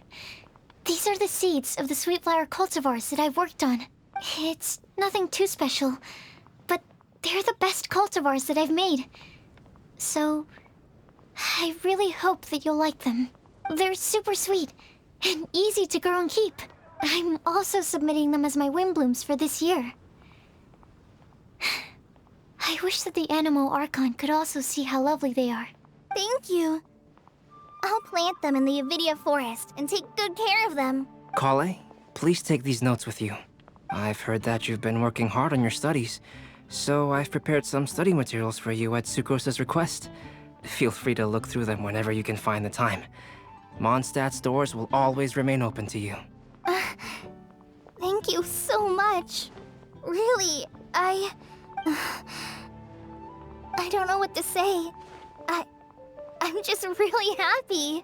These are the seeds of the sweet flower cultivars that I've worked on. It's nothing too special, but they're the best cultivars that I've made. So, I really hope that you'll like them. They're super sweet and easy to grow and keep. I'm also submitting them as my Windblooms for this year. I wish that the Animo Archon could also see how lovely they are. Thank you. I'll plant them in the Avidia forest and take good care of them. Kale, please take these notes with you. I've heard that you've been working hard on your studies, so I've prepared some study materials for you at Sucrose's request. Feel free to look through them whenever you can find the time. Mondstadt's doors will always remain open to you. Thank you so much. Really, I don't know what to say. I'm just really happy.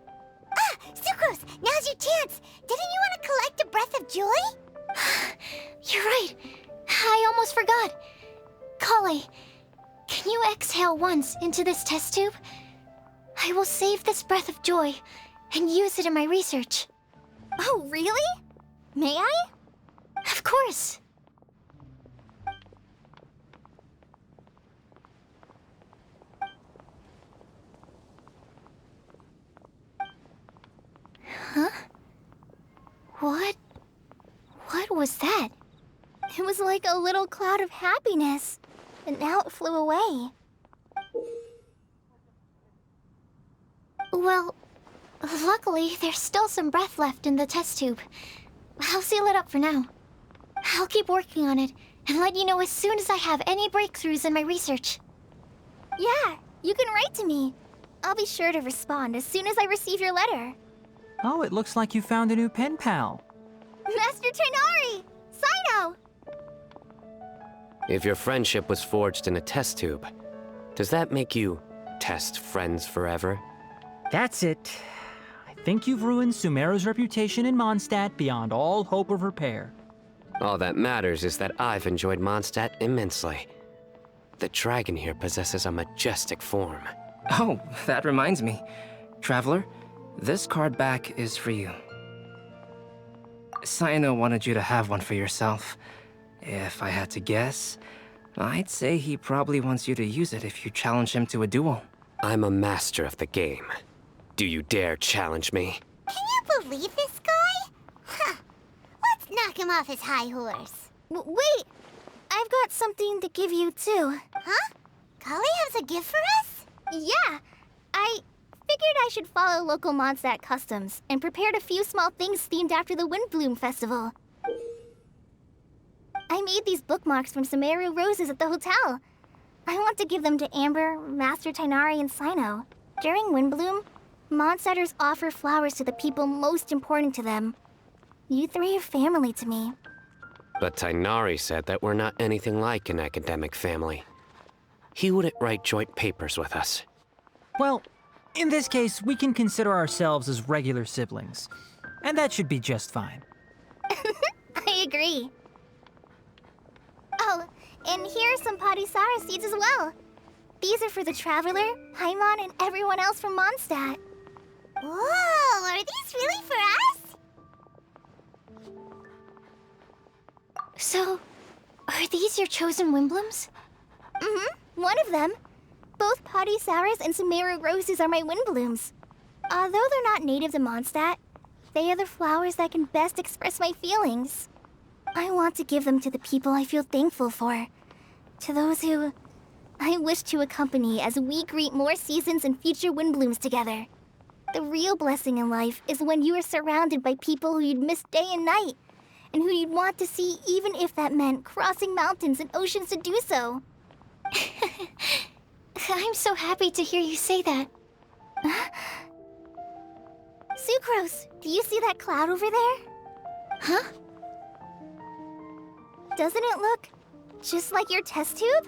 Ah, Sucrose, now's your chance! Didn't you want to collect a breath of joy? You're right. I almost forgot. Kale, can you exhale once into this test tube? I will save this breath of joy and use it in my research. Oh, really? May I? Of course. Huh? What was that? It was like a little cloud of happiness, but now it flew away. Well, luckily, there's still some breath left in the test tube. I'll seal it up for now. I'll keep working on it and let you know as soon as I have any breakthroughs in my research. Yeah, you can write to me. I'll be sure to respond as soon as I receive your letter. Oh, it looks like you found a new pen pal. Master Tainari! Sino! If your friendship was forged in a test tube, does that make you test friends forever? That's it. I think you've ruined Sumeru's reputation in Mondstadt beyond all hope of repair. All that matters is that I've enjoyed Mondstadt immensely. The dragon here possesses a majestic form. Oh, that reminds me. Traveler, this card back is for you. Sino wanted you to have one for yourself. If I had to guess, I'd say he probably wants you to use it if you challenge him to a duel. I'm a master of the game. Do you dare challenge me? Can you believe this guy? Huh. Let's knock him off his high horse. Wait! I've got something to give you, too. Huh? Kale has a gift for us? Yeah! I figured I should follow local Mondstadt customs and prepared a few small things themed after the Windbloom Festival. I made these bookmarks from Sumeru roses at the hotel. I want to give them to Amber, Master Tainari, and Sino. During Windbloom, Mondstadters offer flowers to the people most important to them. You three are family to me. But Tainari said that we're not anything like an academic family. He wouldn't write joint papers with us. Well, in this case, we can consider ourselves as regular siblings. And that should be just fine. I agree. Oh, and here are some Padisara seeds as well. These are for the Traveler, Paimon, and everyone else from Mondstadt. Whoa, are these really for us? So, are these your chosen Windblooms? Mm-hmm, one of them. Both Padisaras and Sumeru roses are my Windblooms. Although they're not native to Mondstadt, they are the flowers that can best express my feelings. I want to give them to the people I feel thankful for. To those who I wish to accompany as we greet more seasons and future Windblooms together. The real blessing in life is when you are surrounded by people who you'd miss day and night, and who you'd want to see even if that meant crossing mountains and oceans to do so. I'm so happy to hear you say that. Sucrose, do you see that cloud over there? Huh? Doesn't it look just like your test tube?